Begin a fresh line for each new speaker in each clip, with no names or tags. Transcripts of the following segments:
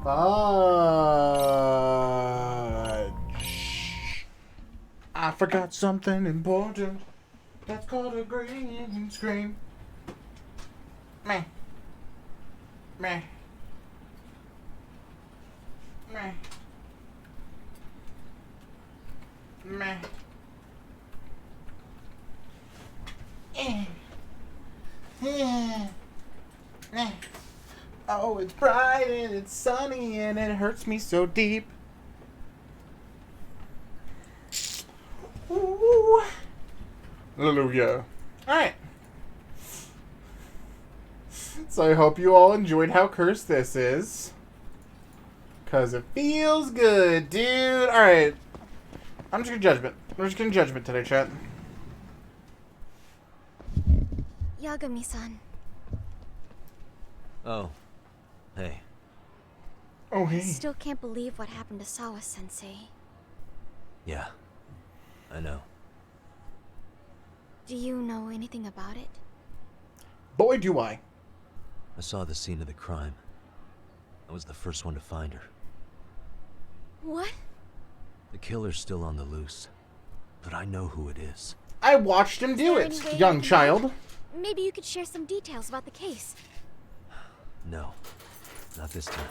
Fudge. I forgot something important. That's called a green screen. Meh. Meh. Meh. Meh. Oh, it's bright and it's sunny and it hurts me so deep. Ooh. Hallelujah. Alright. So I hope you all enjoyed how cursed this is. Because it feels good, dude. Alright. I'm just gonna Judgment. We're just gonna Judgment today, chat.
Yagami-san.
Oh. Hey.
Oh, hey.
I still can't believe what happened to Sawa-sensei.
Yeah. I know.
Do you know anything about it?
Boy, do I.
I saw the scene of the crime. I was the first one to find her.
What?
The killer's still on the loose. But I know who it is.
I watched him do it, young child.
Maybe you could share some details about the case.
No. Not this time.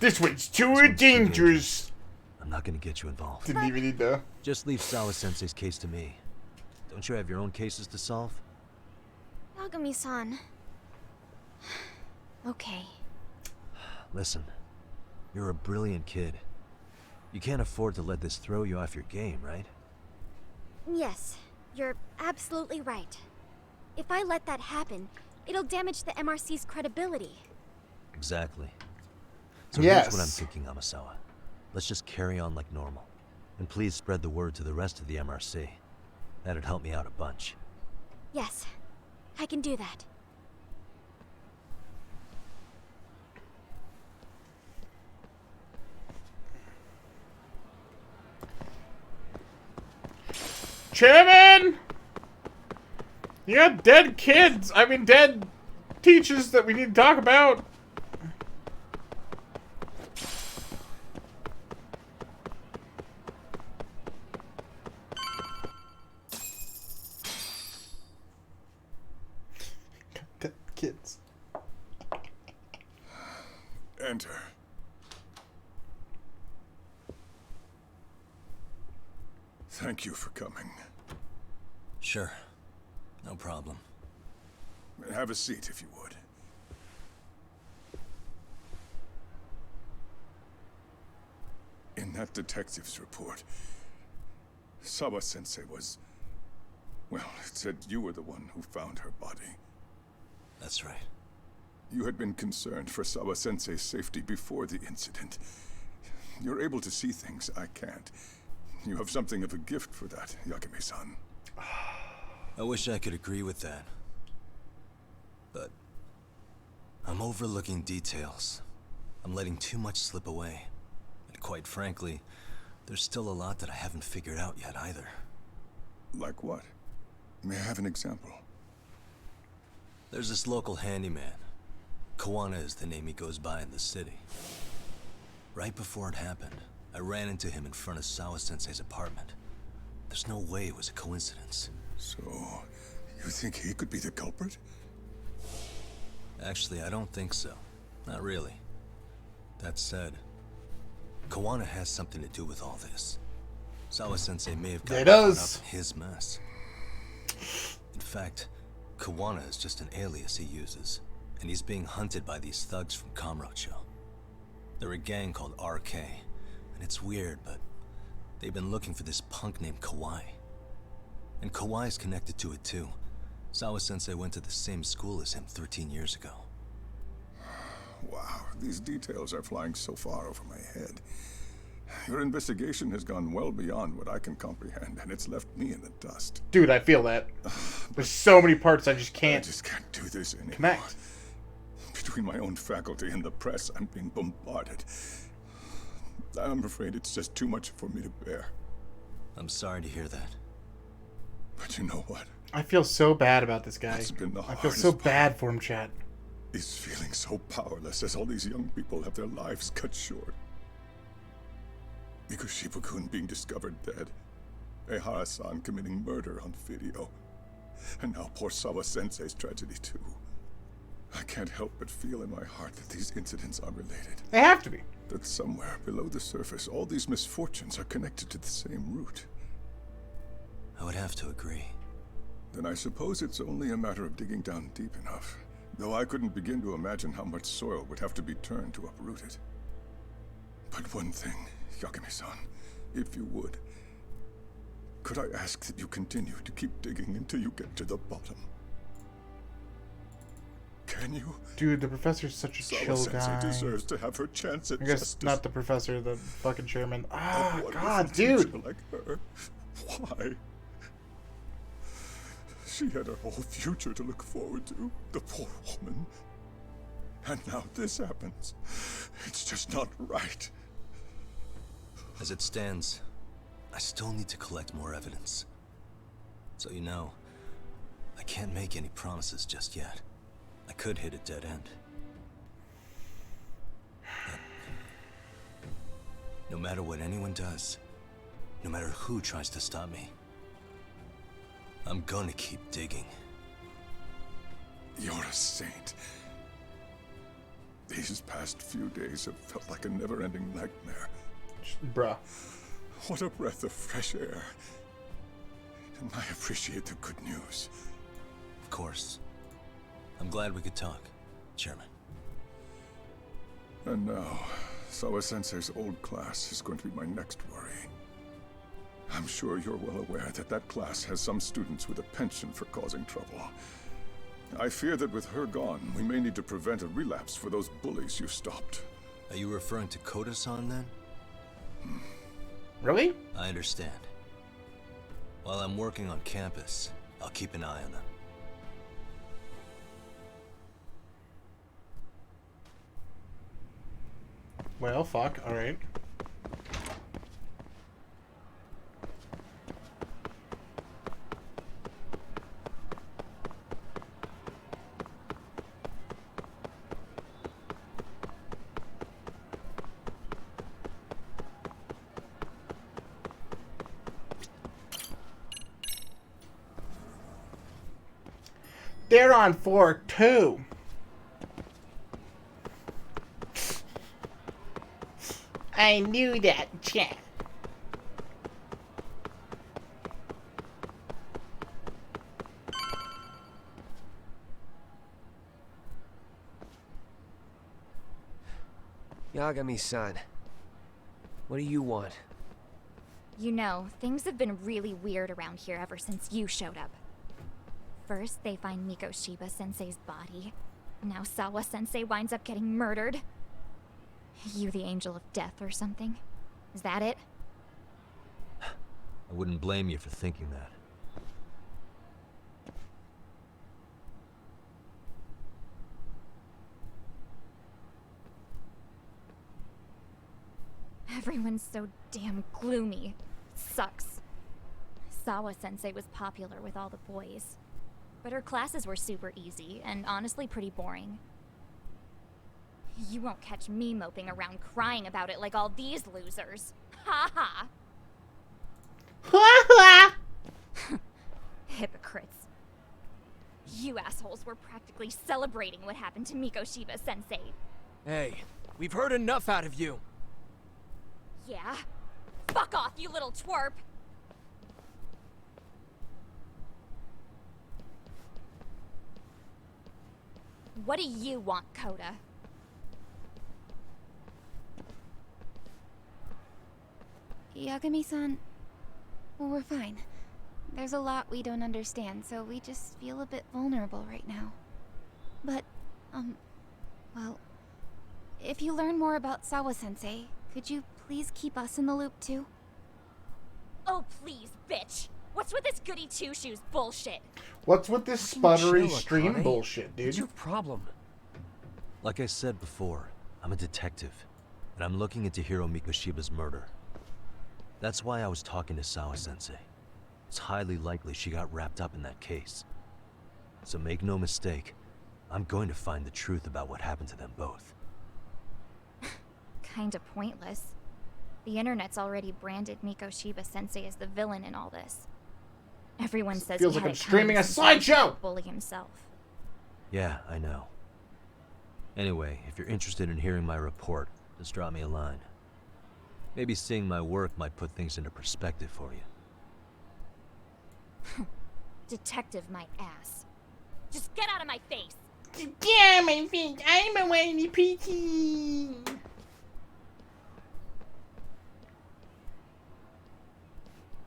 This one's too dangerous.
I'm not gonna get you involved.
Didn't even need to.
Just leave Sawa-sensei's case to me. Don't you have your own cases to solve?
Yagami-san. Okay.
Listen. You're a brilliant kid. You can't afford to let this throw you off your game, right?
Yes, you're absolutely right. If I let that happen, it'll damage the MRC's credibility.
Exactly. So
Yes.
here's what I'm thinking, Amasawa. Let's just carry on like normal. And please spread the word to the rest of the MRC. That'd help me out a bunch.
Yes, I can do that.
Chairman! You got dead kids. I mean, dead teachers that we need to talk about. Dead kids.
Enter. Thank you for coming.
Sure. No problem.
Have a seat if you would. In that detective's report, Sawa-sensei was... well, it said you were the one who found her body.
That's right.
You had been concerned for Sawa-sensei's safety before the incident. You're able to see things I can't. You have something of a gift for that, Yagami-san.
I wish I could agree with that. But I'm overlooking details. I'm letting too much slip away. And quite frankly, there's still a lot that I haven't figured out yet either.
Like what? May I have an example?
There's this local handyman. Kawana is the name he goes by in the city. Right before it happened, I ran into him in front of Sawa-sensei's apartment. There's no way it was a coincidence.
So, you think he could be the culprit?
Actually, I don't think so. Not really. That said, Kawana has something to do with all this. Sawa-sensei may have gotten caught up in his mess. In fact, Kawana is just an alias he uses, and he's being hunted by these thugs from Kamurocho. They're a gang called RK, and it's weird, but they've been looking for this punk named Kawai. And Kawai's connected to it too. Sawa-sensei went to the same school as him 13 years ago.
Wow, these details are flying so far over my head. Your investigation has gone well beyond what I can comprehend, and it's left me in the dust.
Dude, I feel that. There's so many parts I just
I
can't
just can't do this anymore.
connect.
Between my own faculty and the press, I'm being bombarded. I'm afraid it's just too much for me to bear.
I'm sorry to hear that.
But you know what?
I feel so bad about this guy.
It's been the
I feel so
hardest
bad for him, chat.
is feeling so powerless as all these young people have their lives cut short. Mikushiba-kun being discovered dead, Ehara-san committing murder on video, and now poor Sawa-sensei's tragedy too. I can't help but feel in my heart that these incidents are related.
They have to be.
That somewhere below the surface, all these misfortunes are connected to the same root.
I would have to agree.
Then I suppose it's only a matter of digging down deep enough. Though I couldn't begin to imagine how much soil would have to be turned to uproot it. But one thing, Yakuza-san, if you would, could I ask that you continue to keep digging until you get to the bottom? Can you?
Dude, the professor's such a chill
Sawa-sensei
guy.
deserves to have her chance at
I guess
justice.
not the professor, the fucking chairman. Ah,
A wonderful
God,
teacher
dude.
like her. Why? She had her whole future to look forward to, the poor woman. And now this happens. It's just not right.
As it stands, I still need to collect more evidence. So you know, I can't make any promises just yet. I could hit a dead end. But no matter what anyone does, no matter who tries to stop me, I'm gonna keep digging.
You're a saint. These past few days have felt like a never-ending nightmare.
Bruh.
What a breath of fresh air. And I appreciate the good news.
Of course. I'm glad we could talk, Chairman.
And now, Sawa-sensei's old class is going to be my next worry. I'm sure you're well aware that that class has some students with a penchant for causing trouble. I fear that with her gone, we may need to prevent a relapse for those bullies you stopped.
Are you referring to Koda-san then?
Really?
I understand. While I'm working on campus, I'll keep an eye on them.
Well, fuck. Alright. They're on 4-2. I knew that, chat.
Yagami-san, what do you want?
You know, things have been really weird around here ever since you showed up. First, they find Mikoshiba-sensei's body. Now Sawa-sensei winds up getting murdered. You the angel of death or something? Is that it?
I wouldn't blame you for thinking that.
Everyone's so damn gloomy. Sucks. Sawa-sensei was popular with all the boys. But her classes were super easy, and honestly pretty boring. You won't catch me moping around crying about it like all these losers. Ha ha!
Ha
Hypocrites. You assholes were practically celebrating what happened to Mikoshiba-sensei.
Hey, we've heard enough out of you.
Yeah? Fuck off, you little twerp! What do you want, Koda?
Yagami-san, well, we're fine. There's a lot we don't understand, so we just feel a bit vulnerable right now. But, well, if you learn more about Sawa-sensei, could you please keep us in the loop too?
Oh, please, bitch! What's with this goody two-shoes bullshit?
What's with this
Fucking
sputtery
chill,
stream
Akane.
bullshit, dude?
What's your problem?
Like I said before, I'm a detective, and I'm looking into Hiro Mikoshiba's murder. That's why I was talking to Sawa-sensei. It's highly likely she got wrapped up in that case. So make no mistake, I'm going to find the truth about what happened to them both.
Kinda pointless. The internet's already branded Mikoshiba-sensei as the villain in all this. Everyone says
Feels
he
like
had
I'm
it
streaming
coming
a
since he was
slideshow!
a bully himself.
Yeah, I know. Anyway, if you're interested in hearing my report, just drop me a line. Maybe seeing my work might put things into perspective for you.
Detective my ass. Just get out of my face!
Damn, I think I'm a whiny PT.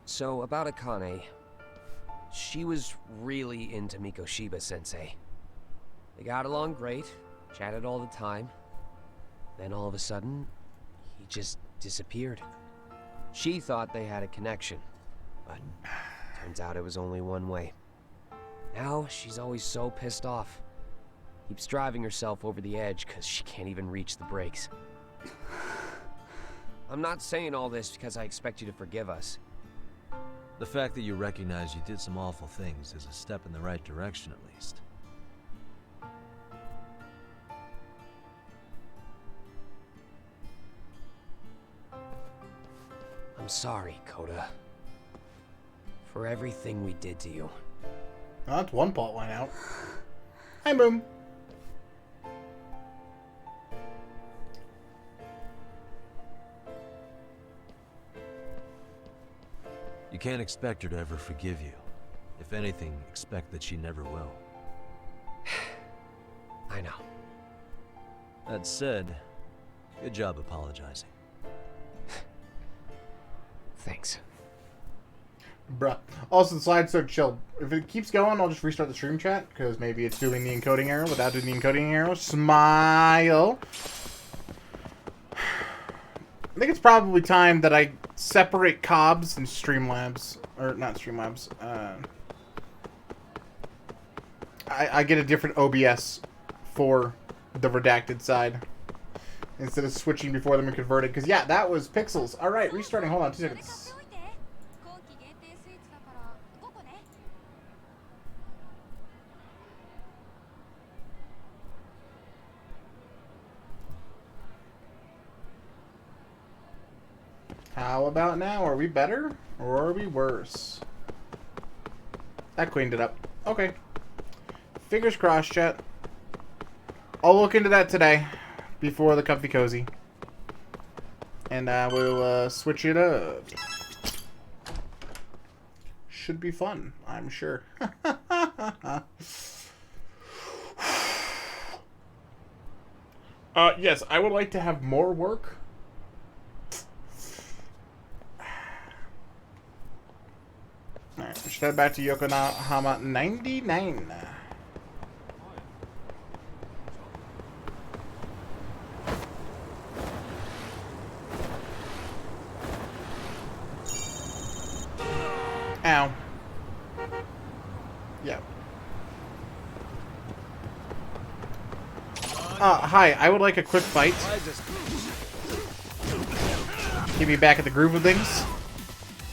So, about Akane. She was really into Mikoshiba-sensei. They got along great, chatted all the time. Then all of a sudden, he just disappeared. She thought they had a connection, but turns out it was only one way. Now, she's always so pissed off. Keeps driving herself over the edge because she can't even reach the brakes. I'm not saying all this because I expect you to forgive us.
The fact that you recognize you did some awful things is a step in the right direction, at least.
I'm sorry, Koda. For everything we did to you.
Oh, that's one plot line out. Hi, Boom.
You can't expect her to ever forgive you. If anything, expect that she never will.
I know.
That said, good job apologizing.
Thanks.
Bruh. Also, the slide's so chill. If it keeps going, I'll just restart the stream chat, because maybe it's doing the encoding arrow without doing the encoding arrow. Smile! I think it's probably time that I separate Cobbs and Streamlabs. Or, not Streamlabs. I get a different OBS for the redacted side. Instead of switching before them and converted. Because, yeah, that was pixels. Alright, restarting. Hold on, 2 seconds. How about now? Are we better? Or are we worse? That cleaned it up. Okay. Fingers crossed, chat. I'll look into that today. Before the Comfy Cozy. And we'll switch it up. Should be fun, I'm sure. Yes, I would like to have more work. Alright, we should head back to Yokohama 99. Ow. Yeah. Hi, I would like a quick fight. Get me back in the groove of things.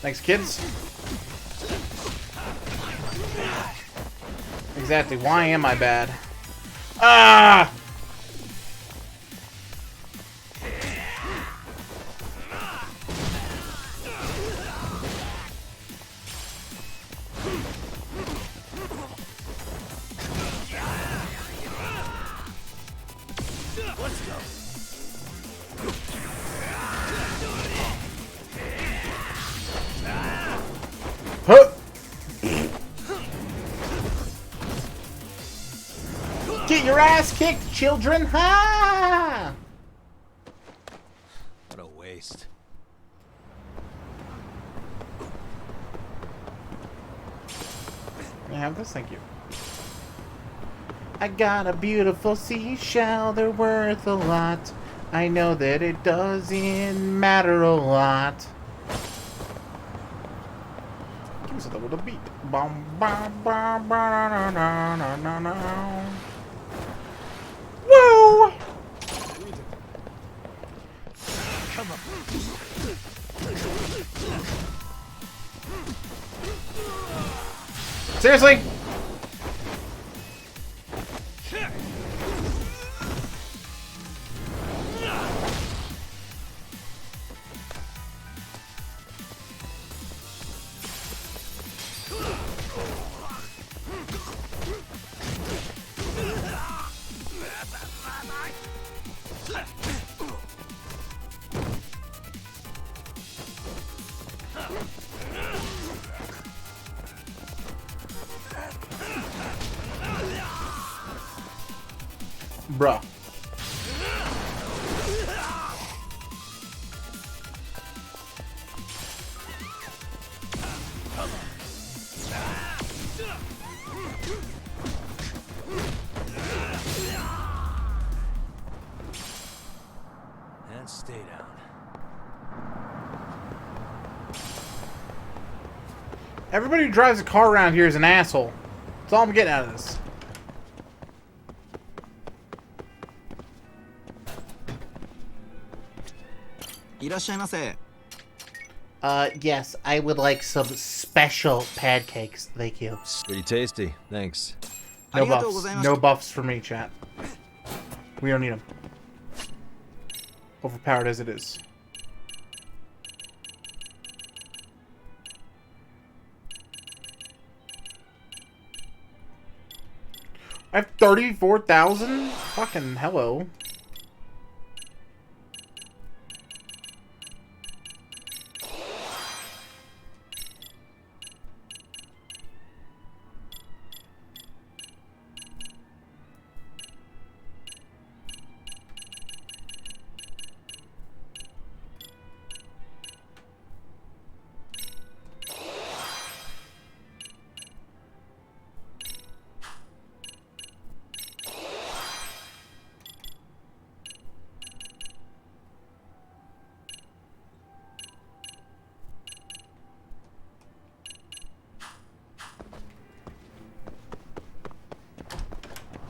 Thanks, kids. Exactly, why am I bad? Ah! Huh! Get your ass kicked, children! Ha!
What a waste.
Can I have this? Thank you. I got a beautiful seashell, they're worth a lot. I know that it doesn't matter a lot. Give us a little beat. Bum, bum, bum, bum, na, na, na, na. Woo!
Come on.
Seriously? Bruh.
And stay down.
Everybody who drives a car around here is an asshole. That's all I'm getting out of this. Yes, I would like some special pancakes. Thank you.
Pretty tasty. Thanks.
No buffs. No buffs for me, chat. We don't need them. Overpowered as it is. I have 34,000? Fucking hello.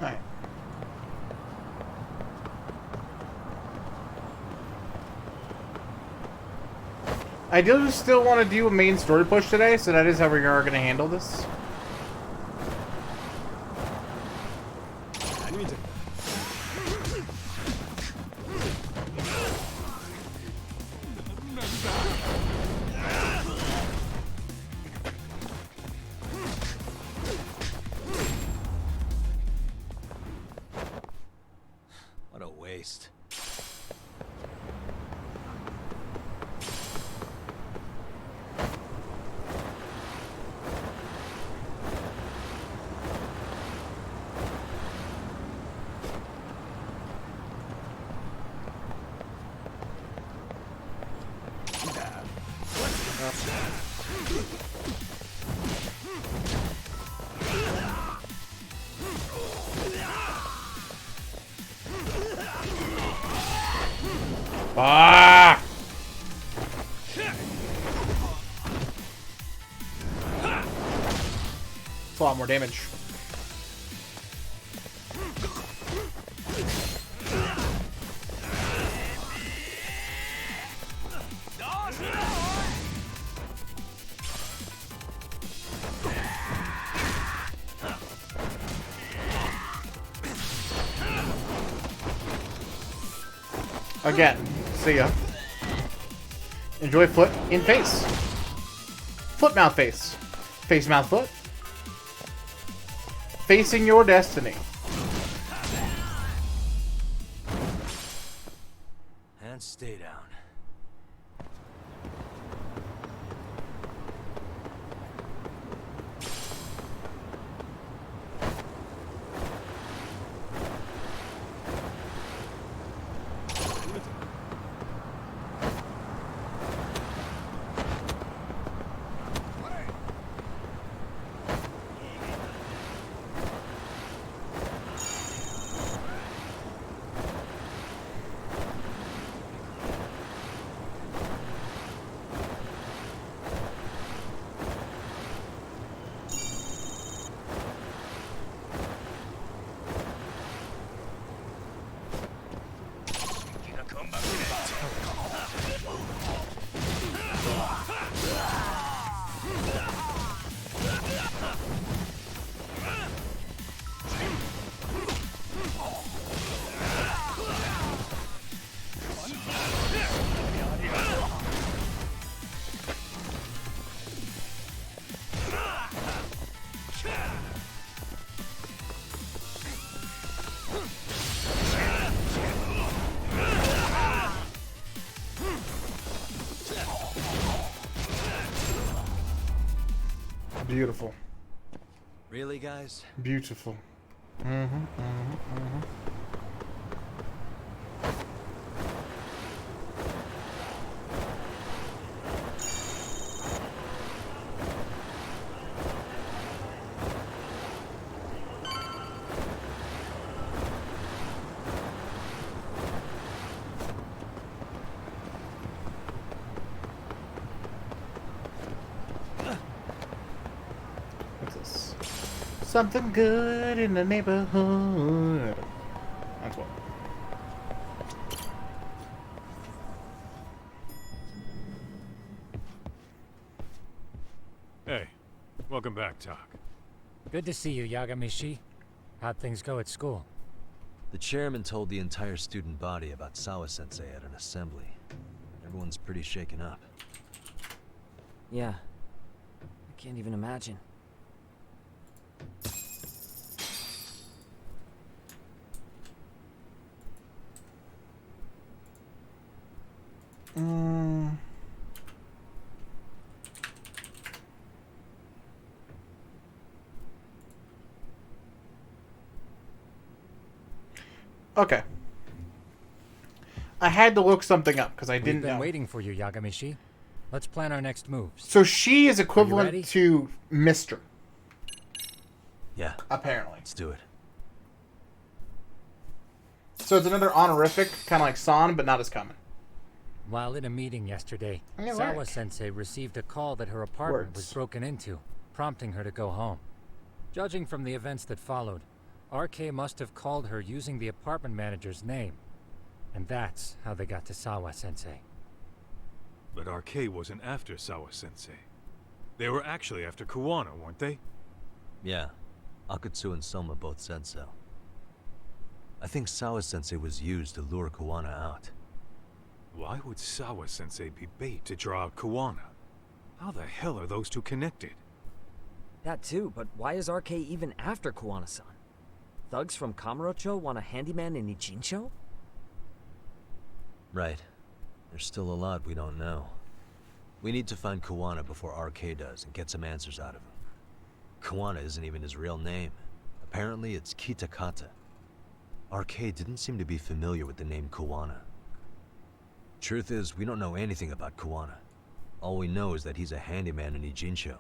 Alright. I do still want to do a main story push today, so that is how we are going to handle this.
What a waste.
Ah! It's a lot more damage. Again, see ya. Enjoy foot in face. Foot, mouth, face. Face, mouth, foot. Facing your destiny.
And stay down.
Beautiful.
Really, guys?
Beautiful. What's this? Something good in the neighborhood. That's what.
Hey, welcome back, Tak.
Good to see you, Yagamishi. How'd things go at school?
The chairman told the entire student body about Sawa-sensei at an assembly. Everyone's pretty shaken up.
Yeah. I can't even imagine.
Okay. I had to look something up because I
We've
didn't
been
know.
waiting for you, Yagamishi. Let's plan our next moves.
So she is
ready?
equivalent to Mr.
Yeah,
Apparently.
let's do it.
So it's another honorific, kind of like San, but not as common.
While in a meeting yesterday,
Yeah,
Sawa
work.
Sensei received a call that her apartment
Words.
was broken into, prompting her to go home. Judging from the events that followed, RK must have called her using the apartment manager's name. And that's how they got to Sawa Sensei.
But RK wasn't after Sawa-sensei. They were actually after Kuwana, weren't they?
Yeah, Akutsu and Soma both said so. I think Sawa-sensei was used to lure Kuwana out.
Why would Sawa-sensei be bait to draw out Kuwana? How the hell are those two connected?
That too, but why is RK even after Kuwana-san? Thugs from Kamurocho want a handyman in Ijincho?
Right. There's still a lot we don't know. We need to find Kuwana before RK does and get some answers out of him. Kuwana isn't even his real name. Apparently it's Kitakata. RK didn't seem to be familiar with the name Kuwana. Truth is, we don't know anything about Kuwana. All we know is that he's a handyman in Ijincho.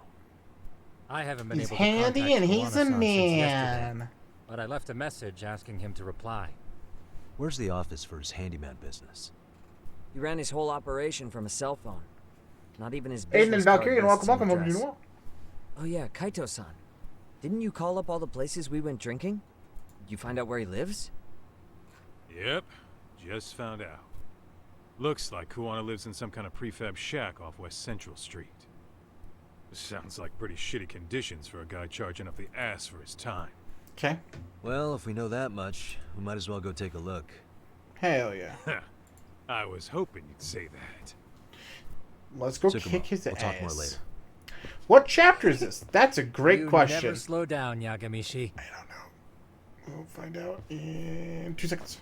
I haven't been
He's
able to contact
handy and he's a
Kuwana-san since yesterday,
man.
but I left a message asking him to reply.
Where's the office for his handyman business?
He ran his whole operation from a cell phone. Not even his
Aiden
business
and
card
Valkyrie, and
lists
welcome,
an
welcome,
address.
welcome.
Oh yeah, Kaito-san. Didn't you call up all the places we went drinking? Did you find out where he lives?
Yep, just found out. Looks like Kuwana lives in some kind of prefab shack off West Central Street. Sounds like pretty shitty conditions for a guy charging up the ass for his time.
Okay.
Well, if we know that much, we might as well go take a look.
Hell yeah.
I was hoping you'd say that.
Let's go
Tsukumo,
kick his
we'll
ass.
talk more later.
What chapter is this? That's a great
You
question.
never slow down, Yagamishi.
I don't know. We'll find out in 2 seconds.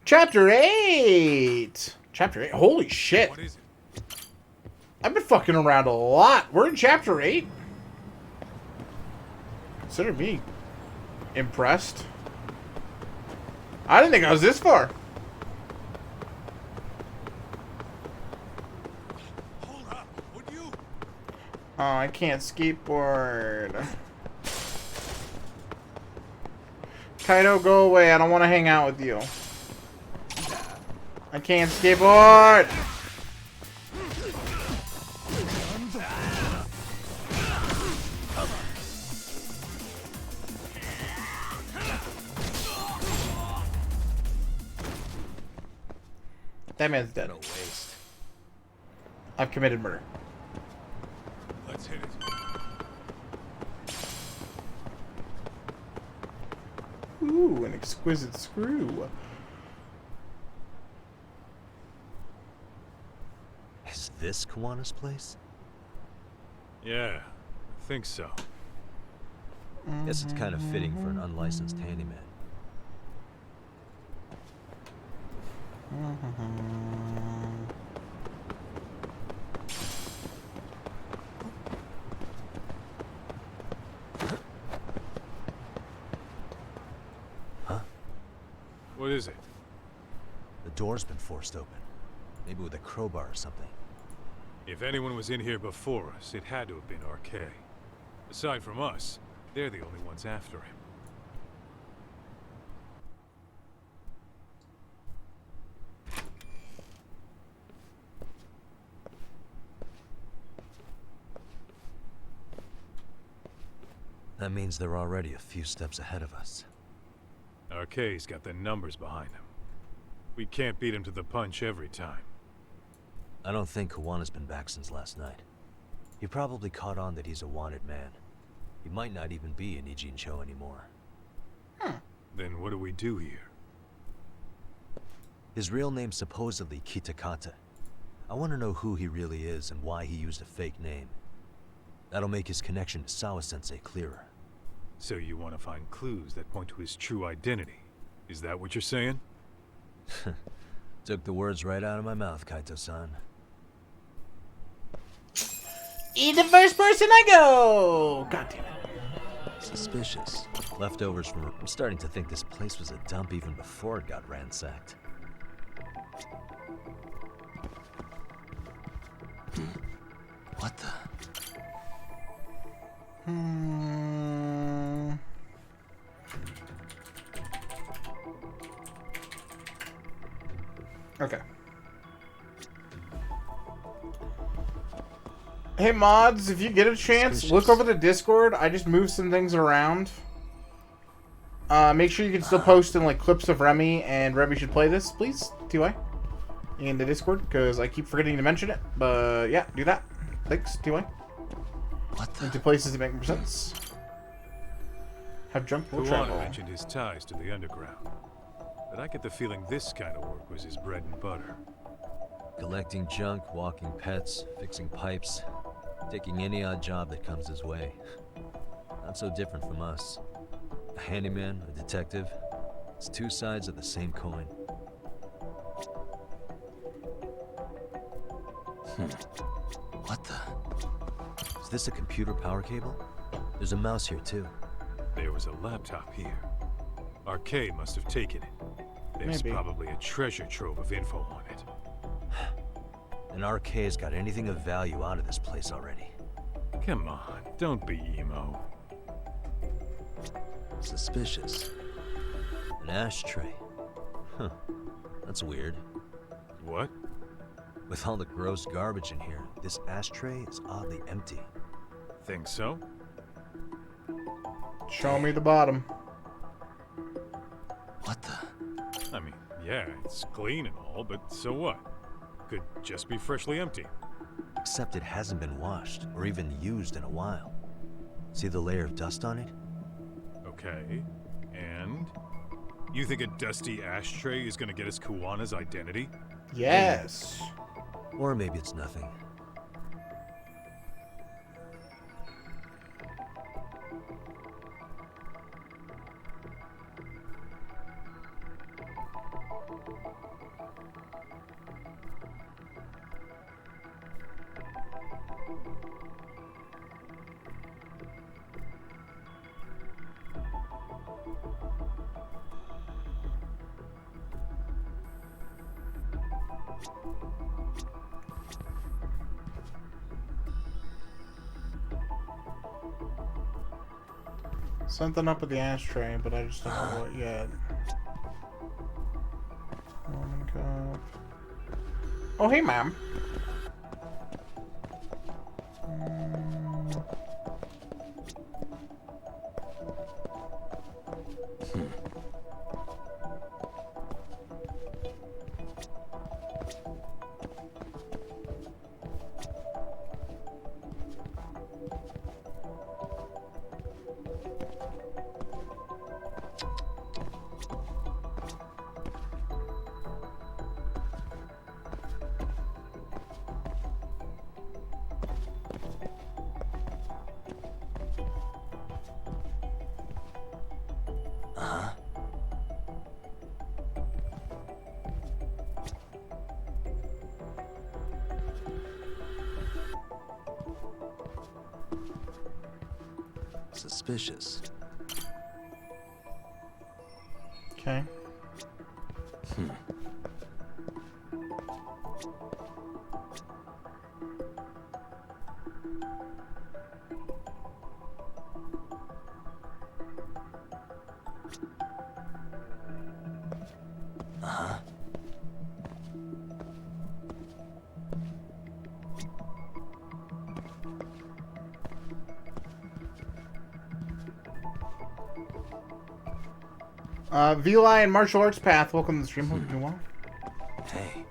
Chapter 8! Chapter 8? Holy shit.
What is it?
I've been fucking around a lot. We're in chapter 8? Consider me impressed. I didn't think I was this far.
Hold up, would you?
Oh, I can't skateboard. Kaito, go away. I don't want to hang out with you. I can't skateboard. That man's dead.
No waste.
I've committed murder.
Let's hit it.
Ooh, an exquisite screw.
Is this Kuwana's place?
Yeah, I think so.
Guess it's kind of fitting for an unlicensed handyman.
What is it?
The door's been forced open. Maybe with a crowbar or something.
If anyone was in here before us, it had to have been RK. Aside from us, they're the only ones after him.
That means they're already a few steps ahead of us.
RK's got the numbers behind him. We can't beat him to the punch every time.
I don't think Kawana's been back since last night. He probably caught on that he's a wanted man. He might not even be in Ijincho anymore.
Then what do we do here?
His real name's supposedly Kitakata. I want to know who he really is and why he used a fake name. That'll make his connection to Sawa-sensei clearer.
So you want to find clues that point to his true identity? Is that what you're saying?
Took the words right out of my mouth, Kaito-san.
In the first person I go! God damn it.
Suspicious. Leftovers from... I'm starting to think this place was a dump even before it got ransacked. What the...
Okay. Hey mods, if you get a chance, look over the Discord. I just moved some things around. Make sure you can still post in like clips of Remy, and Remy should play this, please, TY, in the Discord, because I keep forgetting to mention it. But yeah, do that. Thanks, TY.
What the...
Into places that make more sense. Have junk will travel.
Kuwana mentioned his ties to the underground, but I get the feeling this kind of work was his bread and butter.
Collecting junk, walking pets, fixing pipes, taking any odd job that comes his way. Not so different from us. A handyman, a detective. It's two sides of the same coin. What the... Is this a computer power cable? There's a mouse here too.
There was a laptop here. RK must have taken it. There's
Maybe.
probably a treasure trove of info on it.
And RK's got anything of value out of this place already.
Come on, don't be emo.
Suspicious. An ashtray. Huh. That's weird.
What?
With all the gross garbage in here, this ashtray is oddly empty.
Think so?
Show me the bottom.
What the...
I mean, yeah, it's clean and all, but so what? Could just be freshly empty.
Except it hasn't been washed, or even used in a while. See the layer of dust on it?
Okay, and? You think a dusty ashtray is gonna get us Kuwana's identity?
Yes.
Or maybe it's nothing.
Something up with the ashtray, but I just don't know what yet. Woman cup. Oh, hey, ma'am.
Suspicious.
Okay. VLI and Martial Arts Path, welcome to the stream. Hope you're doing well.
Hey.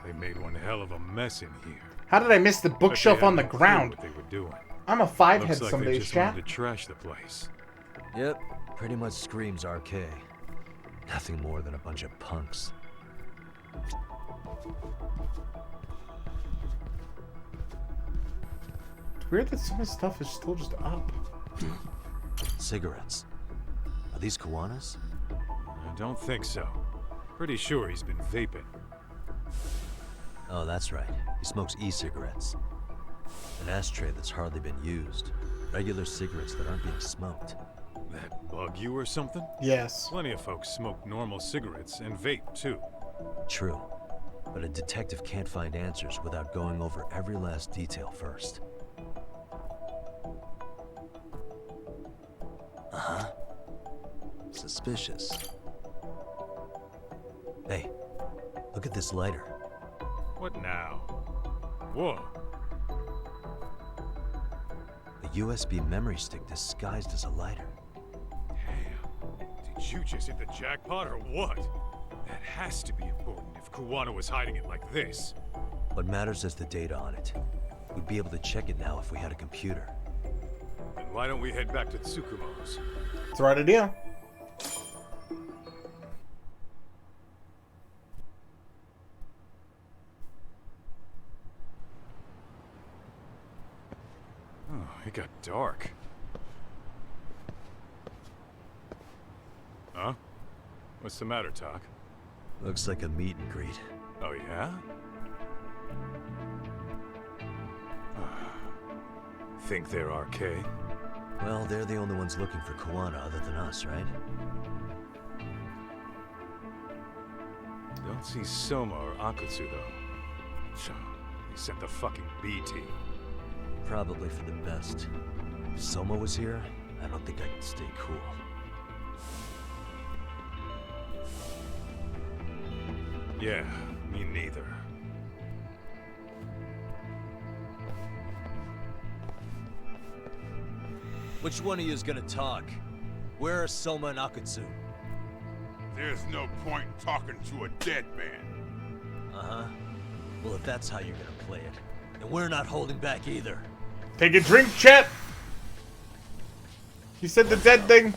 They made one hell of a mess in here.
How did I miss the bookshelf on the
What
ground?
they were doing.
I'm a five-head
Looks like
some
they
days,
just
chat.
wanted to trash the place.
Yep, pretty much screams RK. Nothing more than a bunch of punks.
It's weird that some of this stuff is still just up.
Cigarettes. Are these Kiwanis?
I don't think so. Pretty sure he's been vaping.
Oh, that's right. He smokes e-cigarettes. An ashtray that's hardly been used. Regular cigarettes that aren't being smoked.
That bug you or something?
Yes.
Plenty of folks smoke normal cigarettes and vape too.
True. But a detective can't find answers without going over every last detail first. Uh-huh. Suspicious. Hey, look at this lighter.
What now? Whoa.
A USB memory stick disguised as a lighter.
Damn. Did you just hit the jackpot or what? That has to be important if Kuwana was hiding it like this.
What matters is the data on it. We'd be able to check it now if we had a computer.
Then why don't we head back to Tsukumo's?
That's the right idea.
Oh, it got dark. Huh? What's the matter, Talk?
Looks like a meet and greet.
Oh, yeah? Think they're RK?
Well, they're the only ones looking for Kuwana other than us, right?
Don't see Soma or Akutsu, though. So, they sent the fucking B team.
Probably for the best. If Soma was here, I don't think I could stay cool.
Yeah, me neither.
Which one of you is gonna talk? Where are Soma and Akutsu?
There's no point in talking to a dead man.
Uh-huh. Well, if that's how you're gonna play it, then we're not holding back either.
Take a drink, chat. You said the dead thing.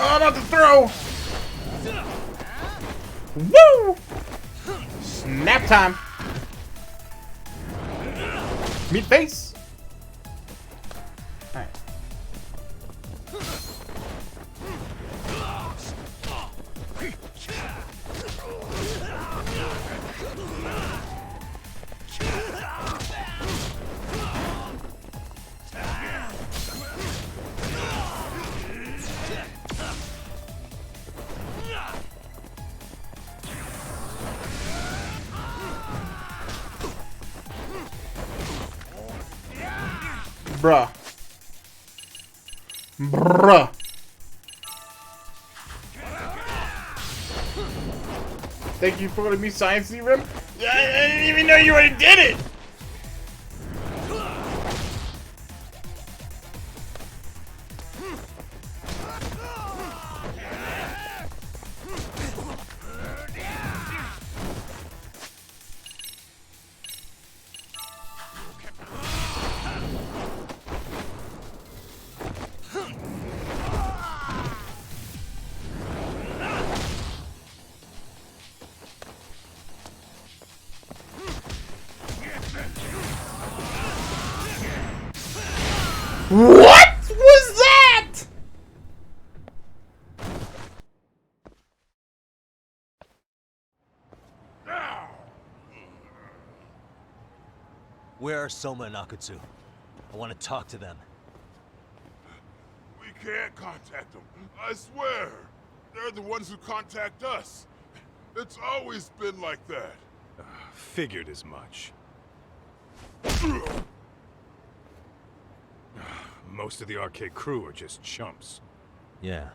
Oh, not to throw! Woo! Snap time! Meat face! Alright. Bruh. Bruh. Thank you for letting me science Rem. Yeah, I didn't even know you already did it! What was that?
Where are Soma and Akutsu? I want to talk to them.
We can't contact them. I swear. They're the ones who contact us. It's always been like that.
Figured as much. Most of the arcade crew are just chumps.
Yeah.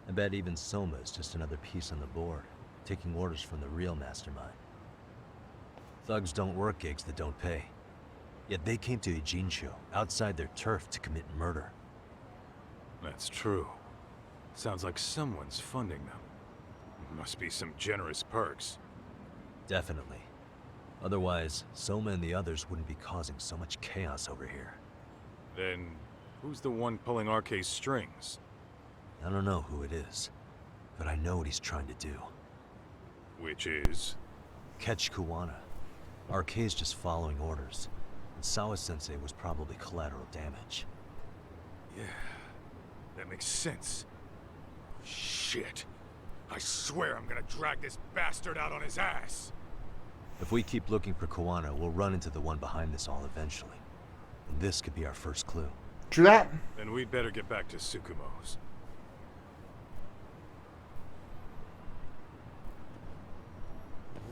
I bet even Soma is just another piece on the board, taking orders from the real mastermind. Thugs don't work gigs that don't pay. Yet they came to Ijincho, outside their turf, to commit murder.
That's true. Sounds like someone's funding them. Must be some generous perks.
Definitely. Otherwise, Soma and the others wouldn't be causing so much chaos over here.
Then, who's the one pulling RK's strings?
I don't know who it is, but I know what he's trying to do.
Which is?
Catch Kuwana. RK's just following orders. And Sawa-sensei was probably collateral damage.
Yeah, that makes sense. Shit. I swear I'm gonna drag this bastard out on his ass.
If we keep looking for Kuwana, we'll run into the one behind this all eventually. And this could be our first clue.
True that.
Then we'd better get back to Tsukumo's.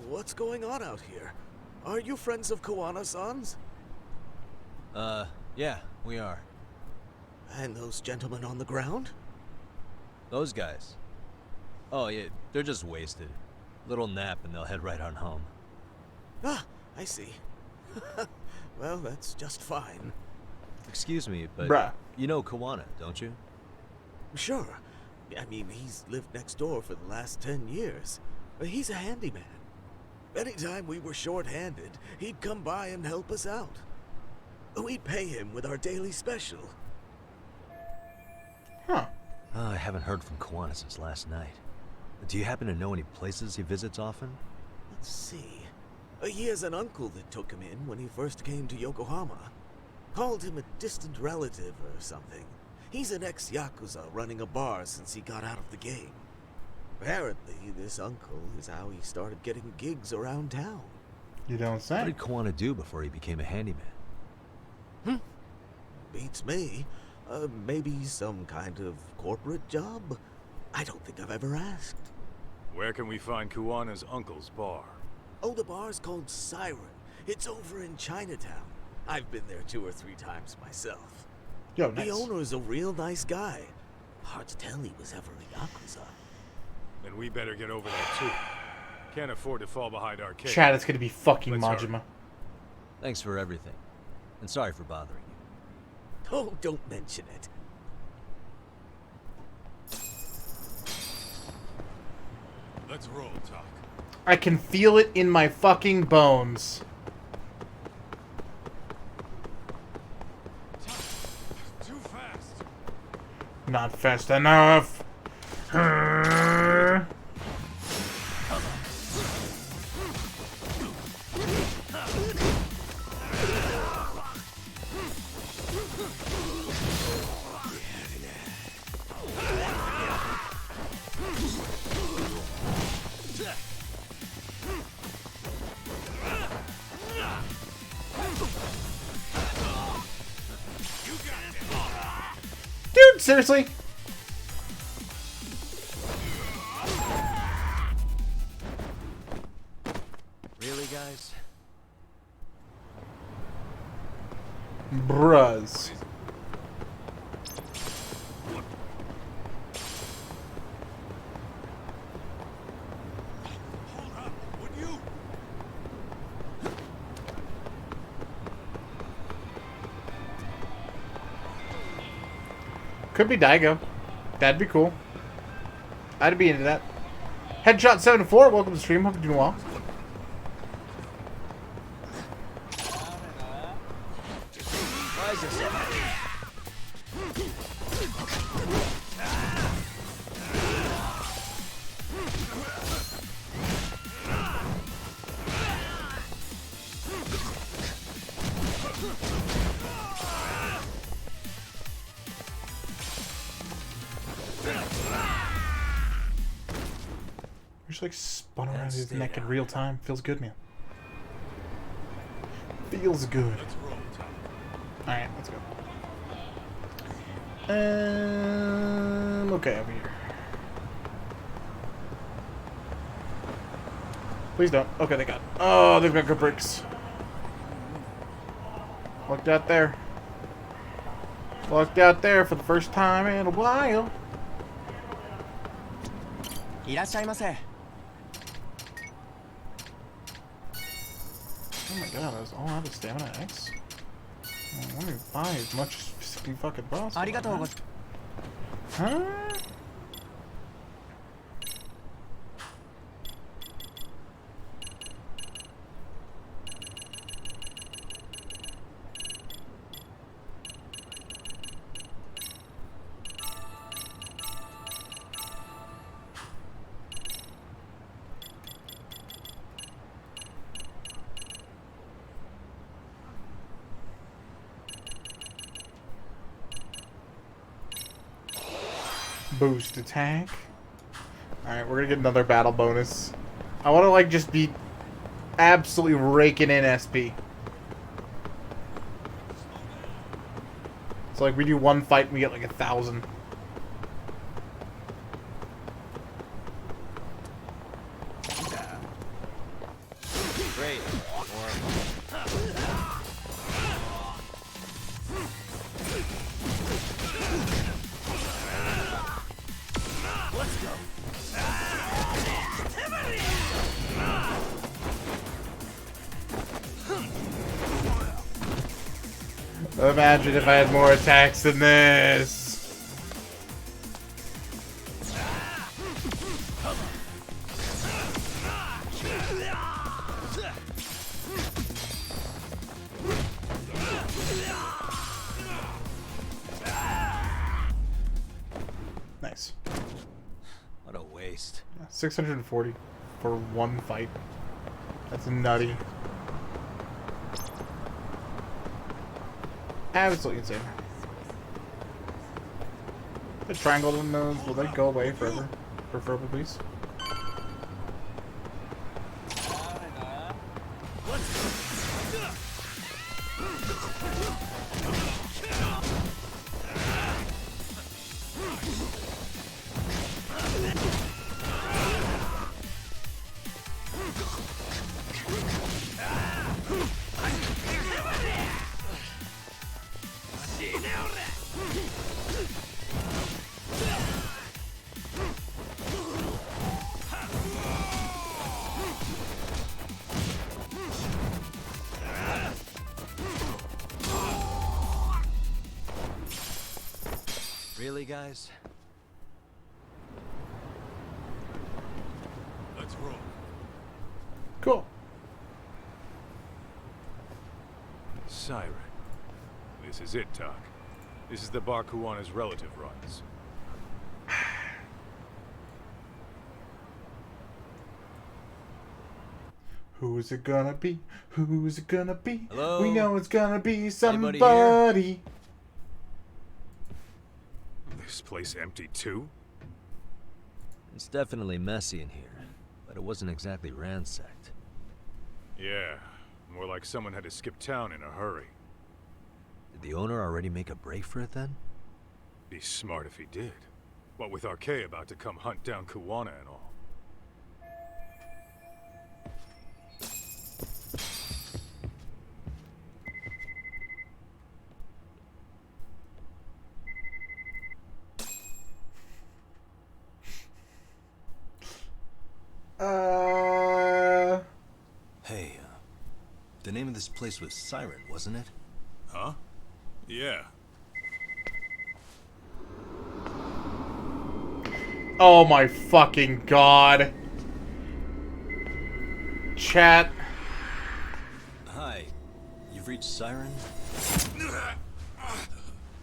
What's going on out here? Are you friends of Kuwana-san's?
Yeah, we are.
And those gentlemen on the ground?
Those guys? Oh, yeah, they're just wasted. Little nap and they'll head right on home.
Ah, I see. Well, that's just fine.
Excuse me, but
Bruh.
you know Kuwana, don't you?
Sure. I mean, he's lived next door for the last 10 years. He's a handyman. Anytime we were short-handed, he'd come by and help us out. We'd pay him with our daily special.
Huh.
I haven't heard from Kuwana since last night. Do you happen to know any places he visits often?
Let's see. He has an uncle that took him in when he first came to Yokohama. Called him a distant relative or something. He's an ex-Yakuza running a bar since he got out of the game. Apparently, this uncle is how he started getting gigs around town.
You don't say.
What did Kuwana do before he became a handyman?
Beats me. Maybe some kind of corporate job? I don't think I've ever asked.
Where can we find Kuwana's uncle's bar?
Oh, the bar's called Siren. It's over in Chinatown. I've been there 2 or 3 times myself.
Yo, nice.
The owner's a real nice guy. Hard to tell he was ever a Yakuza.
Then we better get over there too. Can't afford to fall behind arcade.
Chad, it's gonna be fucking
Let's
Majima.
hurry.
Thanks for everything. And sorry for bothering you.
Oh, don't mention it.
Let's roll, Talk.
I can feel it in my fucking bones.
Too fast.
Not fast enough. Dude, seriously?
Really, guys?
Bruz.
Hold up, would you?
Could be Daigo. That'd be cool. I'd be into that. Headshot 74, welcome to the stream. Hope you're doing well. Just like spun around his neck in real time. Feels good, man. Feels good. Alright, let's go. Okay, over here. Please don't. Okay, they got. Oh, they've got good bricks. Looked out there. Looked out there for the first time in a while.
いらっしゃいませ。
Oh my god, I was all out of stamina X. Let me buy as much as fucking possible.
ありがとうございます。
Huh? Boost attack. Alright, we're gonna get another battle bonus. I wanna like just be absolutely raking in SP. So like we do one fight and we get like 1,000.
Great. Let's go.
Imagine if I had more attacks than this. Nice.
What a waste.
640 for one fight. That's nutty. Absolutely insane. The triangle in those, will they go away forever? Preferably, please.
Really, guys?
Let's roll.
Cool.
Siren. This is it, Doc. This is the bar Kuwana's relative runs.
Who's it gonna be? Who's it gonna be?
Hello?
We know it's gonna be
Anybody
somebody.
This place empty too?
It's definitely messy in here, but it wasn't exactly ransacked.
Yeah, more like someone had to skip town in a hurry.
Did the owner already make a break for it then?
Be smart if he did. What with RK about to come hunt down Kuwana and all.
Hey, the name of this place was Siren, wasn't it?
Huh? Yeah.
Oh my fucking god. Chat.
Hi, you've reached Siren?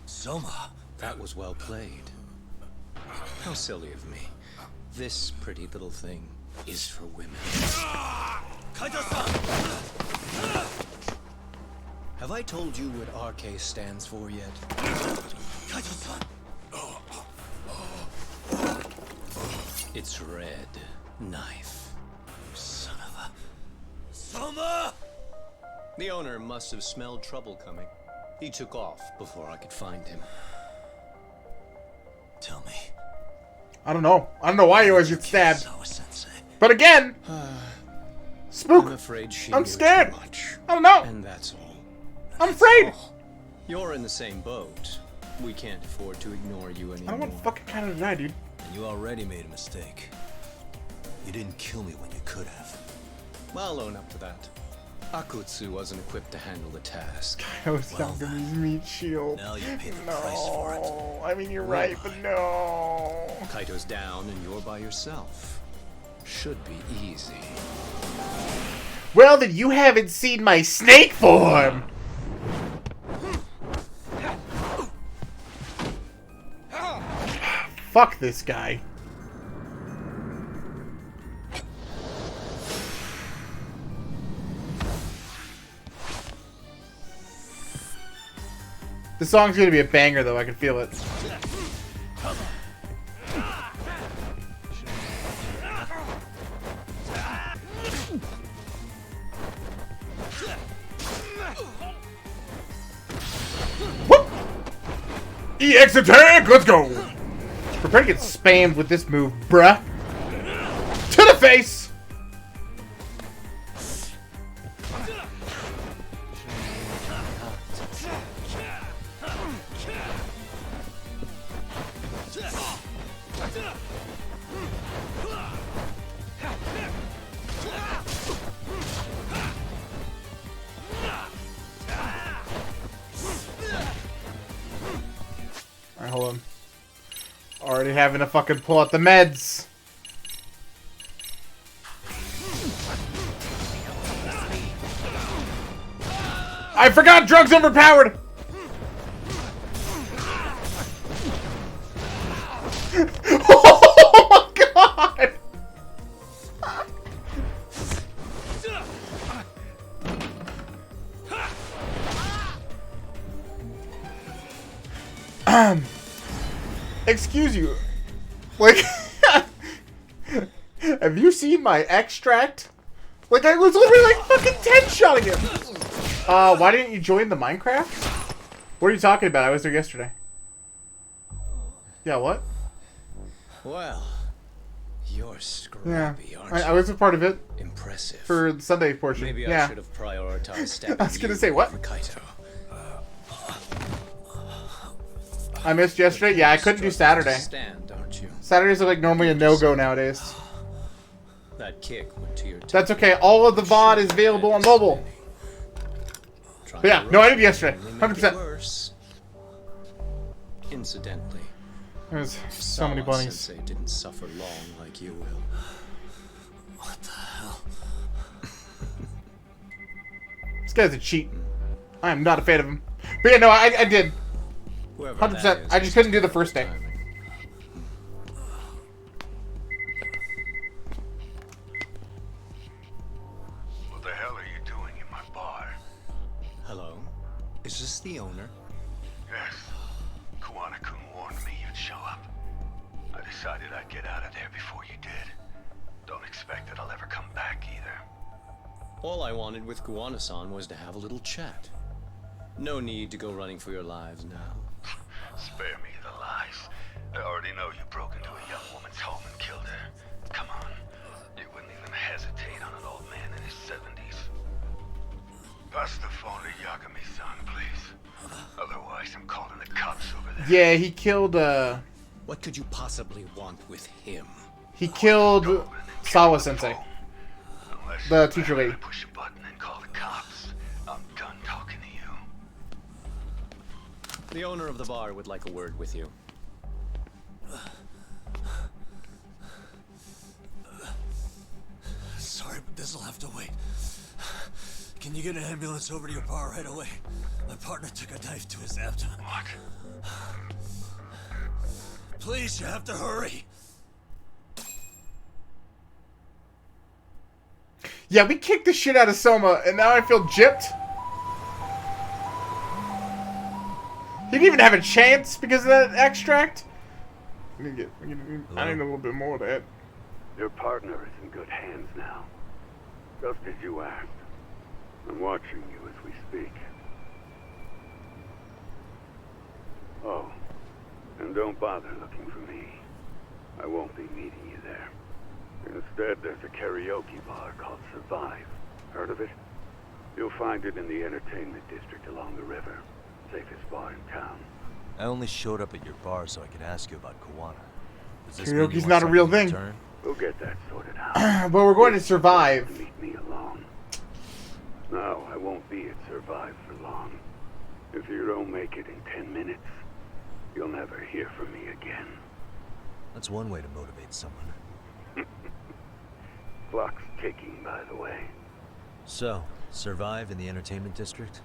Soma.
That was well played. How silly of me. This pretty little thing is for women. Have I told you what RK stands for yet? It's red.
knife. You son of a... Soma! The owner must have smelled trouble coming. He took off before I could find him. Tell me.
I don't know. I don't know why you always get stabbed. But again, spook.
I'm afraid she
I'm
knew
scared.
too much.
I don't know.
And that's all.
I'm afraid.
You're in the same boat. We can't afford to ignore you anymore.
I don't want fucking Canada to die, dude.
And you already made a mistake. You didn't kill me when you could have. I'll own up to that. Akutsu wasn't equipped to handle the task.
I was stopping his meat shield.
Now you pay the price for it.
I mean, you're right, but no.
Kaito's down and you're by yourself. Should be easy.
Well, then you haven't seen my snake form. Fuck this guy. The song's gonna be a banger, though. I can feel it. Whoop! EX attack! Let's go! Prepare to get spammed with this move, bruh. To the face! Alright, hold on. Already having to fucking pull out the meds. I forgot drugs overpowered! Oh my god! Excuse you. Like, have you seen my extract? Like, I was literally like fucking 10-shotting him. Why didn't you join the Minecraft? What are you talking about? I was there yesterday. Yeah, what?
Well, you're scrappy, aren't you?
I was a part of it.
Impressive.
For the Sunday portion.
Maybe
yeah.
I should have prioritized stabbing
I was gonna
you
say, what?
over Kaito.
I missed yesterday? Yeah, I couldn't do Saturday.
Stand, aren't you?
Saturdays are like normally a no-go nowadays.
That kick went to your
That's okay. All of the VOD is available on mobile. But yeah, no, I did yesterday. 100%.
Worse. Incidentally,
There's so many bunnies.
Sensei didn't suffer long like you will. What the hell?
This guy's a cheat. I am not a fan of him. But yeah, no, I did. 100%. I just couldn't do the first day.
What the hell are you doing in my bar?
Hello? Is this the owner?
Yes. Kuwana-kun warned me you'd show up. I decided I'd get out of there before you did. Don't expect that I'll ever come back either.
All I wanted with Kuwana-san was to have a little chat. No need to go running for your lives now.
Spare me the lies. I already know you broke into a young woman's home and killed her. Come on. You wouldn't even hesitate on an old man in his 70s. Pass the phone to Yagami-san, please. Otherwise, I'm calling the cops over there.
Yeah, he killed,
What could you possibly want with him?
He killed Sawa-sensei. The teacher lady.
Push a button and call the cops. I'm done talking to you.
The owner of the bar would like a word with you.
Sorry, but this'll have to wait. Can you get an ambulance over to your bar right away? My partner took a knife to his abdomen.
What?
Please, you have to hurry.
Yeah, we kicked the shit out of Soma, and now I feel gypped. He didn't even have a chance because of that extract. I need a little bit more of that.
Your partner is in good hands now. Just as you asked. I'm watching you as we speak. Oh, and don't bother looking for me. I won't be meeting you there. Instead, there's a karaoke bar called Survive. Heard of it? You'll find it in the entertainment district along the river. Safest bar in town.
I only showed up at your bar so I could ask you about Kawana.
Karaoke's not a real thing.
We'll get that sorted out.
But we're going to Survive.
Meet me alone. No, I won't be at Survive for long. If you don't make it in 10 minutes, you'll never hear from me again.
That's one way to motivate someone.
Clock's ticking, by the way.
So, Survive in the entertainment district?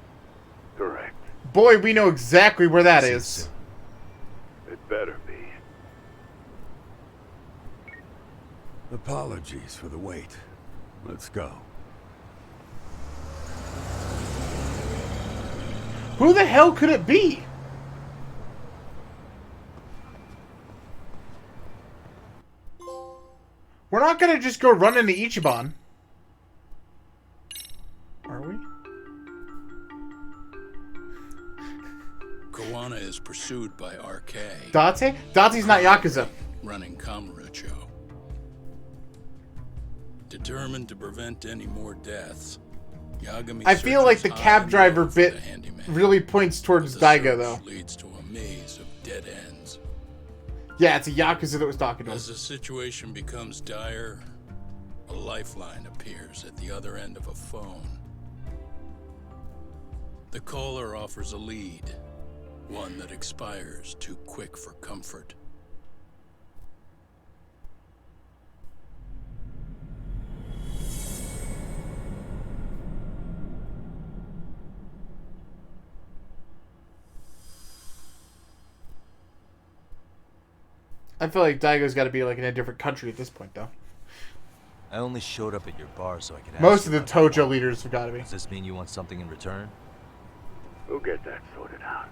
Correct.
Boy, we know exactly where that is.
It better be.
Apologies for the wait. Let's go.
Who the hell could it be? We're not gonna just go run into Ichiban. Are we?
Kawana is pursued by RK.
Date? Date's not Yakuza.
Running Kamurocho. Determined to prevent any more deaths, Yagami
I feel like the cab driver
bit
bit really points towards Daigo, though.
Leads to a maze of dead ends.
Yeah, it's a Yakuza that was talking to him.
As the situation becomes dire, a lifeline appears at the other end of a phone. The caller offers a lead, one that expires too quick for comfort.
I feel like Daigo's got to be like in a different country at this point, though.
I only showed up at your bar so I could ask
Most
you
of the
about
Tojo
Kawana.
leaders have got to be.
Does this mean you want something in return?
We'll get that sorted out.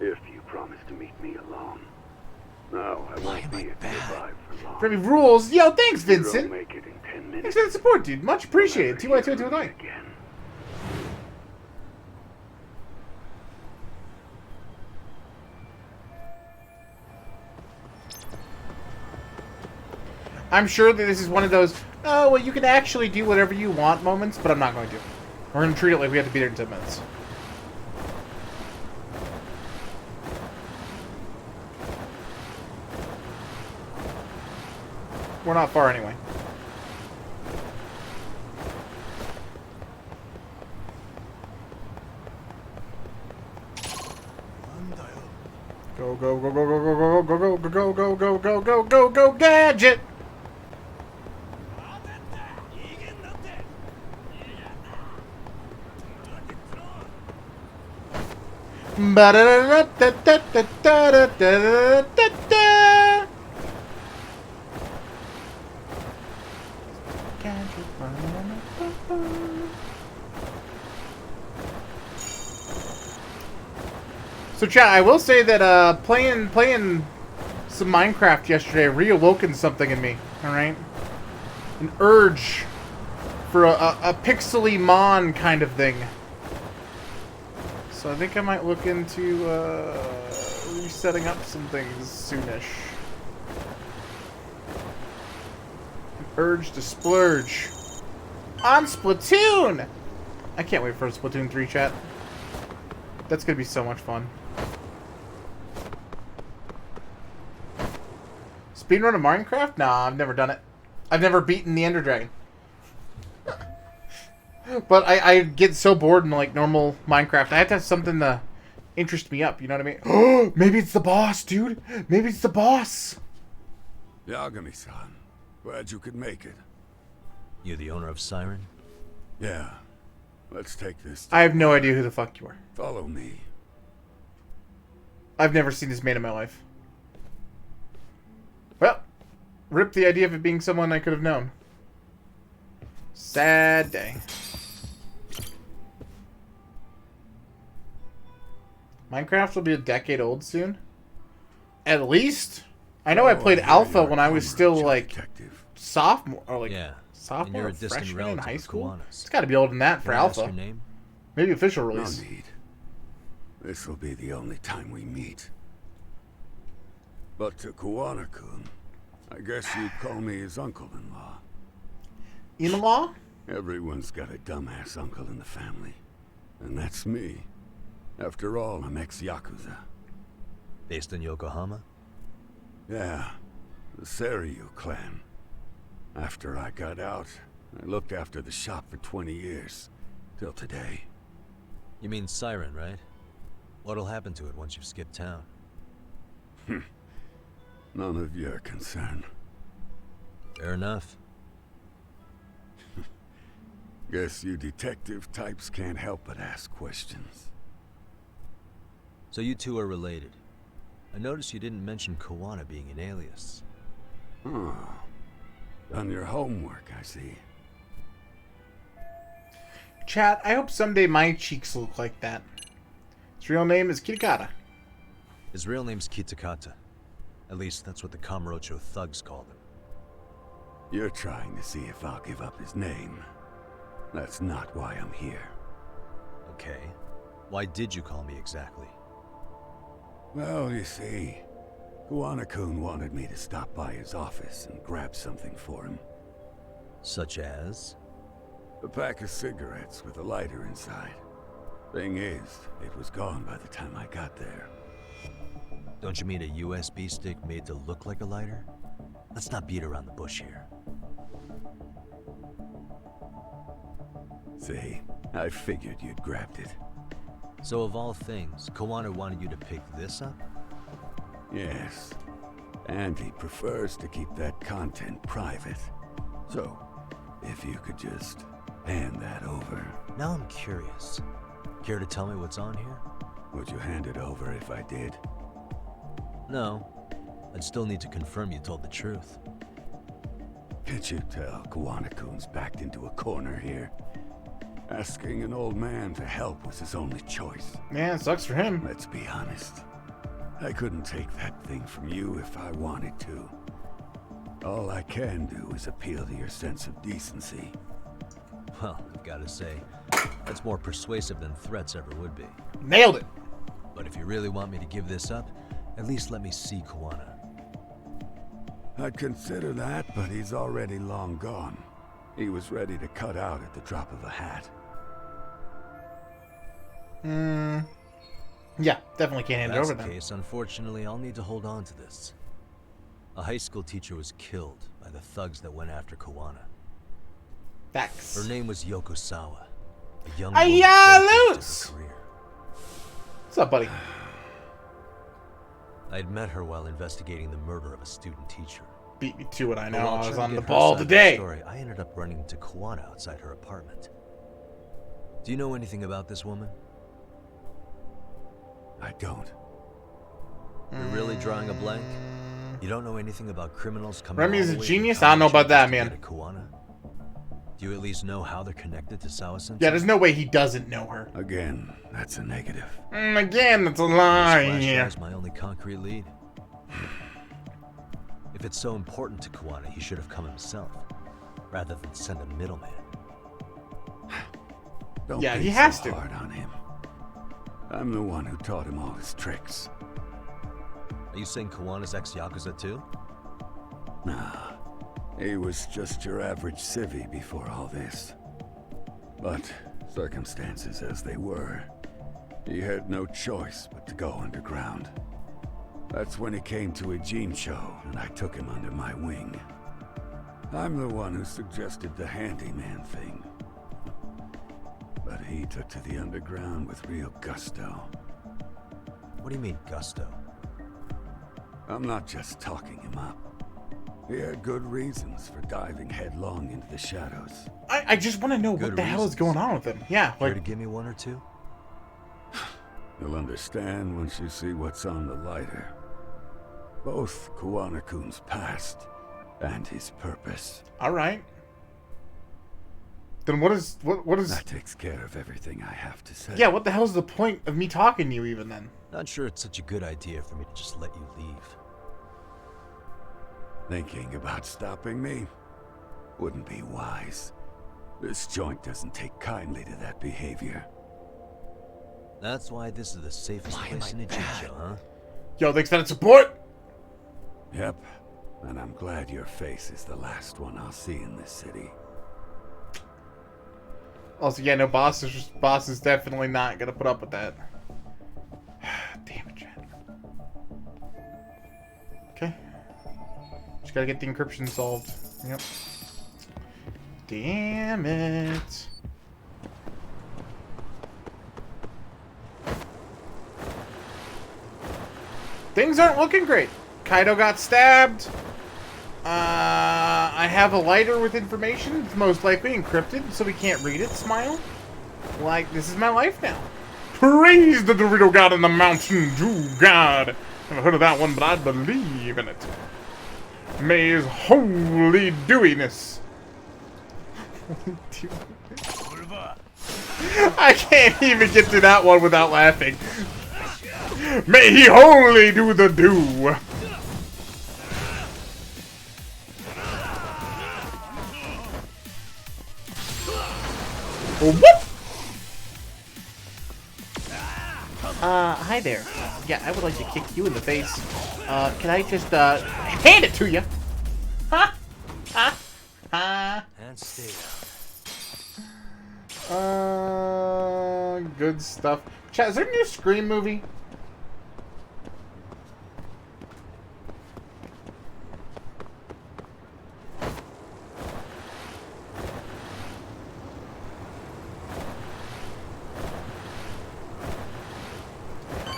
If you promise to meet me alone. No, I won't be at Survive for long.
Remy rules. Yo, thanks,
You don't
Vincent.
make it in 10 minutes.
Thanks for the support, dude. Much appreciated. TY229.
Again.
I'm sure that this is one of those, oh, well, you can actually do whatever you want moments, but I'm not going to. We're going to treat it like we have to be there in 10 minutes. We're not far anyway. Go, go, go, go, go, go, go, go, go, go, go, go, go, go, go, gadget! Ba-da-da-da-da-da-da-da-da-da-da. So chat, I will say that playing some Minecraft yesterday reawoken something in me. All right, an urge for a pixely mon kind of thing. So I think I might look into resetting up some things soonish. An urge to splurge on Splatoon. I can't wait for Splatoon 3 chat. That's gonna be so much fun. Speedrun of Minecraft? Nah, I've never done it. I've never beaten the Ender Dragon. But I get so bored in like normal Minecraft. I have to have something to interest me up, you know what I mean? Oh, maybe it's the boss, dude. Maybe it's the boss.
Yagami-san, glad you could make it.
You the owner of Siren?
Yeah. Let's take this.
I have no idea who the fuck you are.
Follow me.
I've never seen this man in my life. Well, rip the idea of it being someone I could have known. Sad day. Minecraft will be a decade old soon. At least. I know I played Alpha when I was still like sophomore or like
yeah.
sophomore,
you're
or
a distant
freshman in
relative
high
of
school.
Kawana's.
It's got to be older than that for
Can I ask
Alpha.
your name?
Maybe official release.
No need. This will be the only time we meet. But to Kuwana-kun, I guess you'd call me his uncle-in-law.
In-law?
Everyone's got a dumbass uncle in the family. And that's me. After all, I'm ex-Yakuza.
Based in Yokohama?
Yeah, the Ryu clan. After I got out, I looked after the shop for 20 years. Till today.
You mean Siren, right? What'll happen to it once you've skipped town?
None of your concern.
Fair enough.
Guess you detective types can't help but ask questions.
So you two are related. I noticed you didn't mention Kawana being an alias.
Oh. Done your homework, I see.
Chat, I hope someday my cheeks look like that. His real name is Kitakata.
His real name's Kitakata. At least that's what the Kamurocho thugs called him.
You're trying to see if I'll give up his name. That's not why I'm here.
Okay. Why did you call me exactly?
Well, you see, Kuwana-kun wanted me to stop by his office and grab something for him.
Such as?
A pack of cigarettes with a lighter inside. Thing is, it was gone by the time I got there.
Don't you mean a USB stick made to look like a lighter? Let's not beat around the bush here.
See, I figured you'd grabbed it.
So of all things, Kawana wanted you to pick this up?
Yes. And he prefers to keep that content private. So, if you could just hand that over.
Now I'm curious. Care to tell me what's on here?
Would you hand it over if I did?
No. I'd still need to confirm you told the truth.
Can't you tell Kuwana-kun's backed into a corner here? Asking an old man to help was his only choice.
Man, sucks for him.
Let's be honest. I couldn't take that thing from you if I wanted to. All I can do is appeal to your sense of decency.
Well, I've got to say, that's more persuasive than threats ever would be.
Nailed it!
But if you really want me to give this up, at least let me see Kawana.
I'd consider that, but he's already long gone. He was ready to cut out at the drop of a hat.
Yeah, definitely can't hand it over
If that's
then.
the case, unfortunately, I'll need to hold on to this. A high school teacher was killed by the thugs that went after Kawana.
Facts.
Her name was Yoko Sawa, a young
Ay,
woman
ya,
dedicated
Luz!
to her career.
What's up, buddy?
I'd met her while investigating the murder of a student teacher.
Beat me to it, I
But
know.
while
I was
trying to
on
get
the
her
ball
side of
today.
story, I ended up running into Kawana outside her apartment. Do you know anything about this woman?
I don't.
You're really drawing a blank? You don't know anything about criminals coming
Remy
all
is
the
a
way
genius?
from
I don't know about that,
Kamurocho
man.
to Kawana? Do you at least know how they're connected to Sawa-sensei?
Yeah, there's no way he doesn't know her.
Again, that's a negative.
Again, that's a lie.
This my only concrete lead. If it's so important to Kawana, he should have come himself, rather than send a middleman.
Don't
Yeah,
be
he has
so
to.
hard on him. I'm the one who taught him all his tricks.
Are you saying Kawana's ex-Yakuza too?
Nah, he was just your average civvy before all this. But circumstances as they were, he had no choice but to go underground. That's when he came to a Judgement, and I took him under my wing. I'm the one who suggested the handyman thing. But he took to the underground with real gusto.
What do you mean, gusto?
I'm not just talking him up. He had good reasons for diving headlong into the shadows.
I just want to know what the hell is going on with him. Yeah,
Care
like,
to give me one or two?
You'll understand once you see what's on the lighter. Both Kuwana-kun's past and his purpose.
all right. Then what is
That takes care of everything I have to say.
Yeah, what the hell's the point of me talking to you even then?
Not sure it's such a good idea for me to just let you leave.
Thinking about stopping me?
wouldn't be wise. This joint doesn't take kindly to that behavior.
That's why this is the safest place in Ijincho, huh?
Yo, thanks for that support!
Yep. And I'm glad your face is the last one I'll see in this city.
Also, yeah, no, boss is definitely not gonna put up with that. Damn it, Chad. Okay. Just gotta get the encryption solved. Yep. Damn it. Things aren't looking great. Kaido got stabbed. I have a lighter with information. It's most likely encrypted, so we can't read it. Smile. Like, this is my life now. Praise the Dorito God in the mountain. Jew God. Never heard of that one, but I believe in it. May his holy dewiness. I can't even get to that one without laughing. May he wholly do the do. Whoop! Hi there. Yeah, I would like to kick you in the face. Can I just, hand it to you? Ha! Ha! Ha!
And stay down.
Good stuff. Chat, is there a new Scream movie?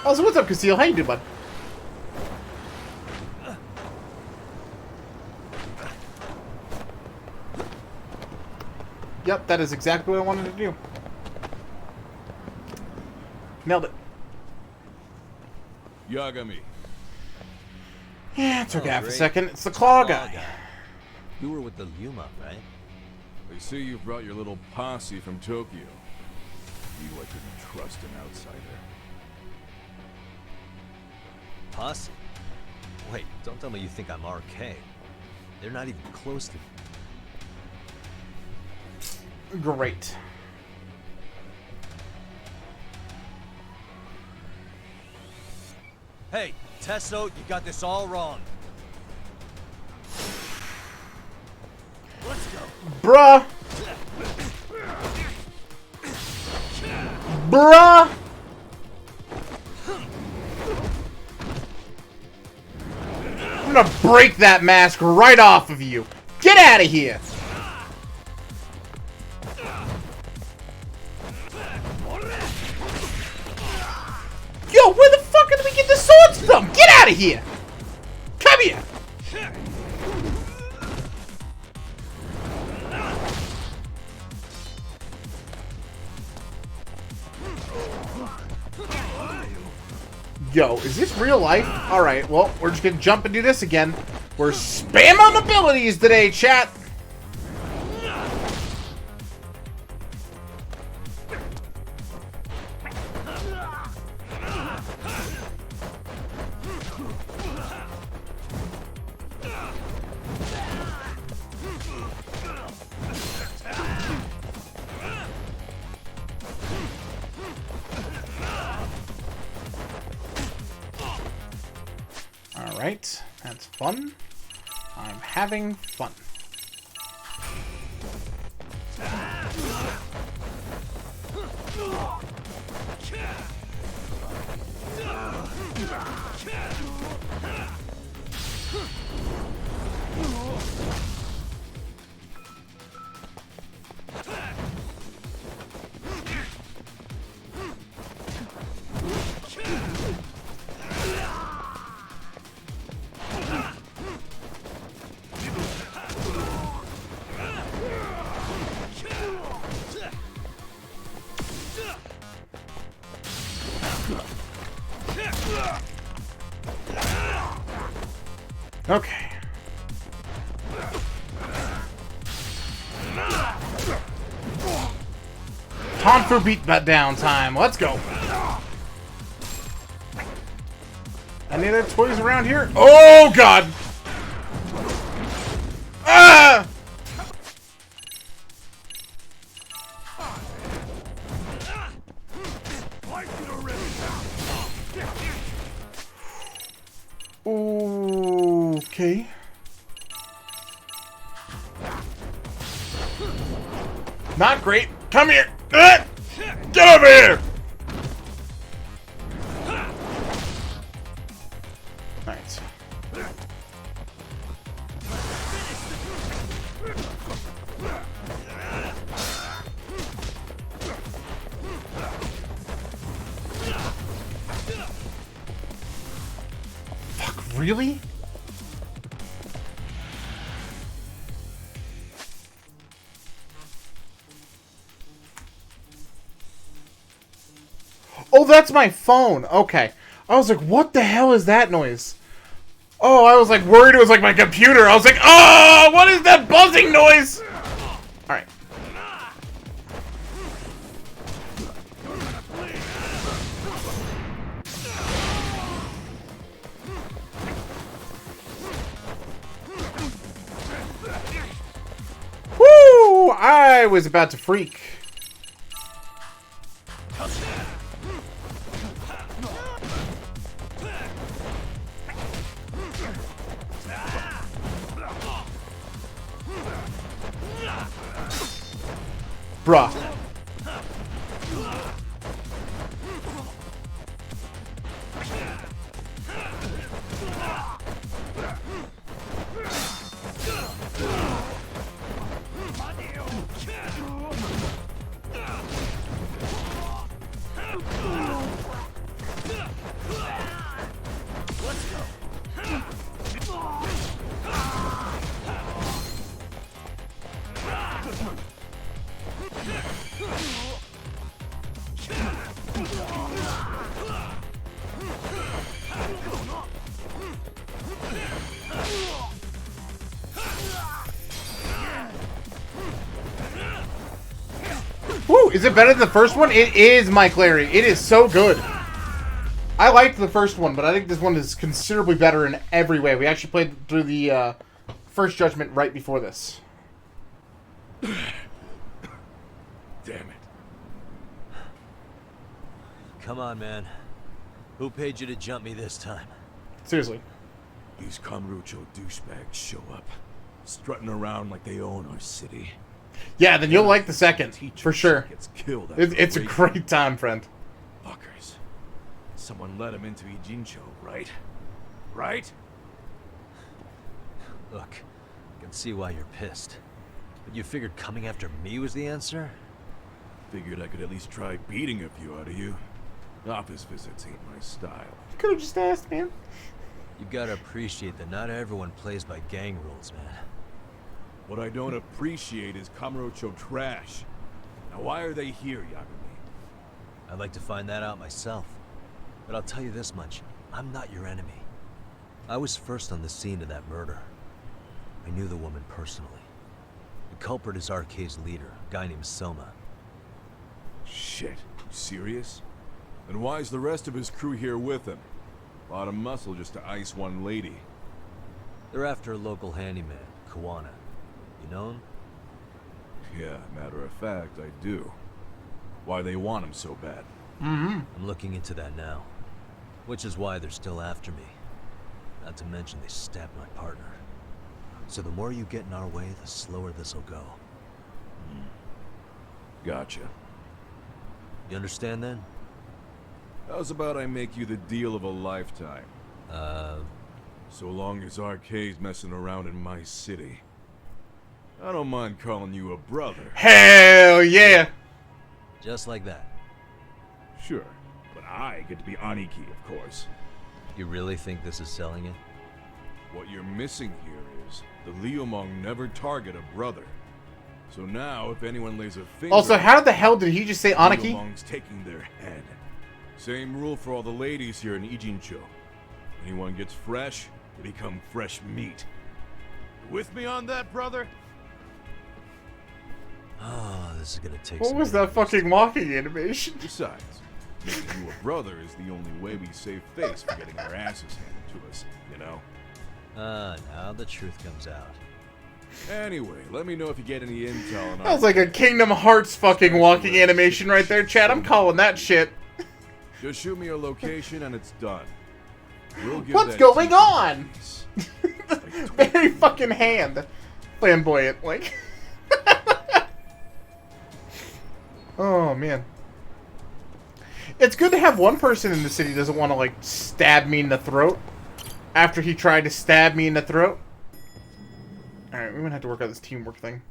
Oh, so what's up, Casil? How you doing, bud? Yep, that is exactly what I wanted to do. Nailed it.
Yagami.
Yeah, it took half a second. It's the claw guy.
You were with the Yuma, right?
I see you brought your little posse from Tokyo. You, I couldn't trust an outsider.
Posse? Wait, don't tell me you think I'm RK. They're not even close to me.
Great.
Hey, Testo, you got this all wrong. Let's go.
Bruh! Bruh! I'm gonna break that mask right off of you. Get out of here! Yo, where the fuck did we get the swords from? Get out of here! Come here! Yo, is this real life? Alright, well, we're just gonna jump and do this again. We're spamming abilities today, chat! Alright, that's fun. I'm having fun. Okay. Hanfu beat that down time. Let's go. Any other toys around here? Oh, God. Ah! Okay. Not great. Come here. Get over here. Alright. Fuck, really? Oh, that's my phone. Okay. I was like, what the hell is that noise? Oh, I was like worried it was like my computer. I was like, oh, what is that buzzing noise? Alright. Woo! I was about to freak. Bruh. Woo! Is it better than the first one? It is, Mike Larry. It is so good. I liked the first one, but I think this one is considerably better in every way. We actually played through the first Judgment right before this.
Damn it.
Come on, man. Who paid you to jump me this time?
Seriously.
These Kamurocho douchebags show up, strutting around like they own our city.
Yeah, then you'll like the second, for sure.
Gets killed
It's a great time, friend.
Fuckers. Someone let him into Ijincho, right? Right?
Look, I can see why you're pissed. But you figured coming after me was the answer?
Figured I could at least try beating a few out of you. Office visits ain't my style.
Could have just asked, man.
You gotta appreciate that not everyone plays by gang rules, man.
What I don't appreciate is Kamurocho trash. Now why are they here, Yagami?
I'd like to find that out myself. But I'll tell you this much, I'm not your enemy. I was first on the scene of that murder. I knew the woman personally. The culprit is RK's leader, a guy named Soma.
Shit, you serious? Then why's the rest of his crew here with him? A lot of muscle just to ice one lady.
They're after a local handyman, Kawana. You know him?
Yeah, matter of fact, I do. Why they want him so bad?
I'm looking into that now. Which is why they're still after me. Not to mention they stabbed my partner. So the more you get in our way, the slower this'll go.
Gotcha.
You understand then?
How's about I make you the deal of a lifetime? So long as RK's messing around in my city. I don't mind calling you a brother.
Hell yeah!
Just like that.
Sure, but I get to be Aniki, of course.
You really think this is selling it?
What you're missing here is the Liumong never target a brother. So now, if anyone lays a finger...
Also, how the hell did he just say Aniki?
Liumong's taking their head. Same rule for all the ladies here in Ijincho. Anyone gets fresh, they become fresh meat. You with me on that, brother?
Oh, this is gonna take
What
some
was that fucking walking animation?
Besides, making you a brother is the only way we save face for getting our asses handed to us, you know?
Now the truth comes out.
Anyway, let me know if you get any intel on
That was like a Kingdom Hearts fucking walking animation right there, Chad. I'm calling that shit.
Just shoot me your location and it's done. We'll give
What's
that
going
teacher
on?
a piece. I
Very fucking hand. Flamboyant, like. Oh, man. It's good to have one person in the city who doesn't want to, like, stab me in the throat. After he tried to stab me in the throat. Alright, we're gonna have to work out this teamwork thing.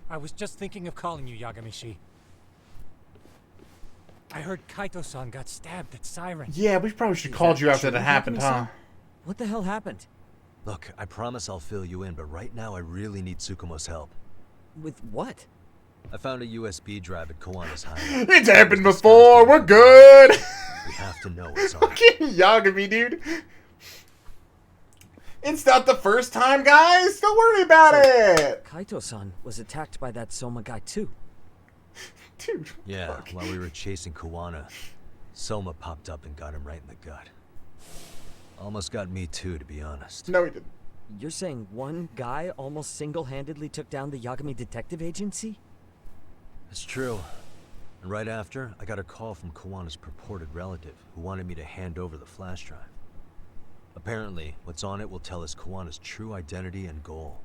I was just thinking of calling you, Yagamishi. I heard Kaito-san got stabbed at Siren.
Yeah, we probably should have called you after that happened, huh?
What the hell happened?
Look, I promise I'll fill you in, but right now I really need Tsukumo's help.
With what?
I found a USB drive at Kawana's house.
It's happened before, we're good!
We have to know what's on it.
Fucking Yagami, dude. It's not the first time, guys! Don't worry about it!
Kaito-san was attacked by that Soma guy too.
Dude,
yeah,
fuck.
while we were chasing Kawana, Soma popped up and got him right in the gut. Almost got me too, to be honest.
No, he didn't.
You're saying one guy almost single-handedly took down the Yagami Detective Agency?
It's true. And right after, I got a call from Kawana's purported relative, who wanted me to hand over the flash drive. Apparently, what's on it will tell us Kawana's true identity and goal.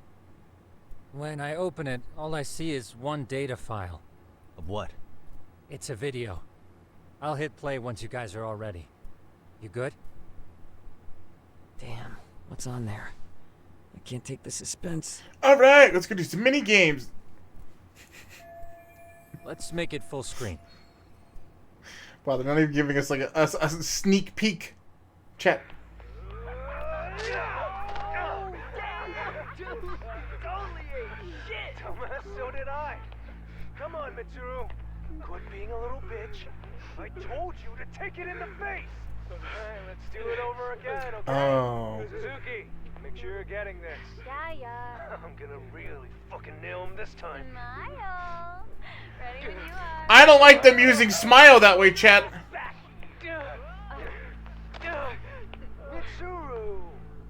When I open it, all I see is one data file.
Of what?
It's a video. I'll hit play once you guys are all ready. You good?
Damn, what's on there? I can't take the suspense.
Alright, let's go do some mini games.
Let's make it full screen.
Wow, they're not even giving us like a sneak peek. Chat.
So did I. Come on, Mitsuru. Quit being a little bitch. I told you to take it in the face. Alright, let's do it over again, okay?
Oh.
Suzuki, make sure you're getting this.
Yeah.
I'm gonna really fucking nail him this time.
Smile. Ready when you are.
I don't like them using smile that way, chat.
Mitsuru,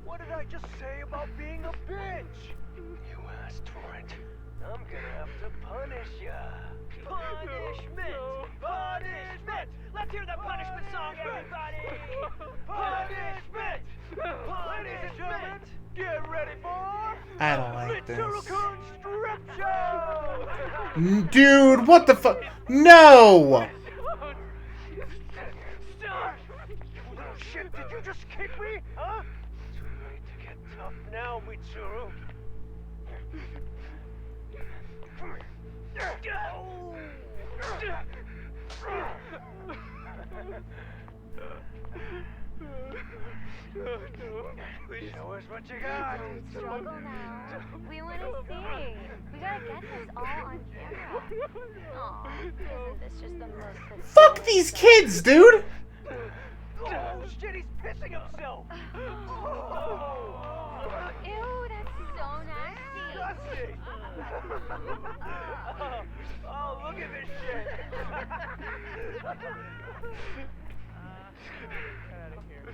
what did I just say about being a bitch?
You asked for it.
I'm gonna have to punish ya. Punishment! Punishment! Let's hear the punishment song, everybody! Punishment! Punishment! Get ready for...
I don't like this.
Mitsuru-kun Strip Show!
Dude, what the fuck? No!
Stop! You little shit, did you just kick me? Huh? Too late to get tough now, Mitsuru. Show us what you got.
Don't struggle now. We want to see. We gotta get this all on camera. Aw, isn't this just the most pathetic
Fuck these kids, dude!
Oh shit, he's pissing himself.
Ew, that's so nasty.
Oh, look at this shit. Get out of here.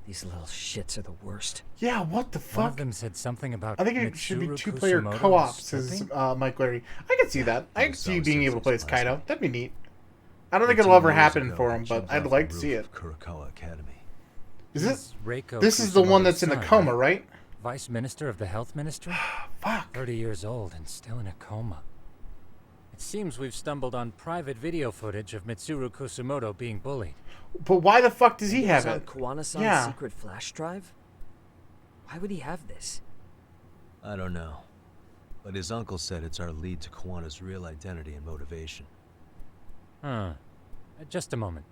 These little shits are the worst.
Yeah, what the
One
fuck?
of them said something about
I think it should be
Mitsuru
two-player
Kusumoto
co-ops, says
stripping?
Mike Larry. I can see that. I can see you being able to play as Kaido. That'd be neat. I don't think
13
it'll ever
years
happen
ago,
for
I
him, but
jumped
I'd
off
like
the
to see
roof
it.
of Kurokawa Academy.
Is it?
He's Reiko
This is the one
Kusumoto's
that's in a
son,
coma, right?
Vice Minister of the Health Ministry?
Fuck.
30 years old and still in a coma. It seems we've stumbled on private video footage of Mitsuru Kusumoto being bullied.
But why the fuck does he have
on
it?
Kawana-san's
Yeah.
secret flash drive? Why would he have this?
I don't know. But his uncle said it's our lead to Kawana's real identity and motivation.
Huh. Just a moment.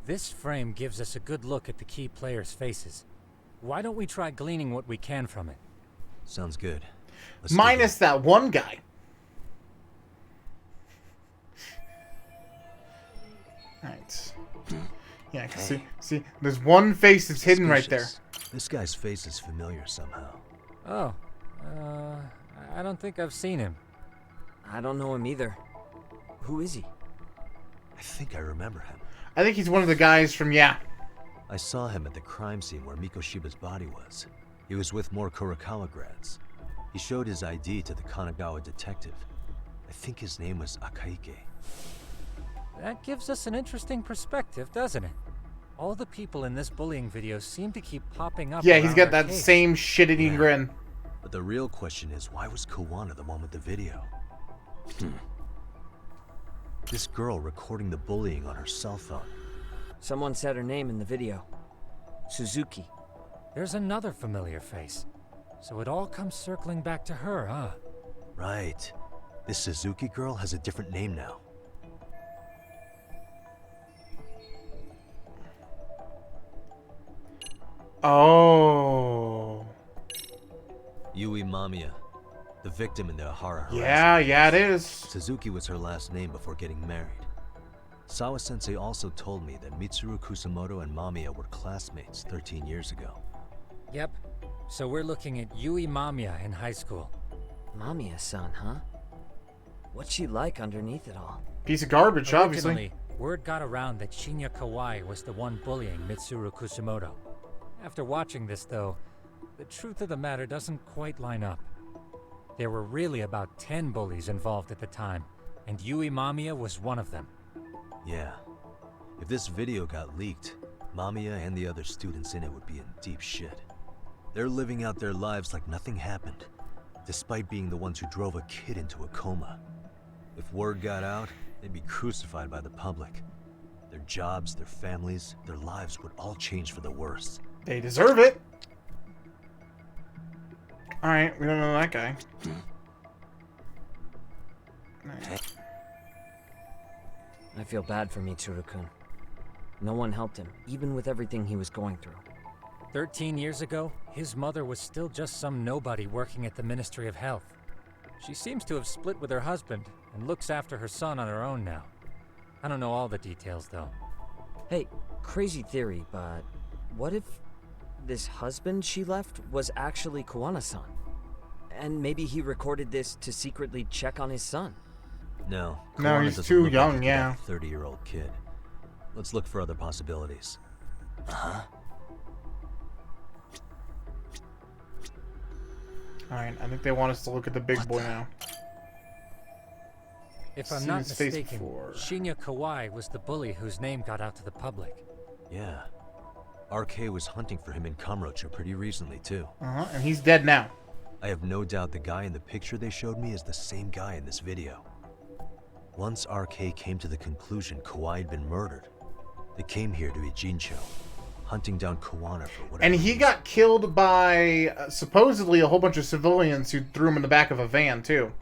This frame gives us a good look at the key players' faces. Why don't we try gleaning what we can from it?
Sounds good.
Minus that one guy. Alright. Yeah, see, there's one face that's hidden right there.
This guy's face is familiar somehow.
Oh, I don't think I've seen him.
I don't know him either. Who is he?
I think I remember him.
I think he's one of the guys from, yeah.
I saw him at the crime scene where Mikoshiba's body was. He was with more Kurokawa grads. He showed his ID to the Kanagawa detective. I think his name was Akaike.
That gives us an interesting perspective, doesn't it? All the people in this bullying video seem to keep popping up.
Yeah, he's got that
case.
same shit-eating grin.
But the real question is, why was Kawana the one with the video? This girl recording the bullying on her cell phone.
Someone said her name in the video. Suzuki.
There's another familiar face. So it all comes circling back to her, huh?
Right. This Suzuki girl has a different name now.
Oh.
Yui Mamiya, the victim in the Ahara harassment.
Yeah, it is.
Suzuki was her last name before getting married. Sawa-sensei also told me that Mitsuru Kusamoto and Mamiya were classmates 13 years ago.
Yep. So we're looking at Yui Mamiya in high school.
Mamiya-san, huh? What's she like underneath it all?
Piece of garbage, obviously.
Word got around that Shinya Kawai was the one bullying Mitsuru Kusamoto. After watching this, though, the truth of the matter doesn't quite line up. There were really about 10 bullies involved at the time, and Yui Mamiya was one of them.
Yeah. If this video got leaked, Mamiya and the other students in it would be in deep shit. They're living out their lives like nothing happened, despite being the ones who drove a kid into a coma. If word got out, they'd be crucified by the public. Their jobs, their families, their lives would all change for the worse.
They deserve it. Alright, we don't know that guy.
I feel bad for Mitsuru-kun. No one helped him, even with everything he was going through.
13 years ago, his mother was still just some nobody working at the Ministry of Health. She seems to have split with her husband and looks after her son on her own now. I don't know all the details, though.
Hey, crazy theory, but what if this husband she left was actually Kawana-san? And maybe he recorded this to secretly check on his son?
No.
No,
Kawana
he's
doesn't
too
look
young,
like
yeah.
a 30-year-old kid. Let's look for other possibilities.
Uh-huh.
Alright, I think they want us to look at the big boy now.
If I'm
Seen
not
his face
mistaken,
before.
Shinya Kawai was the bully whose name got out to the public.
Yeah. RK was hunting for him in Kamurocho pretty recently, too.
Uh-huh, and he's dead now.
I have no doubt the guy in the picture they showed me is the same guy in this video. Once RK came to the conclusion Kawai had been murdered, they came here to Ijincho, hunting down Kawana for whatever
And he
reason.
got killed by, supposedly, a whole bunch of civilians who threw him in the back of a van, too.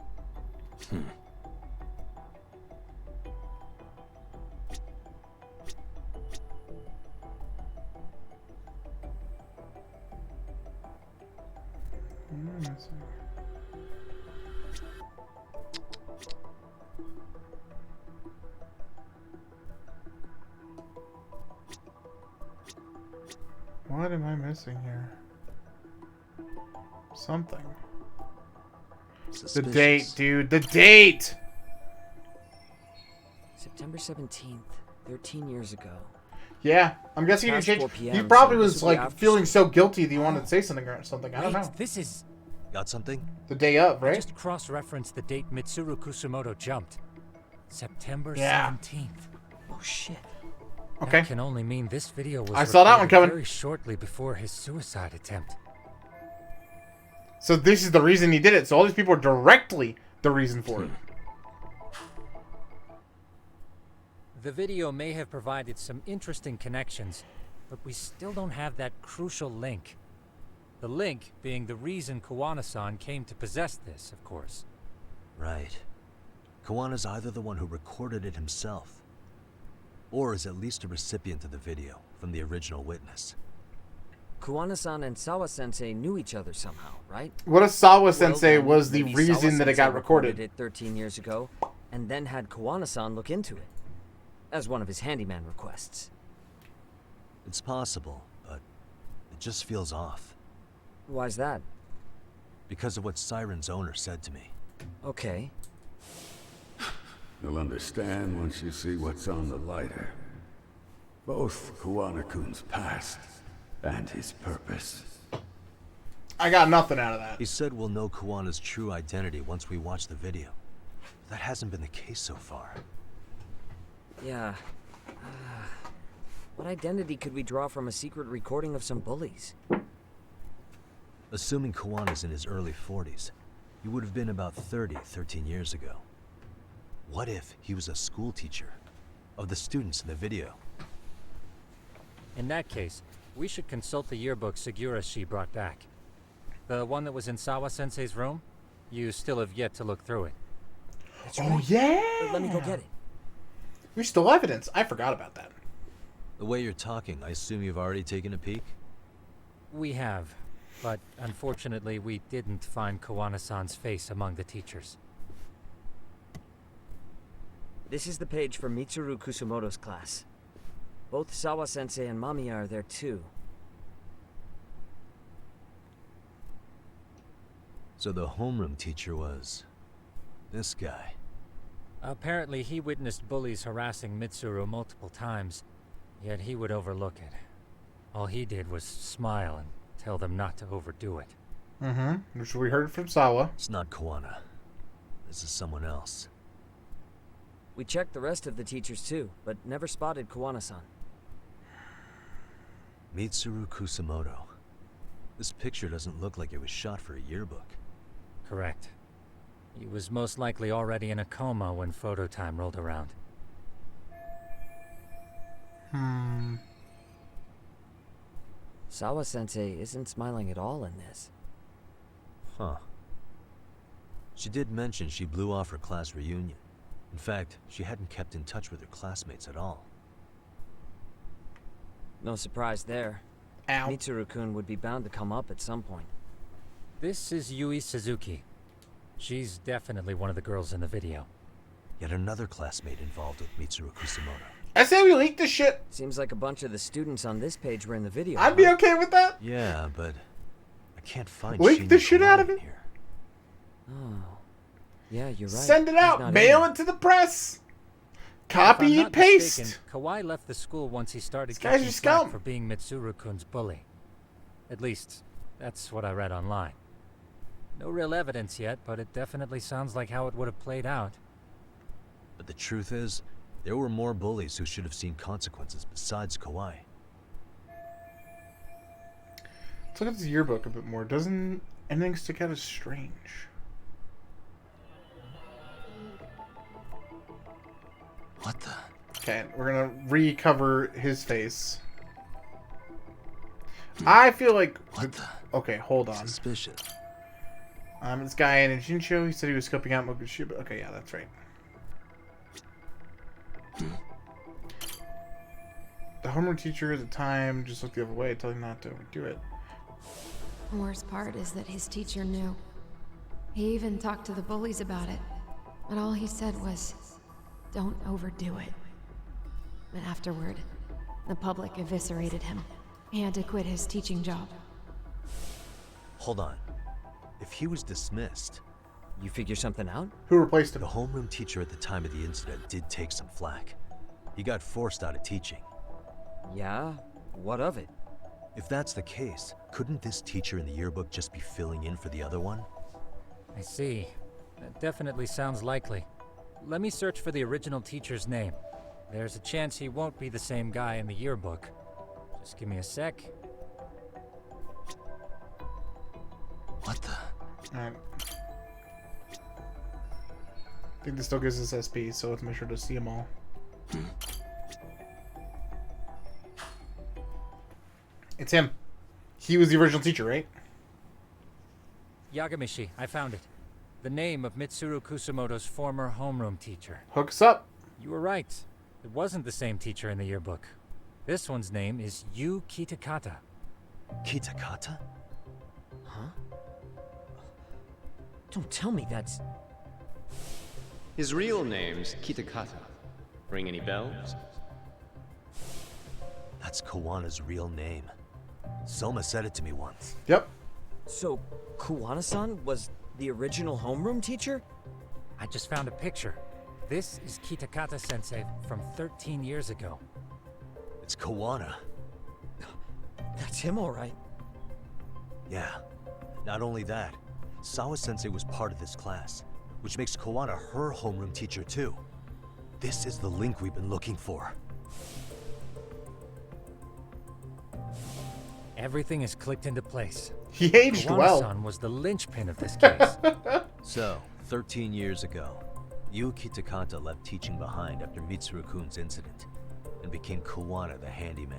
What am I missing here? Something. The date, dude. The date!
September 17th, 13 years ago.
Yeah, I'm guessing he
Past
changed.
4 p.m.,
He probably
so this
was
would be
like
after
feeling so guilty that he wanted to say something or something. I don't know.
This is...
Got something?
The day of,
I
right?
just cross-referenced the date Mitsuru Kusamoto jumped. September
Yeah.
17th.
Oh shit.
Okay.
That can only mean this video was
I saw that one
recorded
coming.
very shortly before his suicide attempt.
So this is the reason he did it. So all these people are directly the reason for it.
The video may have provided some interesting connections, but we still don't have that crucial link. The link being the reason Kawana-san came to possess this, of course.
Right. Kawana's either the one who recorded it himself, or is at least a recipient of the video from the original witness.
Kawana-san and Sawa-sensei knew each other somehow, right?
What if Sawa-sensei
then
was the
maybe
reason that it got
Sawa-sensei
recorded?
it 13 years ago, and then had Kawana-san look into it, as one of his handyman requests.
It's possible, but the just feels off.
Why's that?
Because of what Siren's owner said to me.
Okay.
You'll understand once you see what's on the lighter. Both Kuwana-kun's past and his purpose.
I got nothing out of that.
He said we'll know Kuwana's true identity once we watch the video. That hasn't been the case so far.
Yeah. What identity could we draw from a secret recording of some bullies?
Assuming Kuwana's in his early 40s, he would have been about 13 years ago. What if he was a school teacher of the students in the video?
In that case, we should consult the yearbook Segura-shi brought back. The one that was in Sawa-sensei's room? You still have yet to look through it.
That's
Oh,
right.
yeah!
Let me go get it.
There's still evidence. I forgot about that.
The way you're talking, I assume you've already taken a peek?
We have, but unfortunately we didn't find Kawana-san's face among the teachers.
This is the page for Mitsuru Kusumoto's class. Both Sawa-sensei and Mamiya are there too.
So the homeroom teacher was this guy.
Apparently he witnessed bullies harassing Mitsuru multiple times, yet he would overlook it. All he did was smile and tell them not to overdo it.
Mm-hmm. Which we heard from Sawa.
It's not Kuwana. This is someone else.
We checked the rest of the teachers too, but never spotted Kuwana-san.
Mitsuru Kusumoto. This picture doesn't look like it was shot for a yearbook.
Correct. He was most likely already in a coma when photo time rolled around.
Sawa-sensei isn't smiling at all in this.
Huh. She did mention she blew off her class reunion. In fact, she hadn't kept in touch with her classmates at all.
No surprise there.
Ow.
Mitsuru-kun would be bound to come up at some point.
This is Yui Suzuki. She's definitely one of the girls in the video.
Yet another classmate involved with Mitsuru Kusumoto.
I say we leak this shit.
Seems like a bunch of the students on this page were in the video.
I'd be okay with that.
Yeah, but I can't find
Leak the shit out of it.
Here.
Oh. Yeah, you're right.
Send it out. Mail it to the press. Copy and paste.
Mistaken, Kawai left the school once he started
This guy's
catching
a
slack
scum.
for being Mitsuru-kun's bully. At least, that's what I read online. No real evidence yet, but it definitely sounds like how it would have played out.
But the truth is, there were more bullies who should have seen consequences besides Kawai.
Let's look at this yearbook a bit more. Doesn't anything stick out as strange?
What the?
Okay, we're gonna recover his face. I feel like...
What the?
Okay, hold on.
Suspicious.
This guy in Inshinsho, he said he was scoping out Mokushiba. Okay, yeah, that's right. The homeroom teacher at the time just looked the other way, telling him not to overdo it.
The worst part is that his teacher knew. He even talked to the bullies about it. But all he said was, don't overdo it. But afterward, the public eviscerated him. He had to quit his teaching job.
Hold on. If he was dismissed...
You figure something out?
Who replaced him?
The homeroom teacher at the time of the incident did take some flack. He got forced out of teaching.
Yeah? What of it?
If that's the case, couldn't this teacher in the yearbook just be filling in for the other one?
I see. That definitely sounds likely. Let me search for the original teacher's name. There's a chance he won't be the same guy in the yearbook. Just give me a sec.
What the?
Alright. I think this still gives us SP, so let's make sure to see them all. It's him. He was the original teacher, right?
Yagamishi, I found it. The name of Mitsuru Kusumoto's former homeroom teacher.
Hook us up.
You were right. It wasn't the same teacher in the yearbook. This one's name is Yu Kitakata.
Kitakata?
Huh? Don't tell me that's...
His real name's Kitakata. Ring any bells?
That's Kawana's real name. Soma said it to me once.
Yep.
So, Kuwana-san was the original homeroom teacher?
I just found a picture. This is Kitakata-sensei from 13 years ago.
It's Kuwana.
That's him, all right.
Yeah. Not only that, Sawa-sensei was part of this class, which makes Kuwana her homeroom teacher too. This is the link we've been looking for.
Everything is clicked into place.
He aged well.
Kuwana-san was the linchpin of this case.
So, 13 years ago, Yu Kitakata left teaching behind after Mitsuru-kun's incident, and became Kuwana the handyman.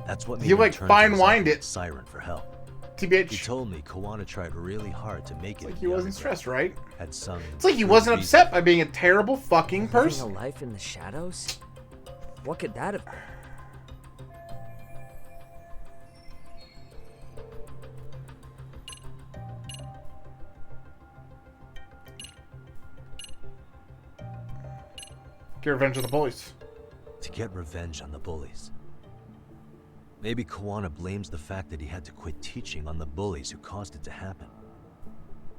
That's what made
He
him
like
turn
fine-wined
to his
it.
siren for help.
TBH.
He told me Kuwana tried really hard to make it.
Like he wasn't stressed, right?
Had some.
It's like he wasn't upset by being a terrible fucking person.
Living a life in the shadows? What could that have been?
Get revenge on the bullies.
To get revenge on the bullies. Maybe Kuwana blames the fact that he had to quit teaching on the bullies who caused it to happen.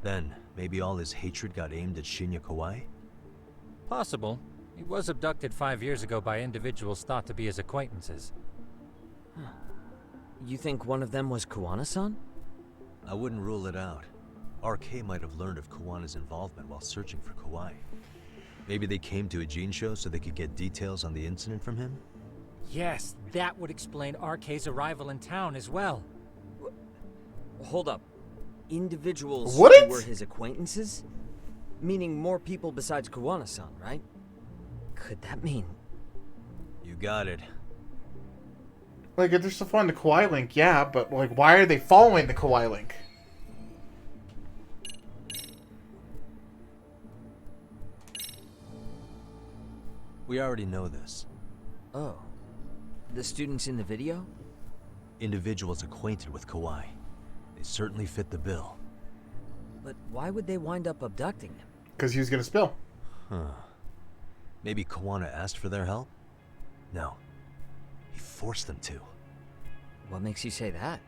Then, maybe all his hatred got aimed at Shinya Kawai?
Possible. He was abducted 5 years ago by individuals thought to be his acquaintances.
You think one of them was Kuwana-san?
I wouldn't rule it out. RK might have learned of Kuwana's involvement while searching for Kawai. Maybe they came to a Gene show so they could get details on the incident from him?
Yes, that would explain RK's arrival in town as well.
Hold up. Individuals
What?
who were his acquaintances? Meaning more people besides Kuwana-san, right? Could that mean...
You got it.
Like, if they're still following the Kawhi link, yeah, but like, why are they following the Kawhi link?
We already know this.
Oh. The students in the video?
Individuals acquainted with Kawai. They certainly fit the bill.
But why would they wind up abducting him?
Because he was gonna spill.
Huh. Maybe Kuwana asked for their help? No. He forced them to.
What makes you say that?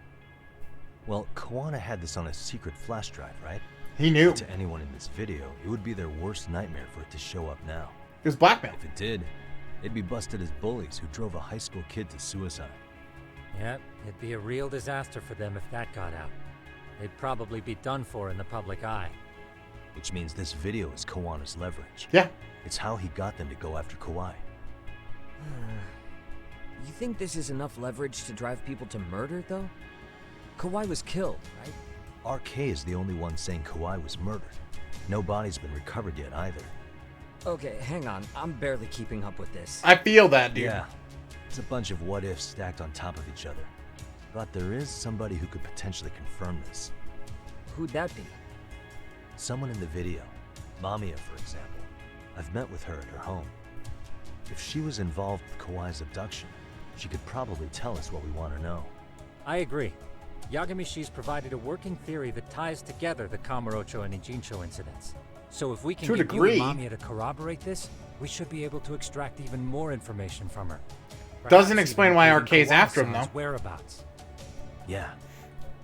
Well, Kuwana had this on a secret flash drive, right?
He knew.
To anyone in this video, it would be their worst nightmare for it to show up now.
It was blackmail.
If it did, they'd be busted as bullies who drove a high school kid to suicide.
Yep, it'd be a real disaster for them if that got out. They'd probably be done for in the public eye.
Which means this video is Kawana's leverage.
Yeah.
It's how he got them to go after Kawai.
You think this is enough leverage to drive people to murder, though? Kawai was killed, right?
RK is the only one saying Kawai was murdered. No body's been recovered yet either.
Okay, hang on. I'm barely keeping up with this.
I feel that, dude.
Yeah. It's a bunch of what-ifs stacked on top of each other. But there is somebody who could potentially confirm this.
Who'd that be?
Someone in the video. Mamiya, for example. I've met with her at her home. If she was involved with Kawai's abduction, she could probably tell us what we want to know.
I agree. Yagamishi's provided a working theory that ties together the Kamurocho and Ijincho incidents. So if we can
To a
get you and
degree.
Mamiya to corroborate this, we should be able to extract even more information from her.
Doesn't
Perhaps
explain
even
why
including
RK's after him,
Kuwana-san's
though.
Whereabouts.
Yeah.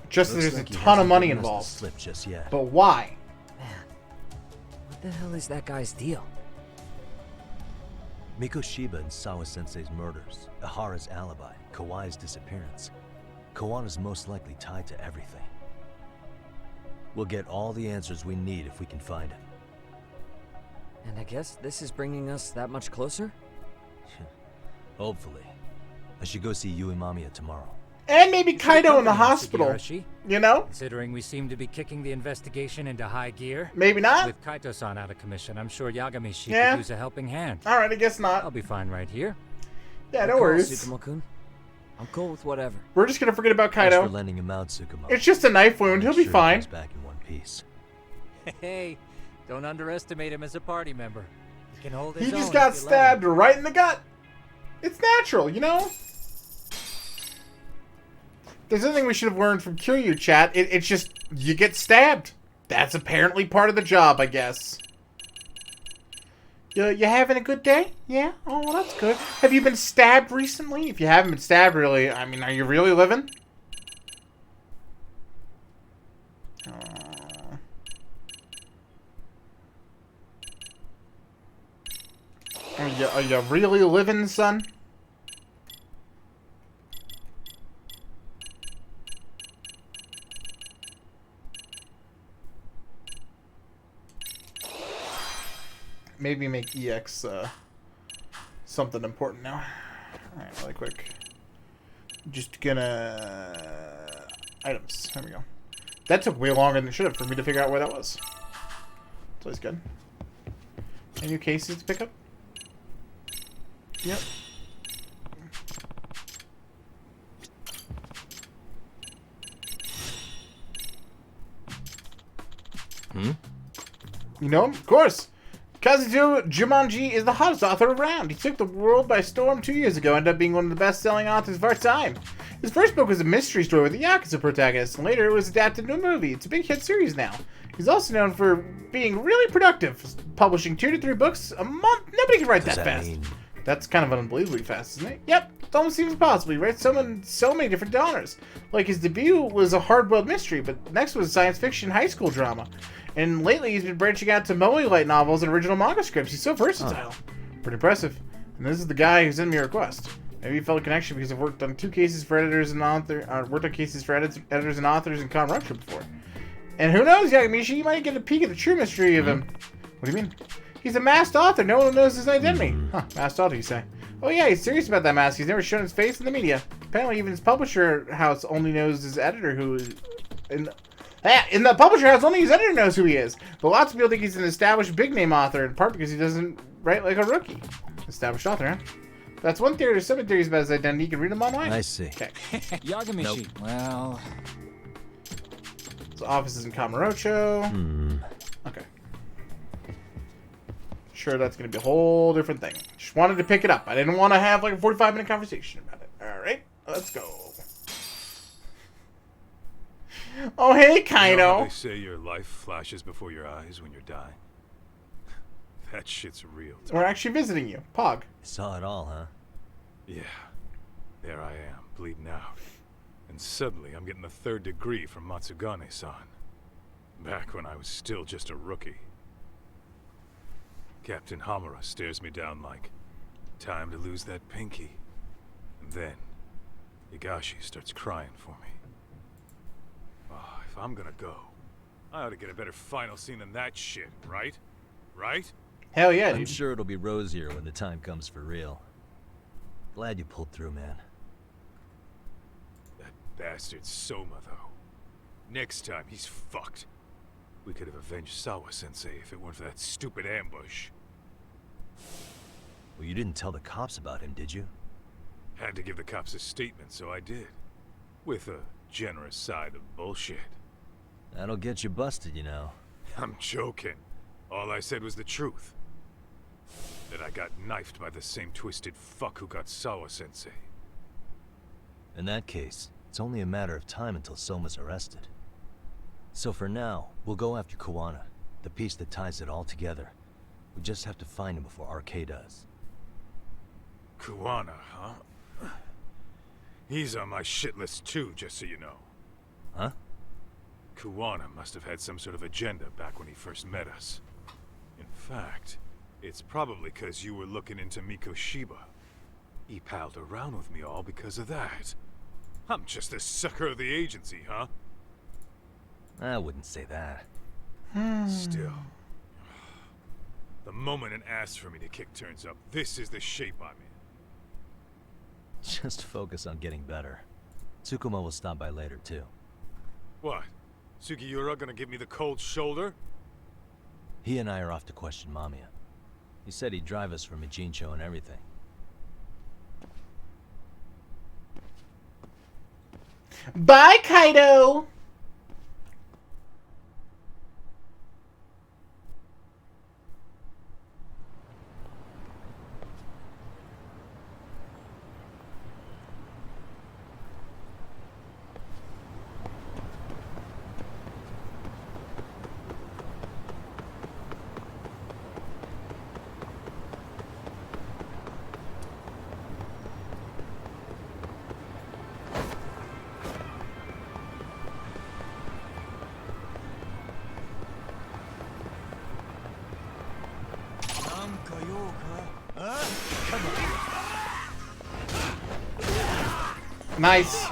Just that
Looks
there's
like
a
he
ton of
hasn't
money
given us the
involved.
slip just yet.
But why?
What the hell is that guy's deal?
Mikoshiba and Sawa-sensei's murders, Ihara's alibi, Kawai's disappearance. Kawana's most likely tied to everything. We'll get all the answers we need if we can find him.
And I guess this is bringing us that much closer?
Hopefully. I should go see Yui Mamiya tomorrow.
And maybe
You should
Kaido in the
accompany us,
hospital.
Sugiurashi.
You know?
Considering we seem to be kicking the investigation into high gear.
Maybe not.
With Kaito-san out of commission, I'm sure Yagamishi
Yeah.
could use a helping hand.
Alright, I guess not.
I'll be fine right here.
Yeah, no
Of course,
worries.
Tsukumo-kun. I'm cool with whatever.
We're just gonna forget about
Thanks
Kaido.
for lending him out, Tsukumo.
It's just a knife wound. He'll
Make
be
sure
fine.
He comes back in one piece.
Hey, don't underestimate him as a party member. He can hold his
He
own
just
if
got
you let
stabbed
him.
right in the gut. It's natural, you know? There's nothing we should have learned from Kiryu, chat. It's just, you get stabbed. That's apparently part of the job, I guess. You having a good day? Yeah? Oh, well, that's good. Have you been stabbed recently? If you haven't been stabbed, really, I mean, are you really living? Are you really living, son? Maybe make EX something important now. Alright, really quick. Just gonna... items. There we go. That took way longer than it should have for me to figure out where that was. It's always good. Any new cases to pick up? Yep.
Hmm?
You know him? Of course! Kazuto Jumanji is the hottest author around. He took the world by storm 2 years ago and ended up being one of the best-selling authors of our time. His first book was a mystery story with a Yakuza protagonist, and later it was adapted into a movie. It's a big hit series now. He's also known for being really productive, publishing 2 to 3 books a month. Nobody can write that fast. That's kind of unbelievably fast, isn't it? Yep, it almost seems impossible. He writes so many different genres. Like, his debut was a hard-boiled mystery, but next was science fiction high school drama. And lately, he's been branching out to Moe light novels and original manga scripts. He's so versatile. Pretty impressive. And this is the guy who sent me a request. Maybe he felt a connection because I've worked on 2 cases for editors and editors and authors in Kamurocho before. And who knows, Yagamishi, you might get a peek at the true mystery of him. What do you mean? He's a masked author. No one knows his identity. Huh, masked author, you say? Oh yeah, he's serious about that mask. He's never shown his face in the media. Apparently, even his publisher house only knows his editor who is... In the publisher house, only his editor knows who he is. But lots of people think he's an established big-name author, in part because he doesn't write like a rookie. Established author, huh? That's one theory. There's 7 theories about his identity. You can read them online.
I see.
Okay.
Yagamishi. Nope. Well...
His office is in Kamurocho. Okay. Sure, that's going to be a whole different thing. Just wanted to pick it up. I didn't want to have like a 45-minute conversation about it. Alright, let's go. Oh, hey, Kaido.
You know how they say your life flashes before your eyes when you're dying? That shit's real.
We're actually visiting you. Pog.
Saw it all, huh?
Yeah. There I am, bleeding out. And suddenly I'm getting the 3rd degree from Matsugane-san. Back when I was still just a rookie. Captain Hamura stares me down like, time to lose that pinky. And then, Higashi starts crying for me. Oh, if I'm gonna go, I ought to get a better final scene than that shit, right? Right?
Hell yeah,
I'm sure it'll be rosier when the time comes for real. Glad you pulled through, man.
That bastard Soma, though. Next time, he's fucked. We could have avenged Sawa-sensei if it weren't for that stupid ambush.
Well, you didn't tell the cops about him, did you?
Had to give the cops a statement, so I did. With a generous side of bullshit.
That'll get you busted, you know.
I'm joking. All I said was the truth. That I got knifed by the same twisted fuck who got Sawa-sensei.
In that case, it's only a matter of time until Soma's arrested. So for now, we'll go after Kuwana, the piece that ties it all together. We just have to find him before RK does.
Kuwana, huh? He's on my shit list too, just so you know.
Huh?
Kuwana must have had some sort of agenda back when he first met us. In fact, it's probably because you were looking into Mikoshiba. He palled around with me all because of that. I'm just a sucker of the agency, huh?
I wouldn't say that.
Still. The moment an ass for me to kick turns up, this is the shape I'm in.
Just focus on getting better. Tsukuma will stop by later, too.
What? Sugiura gonna give me the cold shoulder?
He and I are off to question Mamiya. He said he'd drive us from Ijincho and everything.
Bye, Kaido! Nice.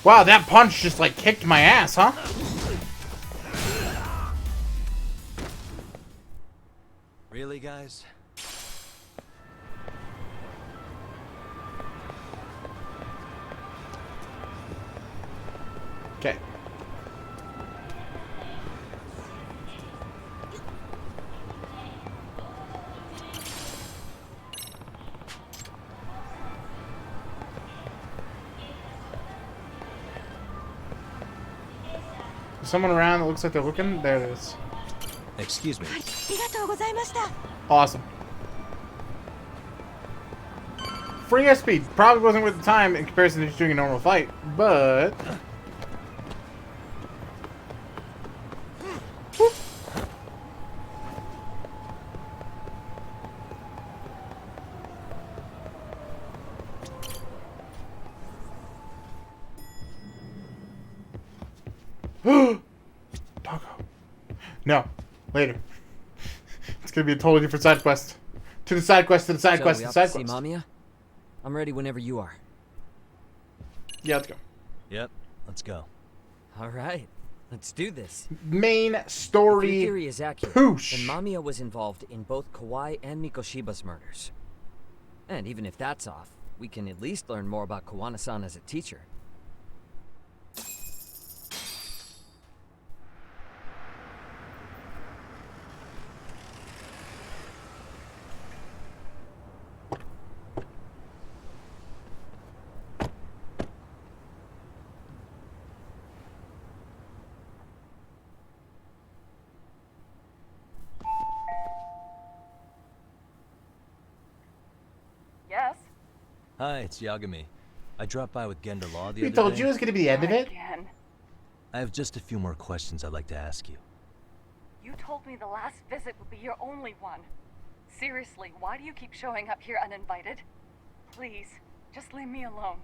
Wow, that punch just like kicked my ass, huh?
Really, guys?
Okay. Is someone around that looks like they're looking? There it is.
Excuse me.
Awesome. Free SP probably wasn't worth the time in comparison to just doing a normal fight, but... Taco. No. Later. It's gonna be a totally different side quest. To the side quest, to the side quest, to the side quest.
Mamiya? I'm ready whenever you are.
Yeah, let's go.
Yep, let's go.
Alright, let's do this.
Main story.
If your theory is accurate,
Poosh.
then Mamiya was involved in both Kawai and Mikoshiba's murders. And even if that's off, we can at least learn more about Kawana-san as a teacher.
Yes?
Hi, it's Yagami. I dropped by with Gender Law the
We
other
told
day.
you it was gonna be the end of it.
Again.
I have just a few more questions I'd like to ask you.
You told me the last visit would be your only one. Seriously, why do you keep showing up here uninvited? Please, just leave me alone.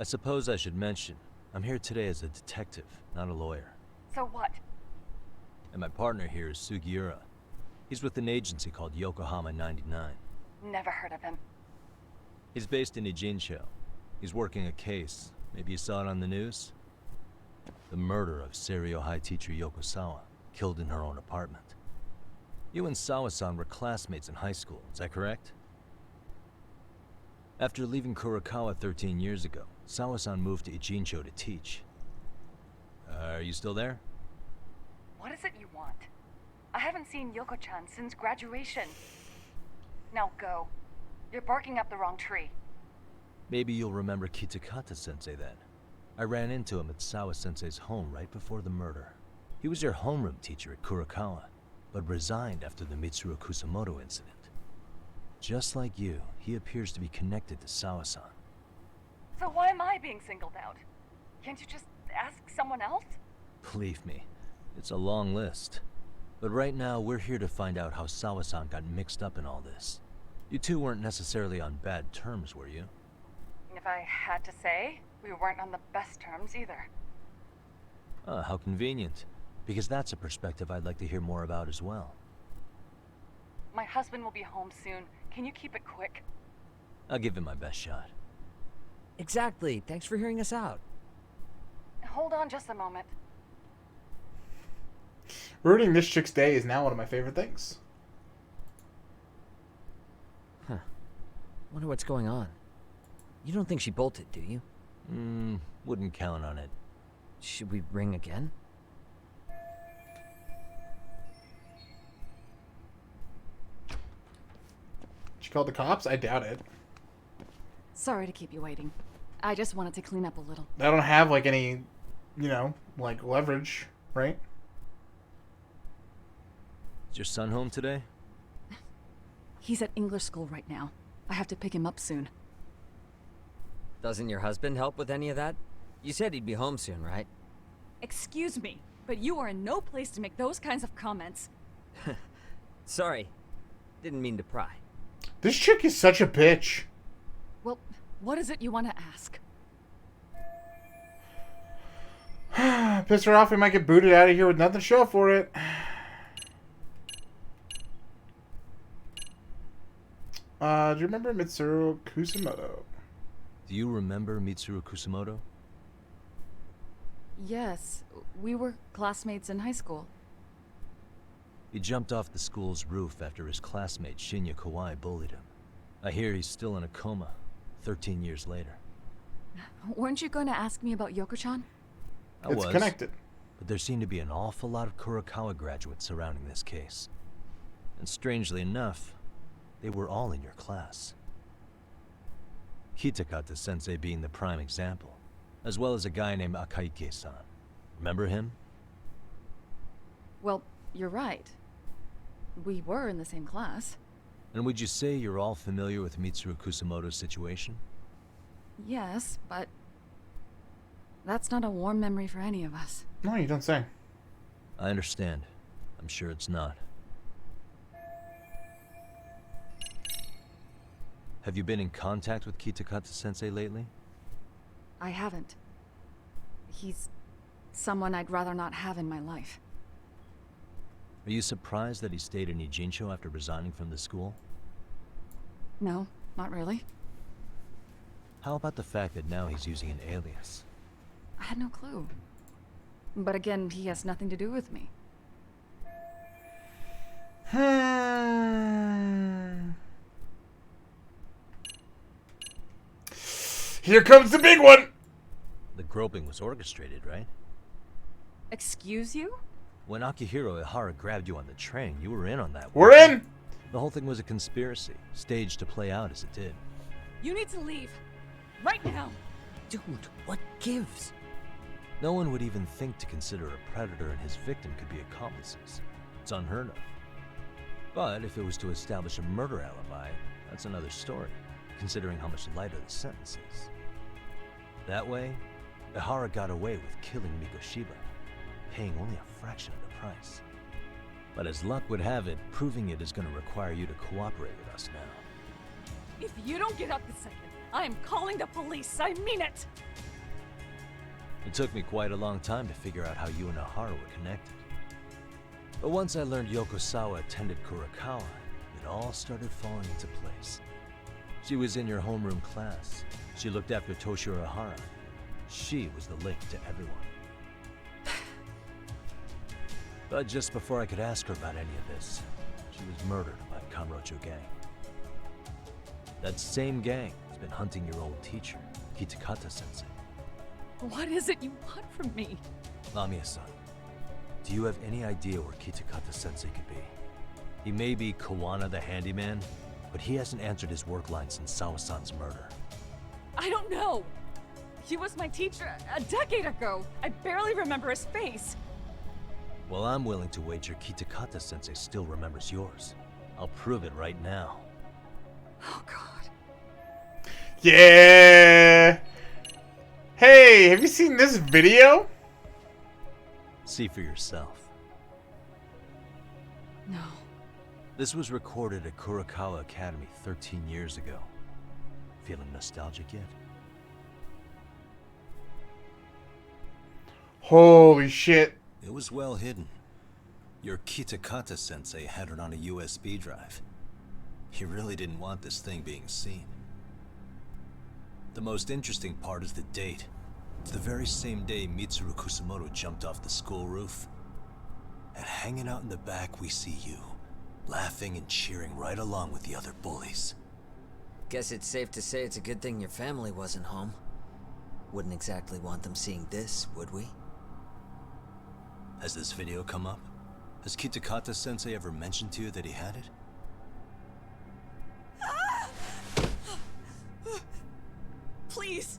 I suppose I should mention, I'm here today as a detective, not a lawyer.
So what?
And my partner here is Sugiura. He's with an agency called Yokohama 99.
Never heard of him.
He's based in Ijincho. He's working a case. Maybe you saw it on the news? The murder of Seiryo High teacher Yoko Sawa, killed in her own apartment. You and Sawa-san were classmates in high school, is that correct? After leaving Kurokawa 13 years ago, Sawa-san moved to Ijincho to teach. Are you still there?
What is it you want? I haven't seen Yoko-chan since graduation. Now go. You're barking up the wrong tree.
Maybe you'll remember Kitakata-sensei then. I ran into him at Sawa-sensei's home right before the murder. He was your homeroom teacher at Kurokawa, but resigned after the Mitsuru Kusamoto incident. Just like you, he appears to be connected to Sawa-san.
So why am I being singled out? Can't you just ask someone else?
Believe me, it's a long list. But right now, we're here to find out how Sawa-san got mixed up in all this. You two weren't necessarily on bad terms, were you?
If I had to say, we weren't on the best terms either.
Ah, how convenient. Because that's a perspective I'd like to hear more about as well.
My husband will be home soon. Can you keep it quick?
I'll give it my best shot.
Exactly. Thanks for hearing us out.
Hold on just a moment.
Ruining this chick's day is now one of my favorite things.
Huh. Wonder what's going on. You don't think she bolted, do you?
Wouldn't count on it.
Should we ring again?
She called the cops? I doubt it.
Sorry to keep you waiting. I just wanted to clean up a little.
I don't have like any, you know, like leverage, right?
Is your son home today?
He's at English school right now. I have to pick him up soon.
Doesn't your husband help with any of that? You said he'd be home soon, right?
Excuse me, but you are in no place to make those kinds of comments.
Sorry. Didn't mean to pry.
This chick is such a bitch.
Well, what is it you want to ask?
Piss her off, we might get booted out of here with nothing to show for it. Do you remember Mitsuru Kusumoto?
Do you remember Mitsuru Kusumoto?
Yes, we were classmates in high school.
He jumped off the school's roof after his classmate Shinya Kawai bullied him. I hear he's still in a coma, 13 years later.
Weren't you going to ask me about Yoko-chan?
I was, connected. But there seemed to be an awful lot of Kurokawa graduates surrounding this case. And strangely enough, they were all in your class. Kitakata-sensei being the prime example, as well as a guy named Akaike-san. Remember him?
Well, you're right. We were in the same class.
And would you say you're all familiar with Mitsuru Kusumoto's situation?
Yes, but that's not a warm memory for any of us.
No, you don't say.
I understand. I'm sure it's not. Have you been in contact with Kitakata-sensei lately?
I haven't. He's someone I'd rather not have in my life.
Are you surprised that he stayed in Ijincho after resigning from the school?
No, not really.
How about the fact that now he's using an alias?
I had no clue. But again, he has nothing to do with me.
Here comes the big one!
The groping was orchestrated, right?
Excuse you?
When Akihiro Ihara grabbed you on the train, you were in on that.
We're in!
The whole thing was a conspiracy, staged to play out as it did.
You need to leave. Right now!
Dude, what gives?
No one would even think to consider a predator and his victim could be accomplices. It's unheard of. But if it was to establish a murder alibi, that's another story, considering how much lighter the sentence is. That way, Ihara got away with killing Mikoshiba, paying only a fraction of the price. But as luck would have it, proving it is going to require you to cooperate with us now.
If you don't get up this second, I am calling the police. I mean it!
It took me quite a long time to figure out how you and Ihara were connected. But once I learned Yokosawa attended Kurokawa, it all started falling into place. She was in your homeroom class. She looked after Toshiro Ihara. She was the link to everyone. But just before I could ask her about any of this, she was murdered by Kanrocho gang. That same gang has been hunting your old teacher, Kitakata-sensei.
What is it you want from me?
Lamia-san, do you have any idea where Kitakata-sensei could be? He may be Kawana the handyman, but he hasn't answered his work line since Sawa-san's murder.
I don't know. He was my teacher a decade ago. I barely remember his face.
Well, I'm willing to wager Kitakata-sensei still remembers yours. I'll prove it right now.
Oh, God.
Yeah! Hey, have you seen this video?
See for yourself.
No.
This was recorded at Kurokawa Academy 13 years ago. Feeling nostalgic yet?
Holy shit.
It was well hidden. Your Kitakata-sensei had it on a USB drive. He really didn't want this thing being seen. The most interesting part is the date. It's the very same day Mitsuru Kusumoto jumped off the school roof. And hanging out in the back, we see you, laughing and cheering right along with the other bullies.
Guess it's safe to say it's a good thing your family wasn't home. Wouldn't exactly want them seeing this, would we?
Has this video come up? Has Kitakata-sensei ever mentioned to you that he had it?
Please.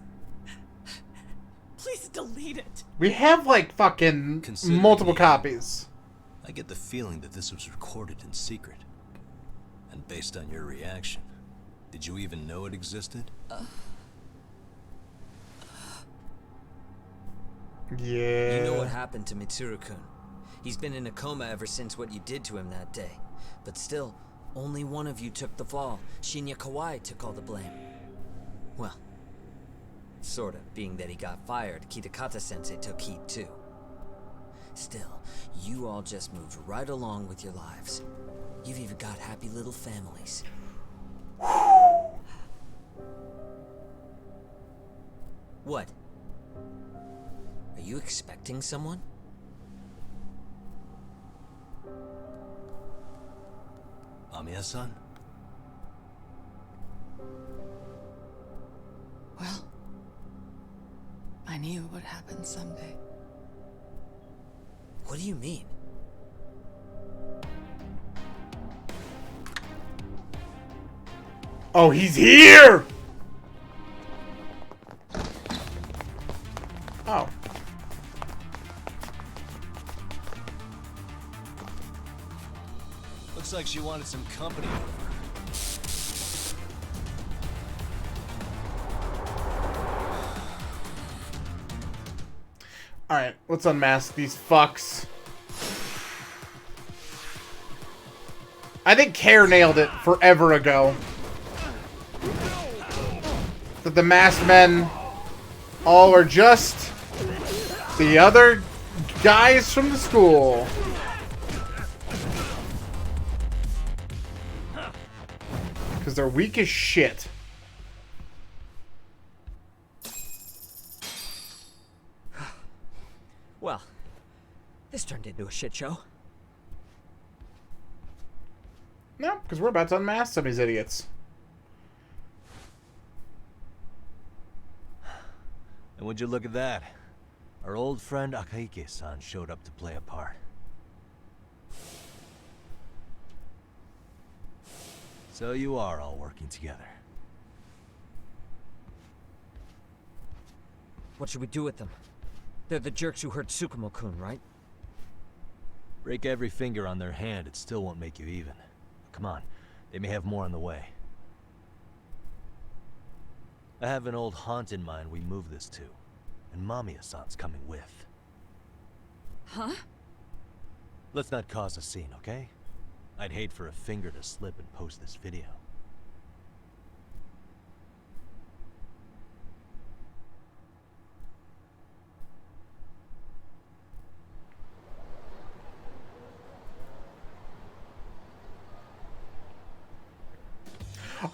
Please delete it.
We have like fucking multiple copies.
I get the feeling that this was recorded in secret. And based on your reaction, did you even know it existed?
Yeah.
You know what happened to Mitsuru-kun. He's been in a coma ever since what you did to him that day. But still, only one of you took the fall. Shinya Kawai took all the blame. Well, sort of, being that he got fired, Kitakata-sensei took heat too. Still, you all just moved right along with your lives. You've even got happy little families. What? Are you expecting someone?
Mamiya-san?
Well, I knew it would happen someday.
What do you mean?
Oh, he's here! Oh.
Looks like she wanted some company over.
Alright, let's unmask these fucks. I think Care nailed it forever ago. That the masked men all are just the other guys from the school. Because they're weak as shit.
Well, this turned into a shit show.
No, because we're about to unmask some of these idiots.
And would you look at that? Our old friend Akaike-san showed up to play a part. So you are all working together.
What should we do with them? They're the jerks who hurt Tsukumo-kun, right?
Break every finger on their hand, it still won't make you even. Come on, they may have more on the way. I have an old haunt in mind we move this to, and Mamiya-san's coming with.
Huh?
Let's not cause a scene, okay? I'd hate for a finger to slip and post this video.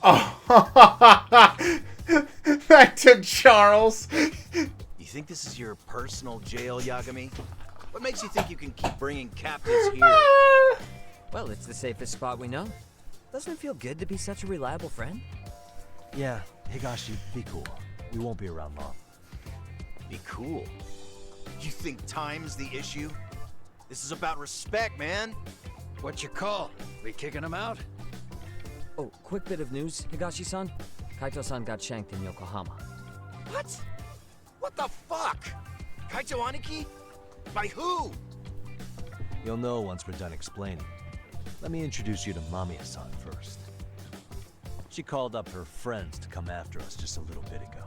Oh, back to Charles.
You think this is your personal jail, Yagami? What makes you think you can keep bringing captives here?
Well, it's the safest spot we know. Doesn't it feel good to be such a reliable friend?
Yeah, Higashi, be cool. We won't be around long.
Be cool? You think time's the issue? This is about respect, man.
What you call? We kicking him out?
Oh, quick bit of news, Higashi-san. Kaito-san got shanked in Yokohama.
What? What the fuck? Kaito Aniki? By who?
You'll know once we're done explaining. Let me introduce you to Mamiya-san first. She called up her friends to come after us just a little bit ago.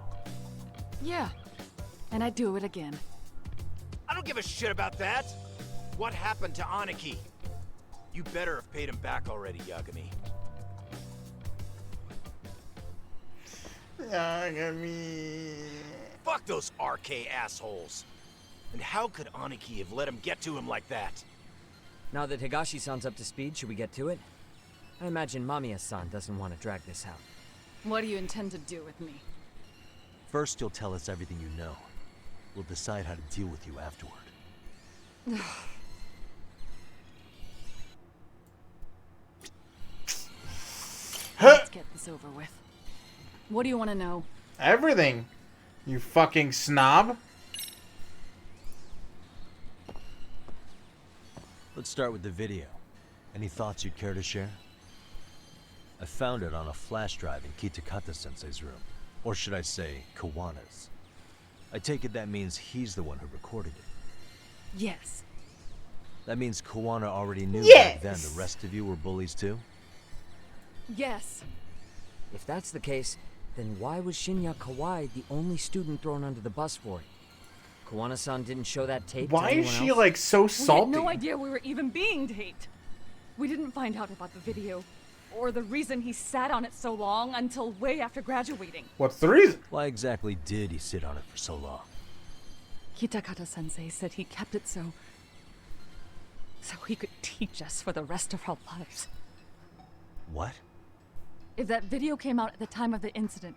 Yeah, and I'd do it again.
I don't give a shit about that. What happened to Aniki? You better have paid him back already, Yagami.
Yagami.
Fuck those RK assholes. And how could Aniki have let him get to him like that?
Now that Higashi-san's up to speed, should we get to it? I imagine Mamiya-san doesn't want to drag this out.
What do you intend to do with me?
First, you'll tell us everything you know. We'll decide how to deal with you afterward.
Let's get this over with. What do you want to know?
Everything. You fucking snob.
Let's start with the video. Any thoughts you'd care to share? I found it on a flash drive in Kitakata-sensei's room. Or should I say, Kawana's. I take it that means he's the one who recorded it.
Yes.
That means Kawana already knew
Yes.
back then the rest of you were bullies too?
Yes.
If that's the case, then why was Shinya Kawai the only student thrown under the bus for it? Kawana-san didn't show that tape
Why
to
is
anyone
she
else?
like so salty?
We had no idea we were even being taped. We didn't find out about the video or the reason he sat on it so long until way after graduating.
What's the reason?
Why exactly did he sit on it for so long?
Kitakata-sensei said he kept it so he could teach us for the rest of our lives.
What?
If that video came out at the time of the incident,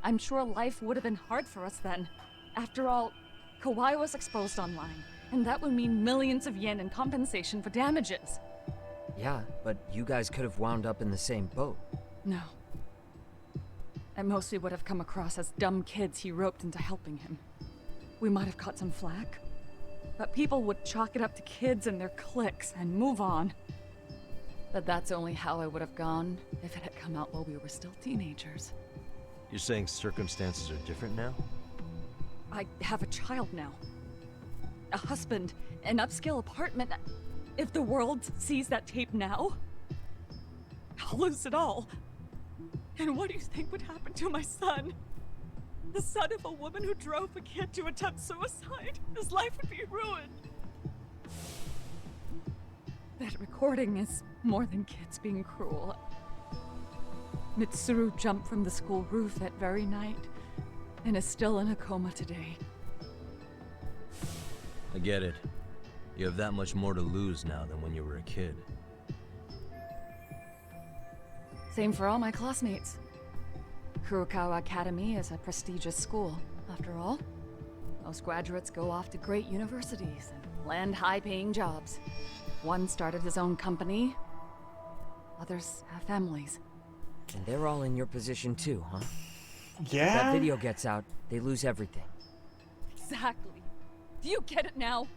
I'm sure life would have been hard for us then. After all, Kawhi was exposed online, and that would mean millions of yen in compensation for damages.
Yeah, but you guys could have wound up in the same boat.
No. I mostly would have come across as dumb kids he roped into helping him. We might have caught some flack, but people would chalk it up to kids and their cliques and move on. But that's only how I would have gone if it had come out while we were still teenagers.
You're saying circumstances are different now?
I have a child now. A husband, an upscale apartment. If the world sees that tape now, I'll lose it all. And what do you think would happen to my son? The son of a woman who drove a kid to attempt suicide. His life would be ruined. That recording is more than kids being cruel. Mitsuru jumped from the school roof that very night and is still in a coma today.
I get it. You have that much more to lose now than when you were a kid.
Same for all my classmates. Kurokawa Academy is a prestigious school, after all. Most graduates go off to great universities and land high-paying jobs. One started his own company. Others have families.
And they're all in your position too, huh?
Yeah?
If that video gets out, they lose everything.
Exactly. Do you get it now?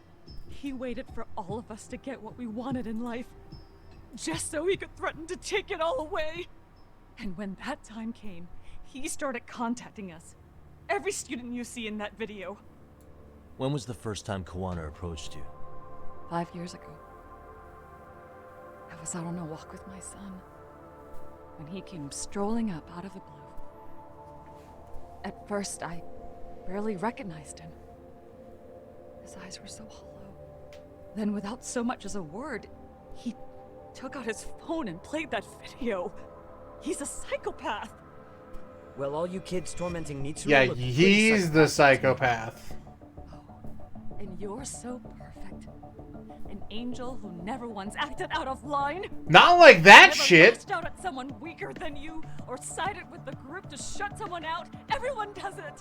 He waited for all of us to get what we wanted in life, just so he could threaten to take it all away. And when that time came, he started contacting us. Every student you see in that video.
When was the first time Kawana approached you?
5 years ago. I was out on a walk with my son, when he came strolling up out of the blue. At first, I barely recognized him. His eyes were so hollow. Then, without so much as a word, he took out his phone and played that video. He's a psychopath.
Well, all you kids tormenting Mitsuru.
Yeah, he's the psychopath.
And you're so perfect. An angel who never once acted out of line.
Not like that
never
shit.
lashed out at someone weaker than you, or sided with the group to shut someone out. Everyone does it.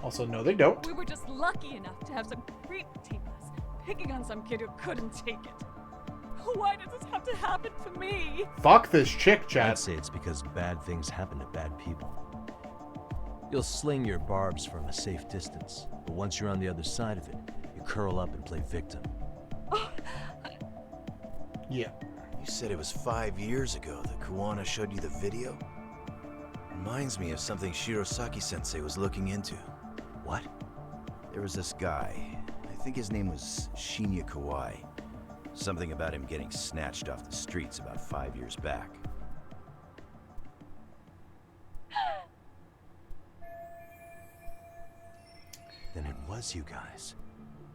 Also, no, they don't.
We were just lucky enough to have some creep tape us, picking on some kid who couldn't take it. Why did this have to happen to me?
Fuck this chick, chat.
I'd say it's because bad things happen to bad people. You'll sling your barbs from a safe distance, but once you're on the other side of it, you curl up and play victim.
Yeah.
You said it was 5 years ago that Kawana showed you the video? Reminds me of something Shirosaki-sensei was looking into.
What?
There was this guy. I think his name was Shinya Kawai. Something about him getting snatched off the streets about 5 years back.
Then it was you guys.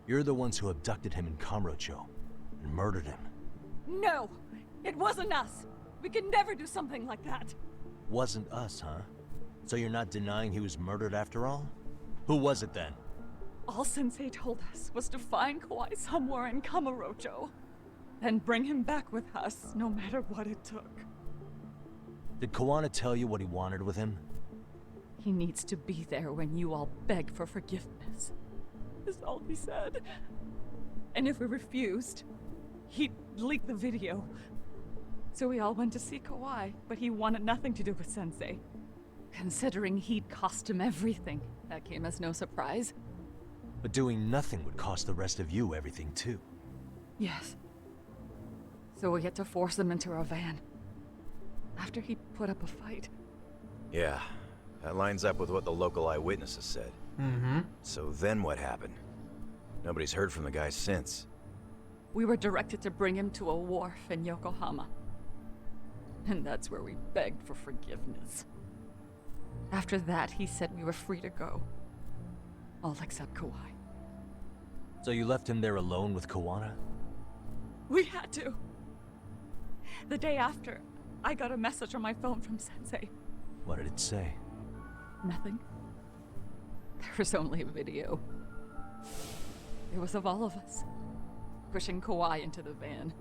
You're the ones who abducted him in Kamurocho and murdered him.
No, it wasn't us. We could never do something like that.
Wasn't us, huh? So you're not denying he was murdered after all? Who was it then?
All Sensei told us was to find Kawhi somewhere in Kamurocho, and bring him back with us, no matter what it took.
Did Kawana tell you what he wanted with him?
He needs to be there when you all beg for forgiveness, is all he said. And if we refused, he'd leak the video. So we all went to see Kawhi, but he wanted nothing to do with Sensei. Considering he'd cost him everything, that came as no surprise.
But doing nothing would cost the rest of you everything too.
Yes. So we had to force him into our van. After he put up a fight.
Yeah, that lines up with what the local eyewitnesses said.
Mm-hmm.
So then what happened? Nobody's heard from the guy since.
We were directed to bring him to a wharf in Yokohama. And that's where we begged for forgiveness. After that, he said we were free to go. All except Kawhi.
So you left him there alone with Kawana?
We had to. The day after, I got a message on my phone from Sensei.
What did it say?
Nothing. There was only a video. It was of all of us, pushing Kawhi into the van.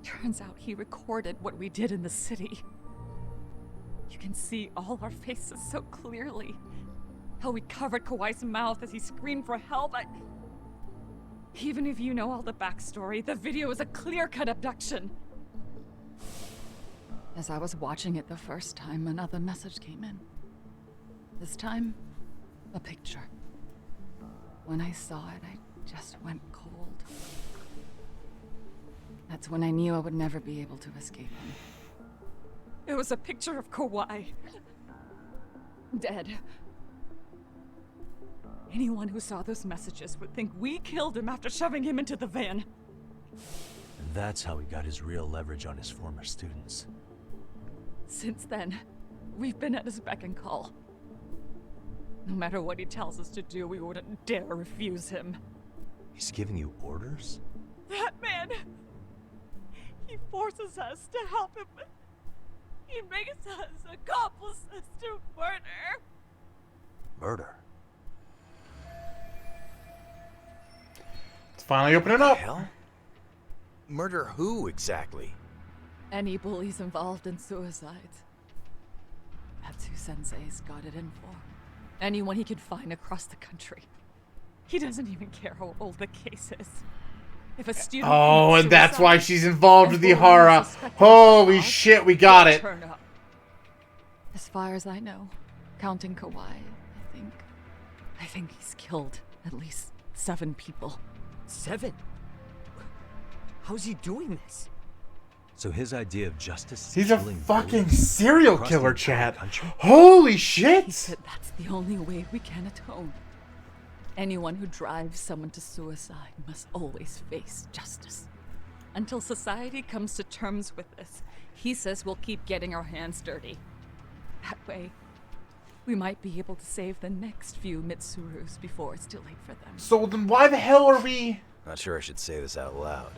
Turns out he recorded what we did in the city. You can see all our faces so clearly. How we covered Kawhi's mouth as he screamed for help. Even if you know all the backstory, the video is a clear-cut abduction. As I was watching it the first time, another message came in. This time, a picture. When I saw it, I just went cold. That's when I knew I would never be able to escape him. It was a picture of Kawhi. Dead. Anyone who saw those messages would think we killed him after shoving him into the van.
And that's how he got his real leverage on his former students.
Since then, we've been at his beck and call. No matter what he tells us to do, we wouldn't dare refuse him.
He's giving you orders?
That man! He forces us to help him. He makes us accomplices to murder.
Murder?
It's finally opening up.
Hell? Murder who exactly?
Any bullies involved in suicides. That's who Sensei's got it in for. Anyone he could find across the country. He doesn't even care how old the case is. If a student
Oh, and that's why she's involved with the horror. Holy shit, we got it.
As far as I know, counting Kawhi, I think he's killed at least 7 people.
7? How's he doing this?
So his idea of justice is
He's a
killing
fucking
bullies
serial
across
killer,
the entire
chat.
country?
Holy shit!
He said that's the only way we can atone. Anyone who drives someone to suicide must always face justice. Until society comes to terms with this, he says we'll keep getting our hands dirty. That way, we might be able to save the next few Mitsurus before it's too late for them.
So then why the hell are we...
Not sure I should say this out loud,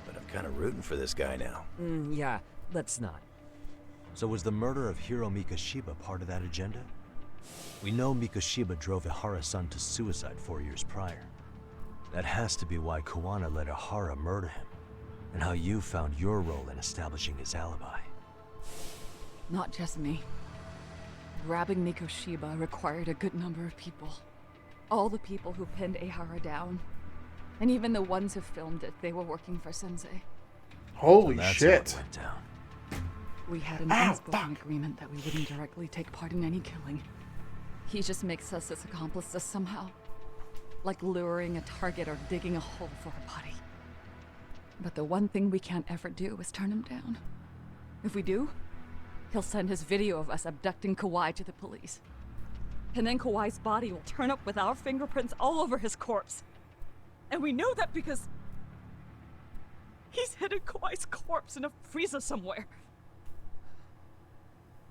but I'm kind of rooting for this guy now.
Yeah, let's not.
So was the murder of Hiro Mikoshiba part of that agenda? We know Mikoshiba drove Ihara-san to suicide 4 years prior. That has to be why Kawana let Ihara murder him, and how you found your role in establishing his alibi.
Not just me. Grabbing Mikoshiba required a good number of people. All the people who pinned Ihara down. And even the ones who filmed it, they were working for Sensei.
Holy
So that's
shit.
how it went down.
We had an unspoken agreement that we wouldn't directly take part in any killing. He just makes us his accomplices somehow. Like luring a target or digging a hole for a body. But the one thing we can't ever do is turn him down. If we do, he'll send his video of us abducting Kawhi to the police. And then Kawhi's body will turn up with our fingerprints all over his corpse. And we know that because he's hidden Kawhi's corpse in a freezer somewhere.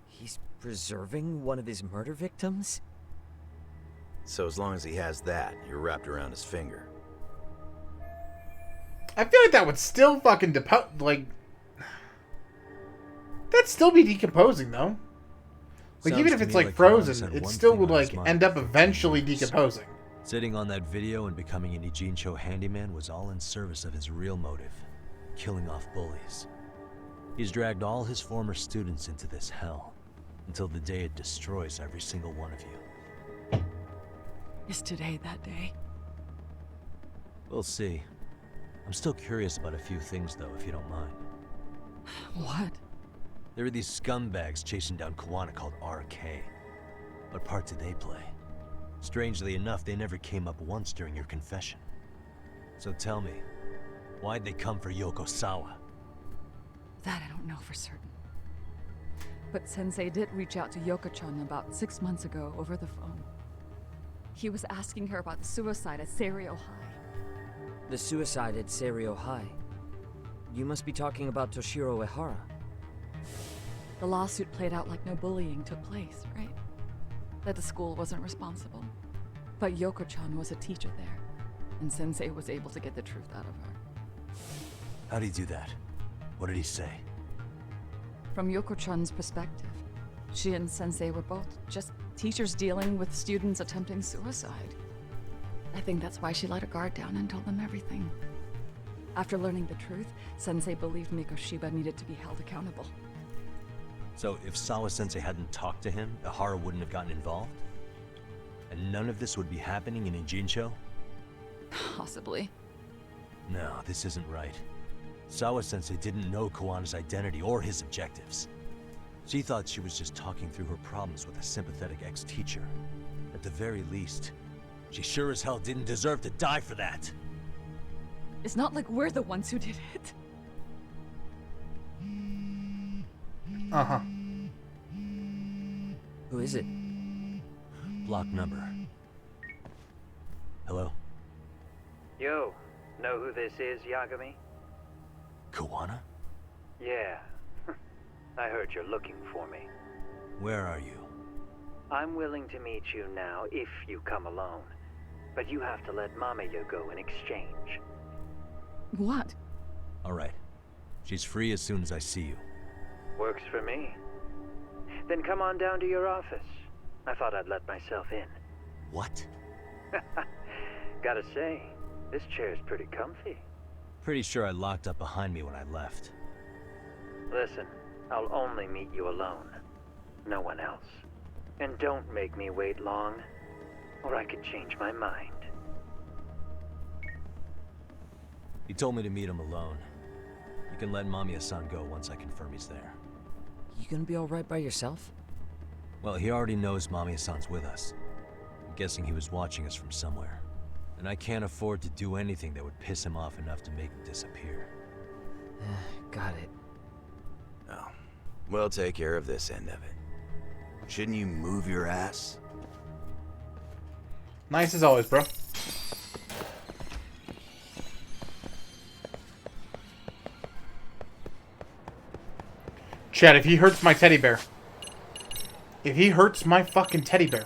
He's preserving one of his murder victims?
So as long as he has that, you're wrapped around his finger.
I feel like that would still fucking that'd still be decomposing though. Like
Sounds
even if
to
it's
me
like
like
frozen,
Kawana had
it
one
still
thing
would
on his
like
mind
end up
for 50
eventually
years.
decomposing.
Sitting on that video and becoming an Ijincho handyman was all in service of his real motive, killing off bullies. He's dragged all his former students into this hell, until the day it destroys every single one of you.
Is today that day?
We'll see. I'm still curious about a few things though, if you don't mind.
What?
There are these scumbags chasing down Kawana called RK. What part did they play? Strangely enough, they never came up once during your confession. So tell me, why'd they come for Yokosawa?
That I don't know for certain. But Sensei did reach out to Yoko-chan about 6 months ago over the phone. He was asking her about the suicide at Seiryo High.
The suicide at Seiryo High? You must be talking about Toshiro Ihara.
The lawsuit played out like no bullying took place, right? That the school wasn't responsible. But Yoko-chan was a teacher there, and Sensei was able to get the truth out of her.
How'd he do that? What did he say?
from Yoko-chan's perspective, she and Sensei were both just teachers dealing with students attempting suicide. I think that's why she let her guard down and told them everything. After learning the truth, Sensei believed Mikoshiba needed to be held accountable.
So if Sawa-sensei hadn't talked to him, Ihara wouldn't have gotten involved? And none of this would be happening in Ijincho?
Possibly.
No, this isn't right. Sawa-sensei didn't know Kawana's identity or his objectives. She thought she was just talking through her problems with a sympathetic ex-teacher. At the very least, she sure as hell didn't deserve to die for that.
It's not like we're the ones who did it.
Uh-huh.
Who is it?
Block number. Hello?
Yo, know who this is, Yagami?
Kawana?
Yeah. I heard you're looking for me.
Where are you?
I'm willing to meet you now if you come alone. But you have to let Mamiya go in exchange.
What?
Alright. She's free as soon as I see you.
Works for me. Then come on down to your office. I thought I'd let myself in.
What?
Gotta say, this chair's pretty comfy.
Pretty sure I locked up behind me when I left.
Listen, I'll only meet you alone. No one else. And don't make me wait long, or I could change my mind.
He told me to meet him alone. You can let Mamiya-san go once I confirm he's there.
You gonna be alright by yourself?
Well, he already knows Mamiya-san's with us. I'm guessing he was watching us from somewhere. And I can't afford to do anything that would piss him off enough to make him disappear.
Got it.
Oh, we'll take care of this end of it. Shouldn't you move your ass?
Nice as always, bro. Chad, if he hurts my teddy bear. If he hurts my fucking teddy bear,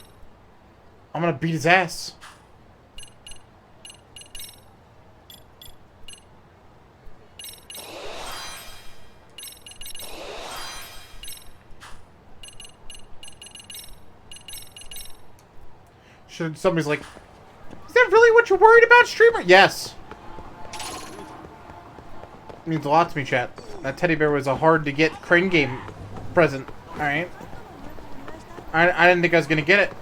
I'm gonna beat his ass. Somebody's like, is that really what you're worried about, streamer? Yes. It means a lot to me, chat. That teddy bear was a hard-to-get crane game present. Alright. I didn't think I was going to get it.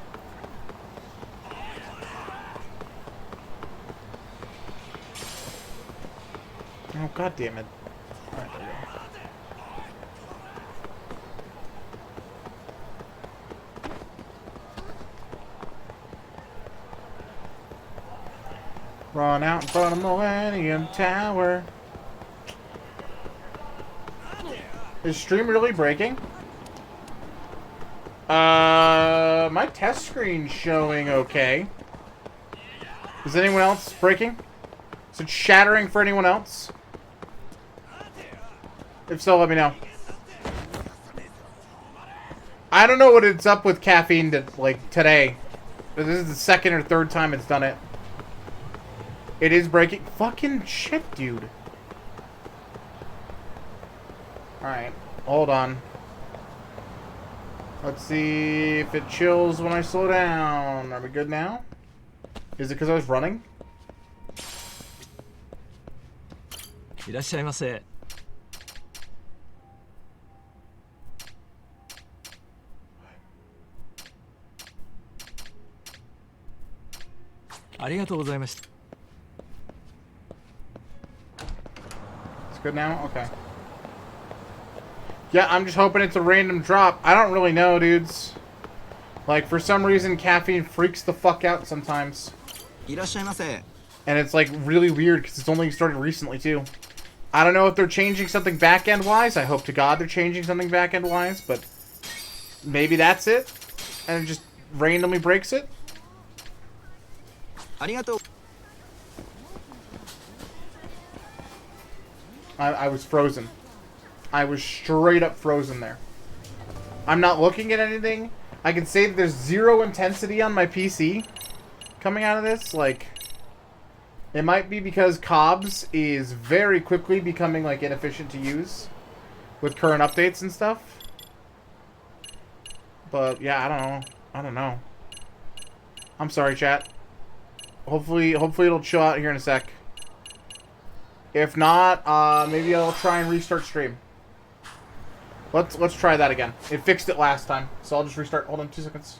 Oh, god damn it. Alright, there we go. Run out in front of Millennium Tower. Is stream really breaking? My test screen's showing okay. Is anyone else breaking? Is it shattering for anyone else? If so, let me know. I don't know what it's up with caffeine today. This is the second or third time it's done it. It is breaking. Fucking shit, dude. Alright. Hold on. Let's see if it chills when I slow down. Are we good now? Is it because I was running?
いらっしゃいませ。ありがとうございました。
It's good now? Okay. Yeah, I'm just hoping it's a random drop. I don't really know, dudes. Like, for some reason, caffeine freaks the fuck out sometimes.
いらっしゃいませ。
And it's, like, really weird because it's only started recently, too. I don't know if they're changing something back-end-wise. I hope to God they're changing something back-end-wise, but maybe that's it. And it just randomly breaks it.
ありがとう。
I was frozen. I was straight up frozen there. I'm not looking at anything. I can say that there's zero intensity on my PC coming out of this. Like, it might be because Cobbs is very quickly becoming, like, inefficient to use. with current updates and stuff. But yeah, I don't know. I'm sorry, chat. Hopefully it'll chill out here in a sec. If not, maybe I'll try and restart stream. Let's try that again. It fixed it last time, so I'll just restart. Hold on 2 seconds.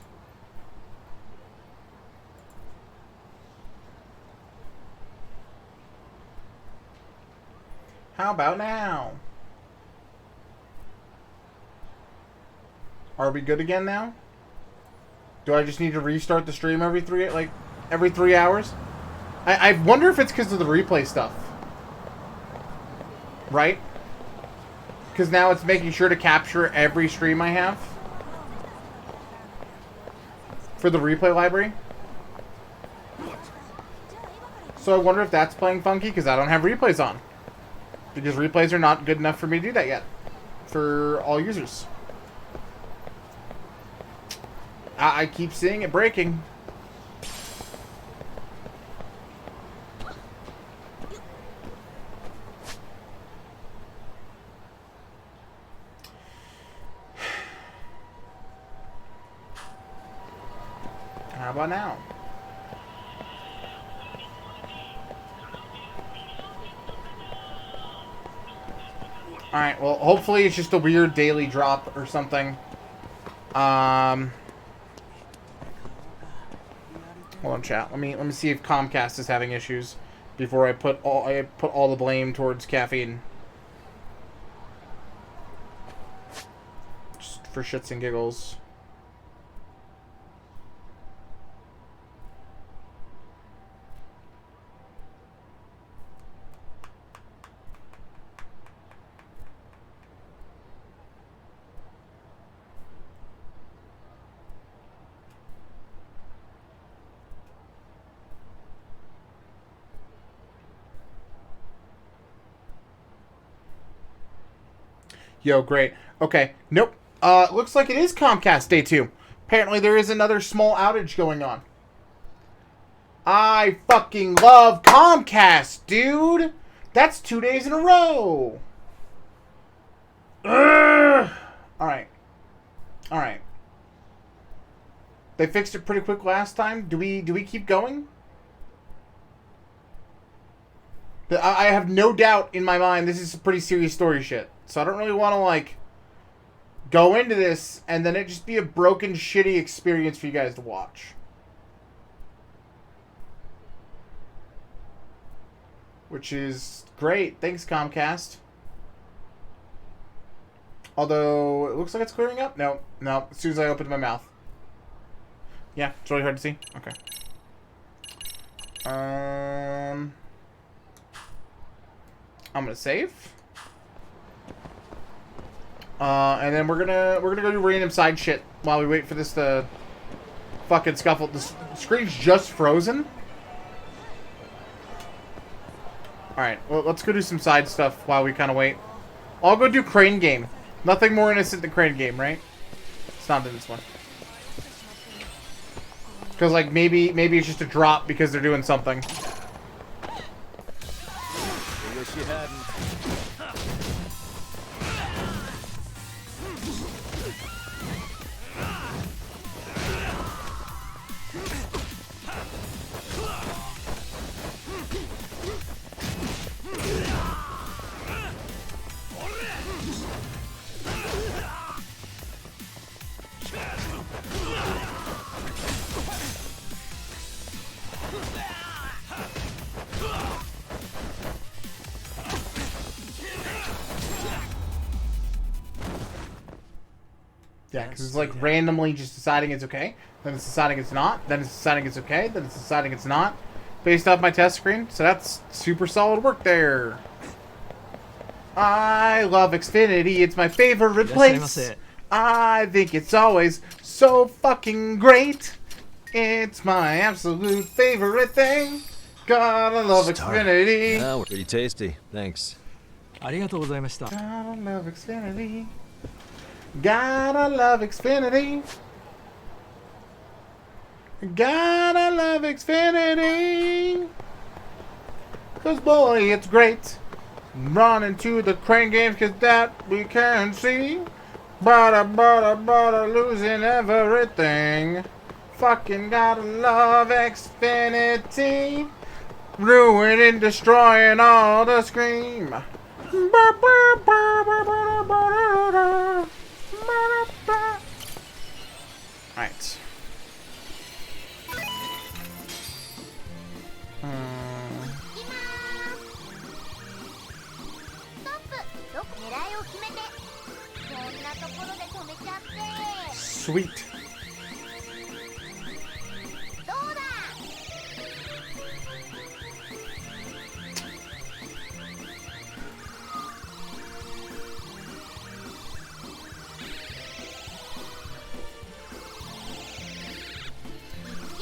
How about now? Are we good again now? Do I just need to restart the stream every 3 hours? I wonder if it's because of the replay stuff. Right? Because now it's making sure to capture every stream I have. For the replay library. So I wonder if that's playing funky because I don't have replays on. Because replays are not good enough for me to do that yet. For all users. I keep seeing it breaking. How about now? Alright, well, hopefully it's just a weird daily drop or something. Hold on, chat. Let me see if Comcast is having issues before I put all the blame towards caffeine. Just for shits and giggles. Yo, great. Okay. Nope. Looks like it is Comcast Day 2. Apparently there is another small outage going on. I fucking love Comcast, dude! That's 2 days in a row! Alright. Alright. They fixed it pretty quick last time. Do we keep going? I have no doubt in my mind this is some pretty serious story shit. So I don't really want to, like, go into this and then it just be a broken, shitty experience for you guys to watch. Which is great. Thanks, Comcast. Although, it looks like it's clearing up. No, as soon as I opened my mouth. Yeah, it's really hard to see. Okay. I'm gonna save. And then we're gonna go do random side shit while we wait for this to fucking scuffle. The screen's just frozen. Alright, well, let's go do some side stuff while we kind of wait. I'll go do Crane Game. Nothing more innocent than Crane Game, right? It's not in this one. Because, like, maybe it's just a drop because they're doing something.
I wish you hadn't.
Yeah, because it's like randomly just deciding it's okay, then it's deciding it's not, then it's deciding it's okay, then it's deciding it's not, based off my test screen. So that's super solid work there. I love Xfinity. It's my favorite place. I think it's always so fucking great. It's my absolute favorite thing. Gotta love Xfinity.
Oh, pretty tasty. Thanks.
Gotta love Xfinity. Gotta love Xfinity. Gotta love Xfinity. 'Cause boy, it's great. Running to the crane games, cause that we can see. But losing everything. Fucking gotta love Xfinity. Ruining, destroying all the scream. Alright. Sweet.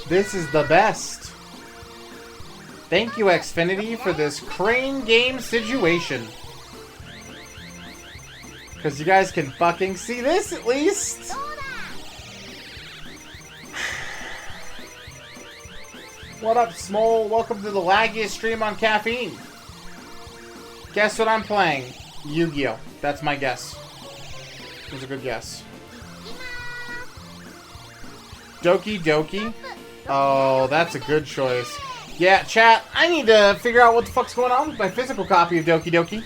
This is the best. Thank you, Xfinity, for this crane game situation. Because you guys can fucking see this, at least. What up, Smole? Welcome to the laggiest stream on caffeine. Guess what I'm playing? Yu-Gi-Oh! That's my guess. It was a good guess. Doki Doki? Oh, that's a good choice. Yeah, chat, I need to figure out what the fuck's going on with my physical copy of Doki Doki.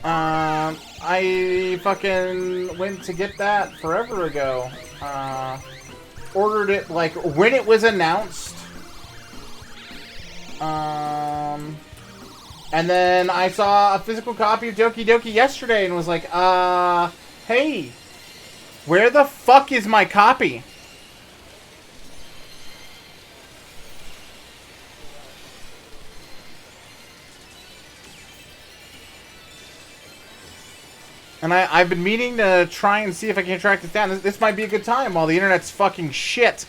I fucking went to get that forever ago. Ordered it, like, when it was announced. And then I saw a physical copy of Doki Doki yesterday and was like, hey, where the fuck is my copy? And I've been meaning to try and see if I can track this down. This might be a good time while the internet's fucking shit.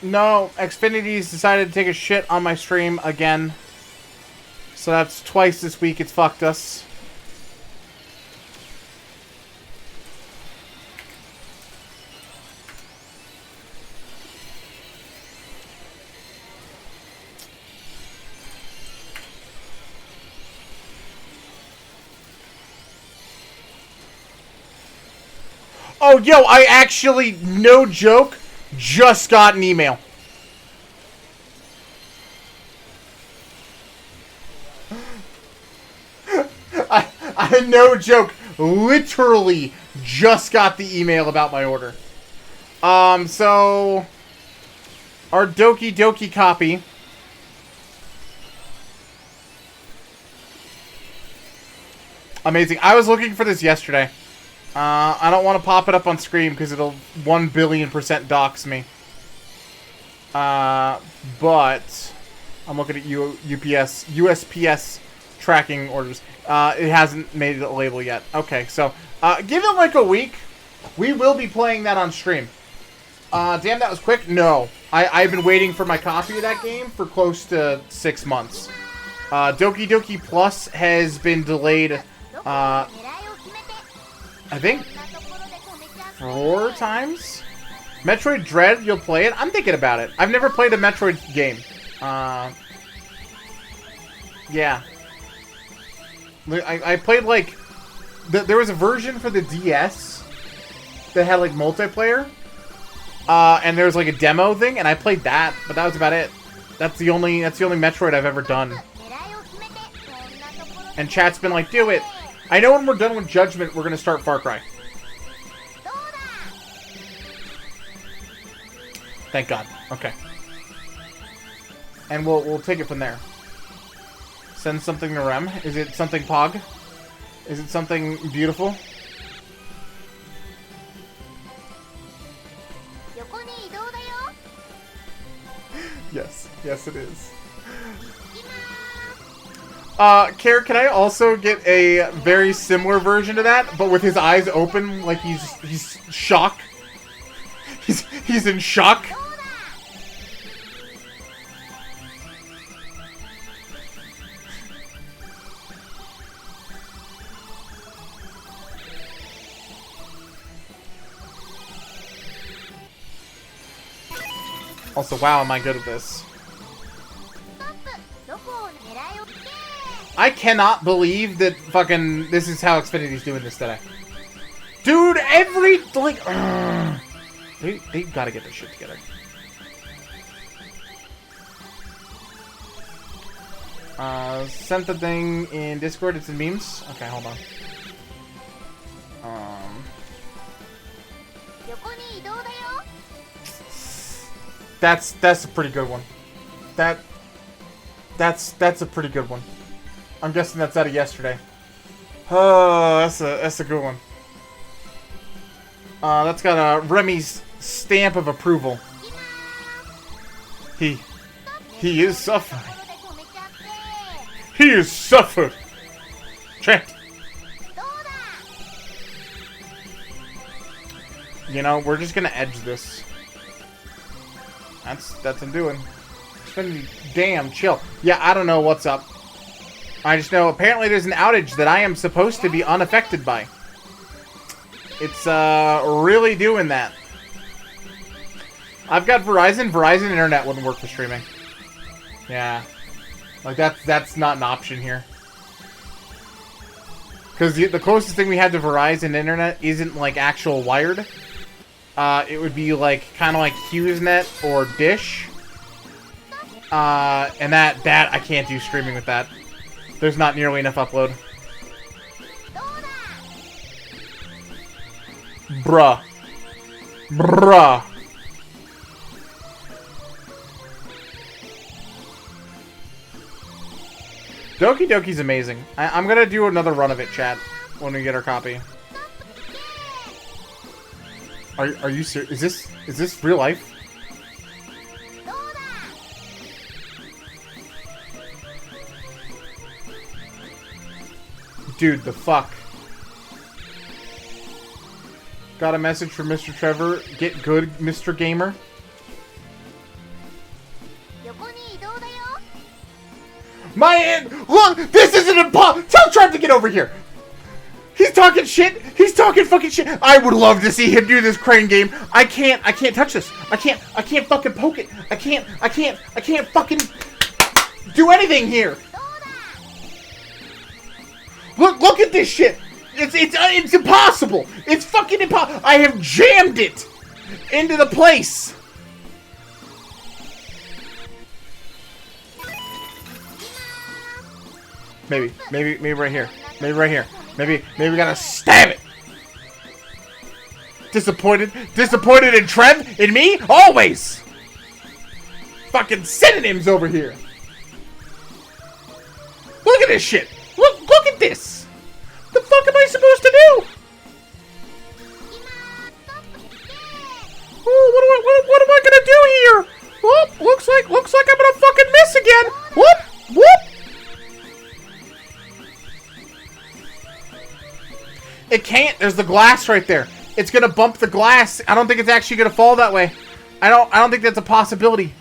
No, Xfinity's decided to take a shit on my stream again. So that's twice this week it's fucked us. Oh, yo, I actually, no joke, just got an email. I no joke, literally just got the email about my order. So our Doki Doki copy amazing. I was looking for this yesterday. I don't want to pop it up on screen because it'll 1,000,000,000% dox me. But I'm looking at USPS tracking orders. It hasn't made a label yet. Okay, so give it like a week. We will be playing that on stream. Damn, that was quick. No, I've been waiting for my copy of that game for close to 6 months. Doki Doki Plus has been delayed. I think 4 times. Metroid Dread, you'll play it? I'm thinking about it. I've never played a Metroid game. Yeah. I played, like... There was a version for the DS that had, like, multiplayer. And there was, like, a demo thing, and I played that, but that was about it. That's the only Metroid I've ever done. And chat's been like, do it. I know when we're done with Judgment, we're going to start Far Cry. Thank God. Okay. And we'll take it from there. Send something to Rem. Is it something Pog? Is it something beautiful? Yes. Yes, it is. Kara, can I also get a very similar version to that, but with his eyes open, like he's shocked? He's in shock? Also, wow, am I good at this? I cannot believe that fucking this is how Xfinity's doing this today. Dude, like, they gotta get their shit together. Sent the thing in Discord. It's in memes. Okay, hold on. That's a pretty good one. That's a pretty good one. I'm guessing that's out of yesterday. Oh, that's a good one. That's got a Remy's stamp of approval. He is suffering. He is suffered. Trent. You know, we're just gonna edge this. That's I'm doing. It's been damn chill. Yeah, I don't know what's up. I just know apparently there's an outage that I am supposed to be unaffected by. It's really doing that. I've got Verizon. Verizon internet wouldn't work for streaming. Yeah. Like that's not an option here. Because the closest thing we have to Verizon internet isn't like actual wired. It would be like kind of like HughesNet or Dish. And that I can't do streaming with that. There's not nearly enough upload. Bruh. Bruh. Doki Doki's amazing. I'm gonna do another run of it, chat, when we get our copy. Are you serious? Is this real life? Dude, the fuck. Got a message from Mr. Trevor. Get good, Mr. Gamer. Look, this isn't impossible. Tell Trev to get over here. He's talking shit. He's talking fucking shit. I would love to see him do this crane game. I can't touch this. I can't fucking poke it. I can't fucking do anything here. Look at this shit. It's impossible. It's fucking impossible. I have jammed it into the place. Maybe right here. Maybe right here. Maybe we gotta stab it. Disappointed in Trev? In me? Always. Fucking synonyms over here. Look at this shit. Look at this. The fuck am I supposed to do? Oh, what am I gonna do here? Whoop, looks like I'm gonna fucking miss again. Whoop. It can't. There's the glass right there. It's gonna bump the glass. I don't think it's actually gonna fall that way. I don't think that's a possibility.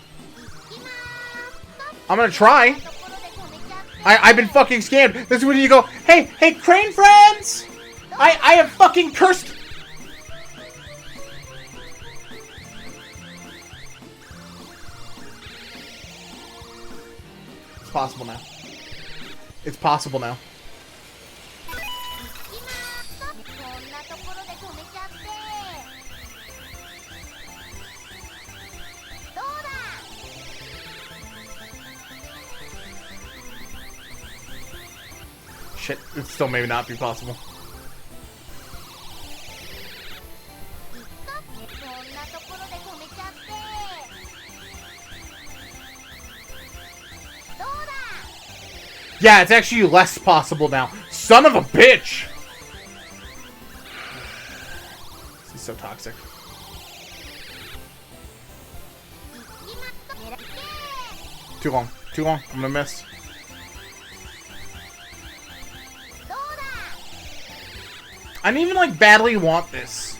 I'm gonna try. I've been fucking scammed. This is when you go, hey, crane friends! I have fucking cursed. It's possible now. It's possible now. shit. It still may not be possible. Yeah, it's actually less possible now. Son of a bitch! This is so toxic. Too long. Too long. I'm gonna miss. I don't even, like, badly want this.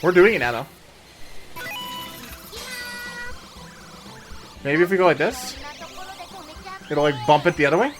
We're doing it now, though. Maybe if we go like this, it'll, like, bump it the other way.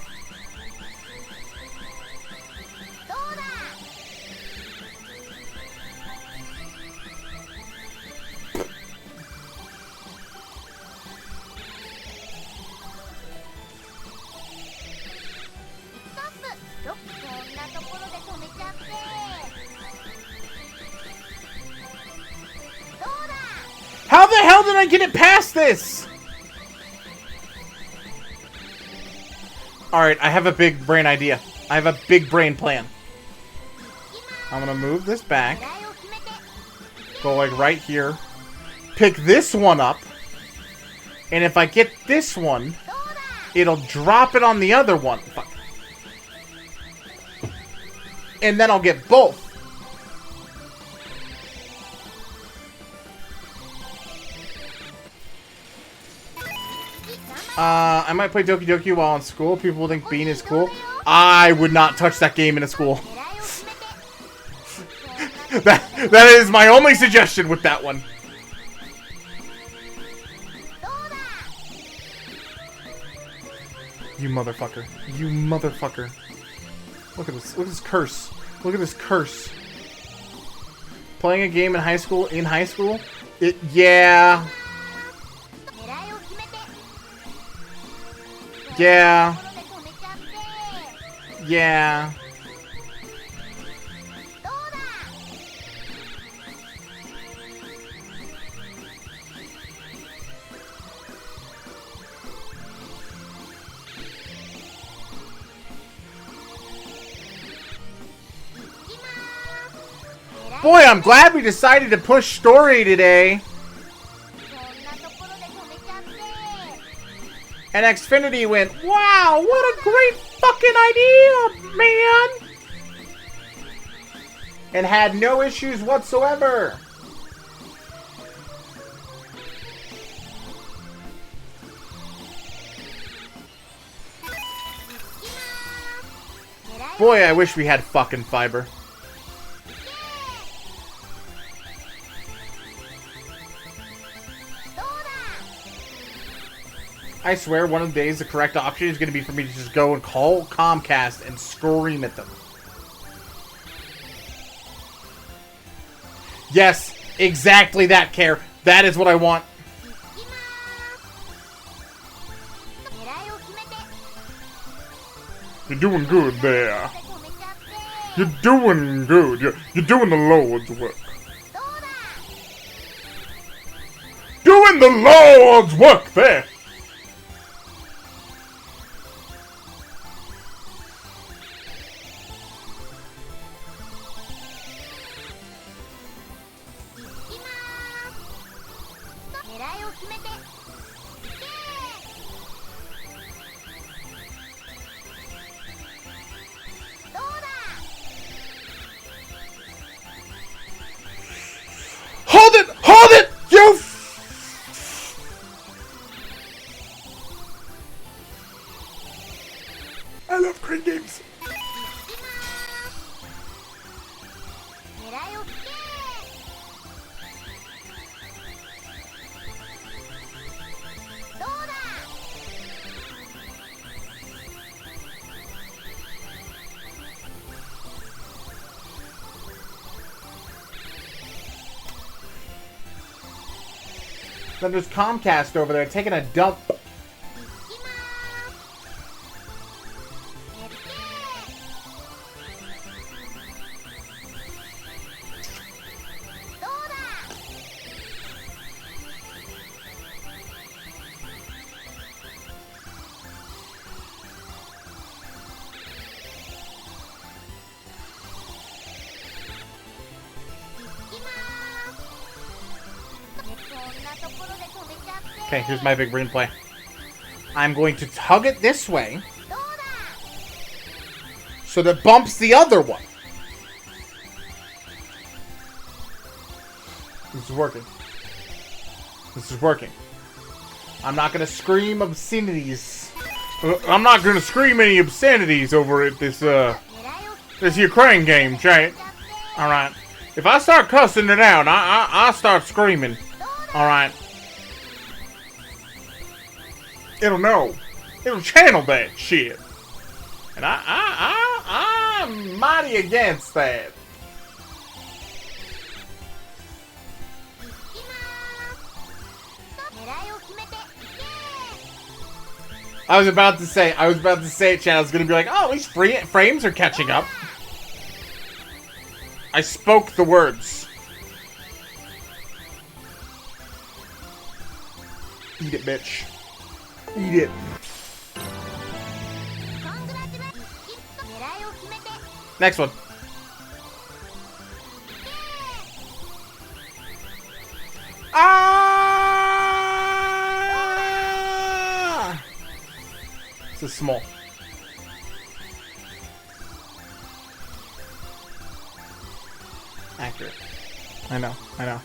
How the hell did I get it past this? Alright, I have a big brain idea. I have a big brain plan. I'm gonna move this back. Go like right here. Pick this one up. And if I get this one, it'll drop it on the other one. Fuck. And then I'll get both. I might play Doki Doki while in school. People will think Bean is cool. I would not touch that game in a school. that is my only suggestion with that one. You motherfucker. You motherfucker. Look at this. Look at this curse. Look at this curse. Playing a game in high school? Yeah. Yeah. Yeah. Boy, I'm glad we decided to push story today. And Xfinity went, wow, what a great fucking idea, man! And had no issues whatsoever. Boy, I wish we had fucking fiber. I swear one of the days the correct option is going to be for me to just go and call Comcast and scream at them. Yes, exactly that, Care. That is what I want. You're doing good there. You're doing good. You're doing the Lord's work. Doing the Lord's work there. Hold it! Hold it! You... I love crane games. Then there's Comcast over there taking a dump. Okay, here's my big brain play. I'm going to tug it this way so that bumps the other one. This is working. This is working. I'm not going to scream obscenities. I'm not going to scream any obscenities over at this Ukraine game, right? Alright. If I start cussing it out, I start screaming. Alright. It'll know. It'll channel that shit. And I'm mighty against that. I was about to say it, chat. I was gonna be like, oh, these frames are catching up. I spoke the words. Eat it, bitch. Eat it. Next one. Ah! This is small. Accurate. I know. I know.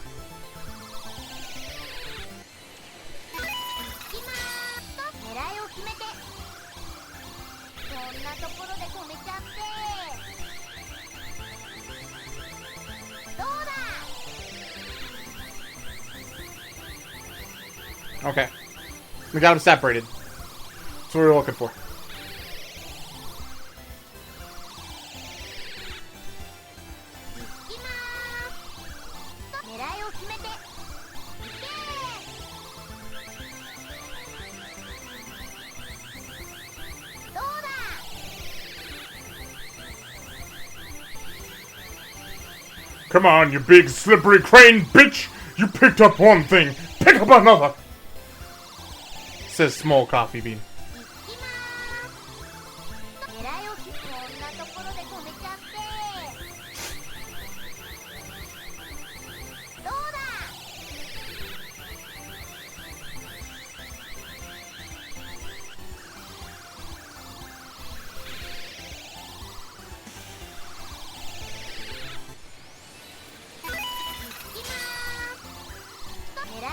Okay. We got them separated. That's what we were looking for. Come on, you big slippery crane bitch! You picked up one thing! Pick up another! Says small coffee bean.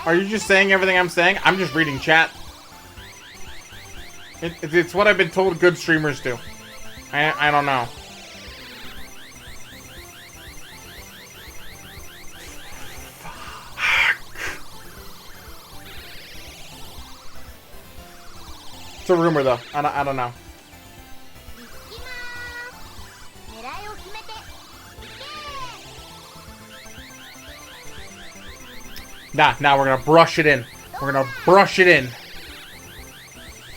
Are you just saying everything I'm saying? I'm just reading chat. It's what I've been told good streamers do. I don't know. It's a rumor though. I don't know. Nah, we're gonna brush it in. We're gonna brush it in.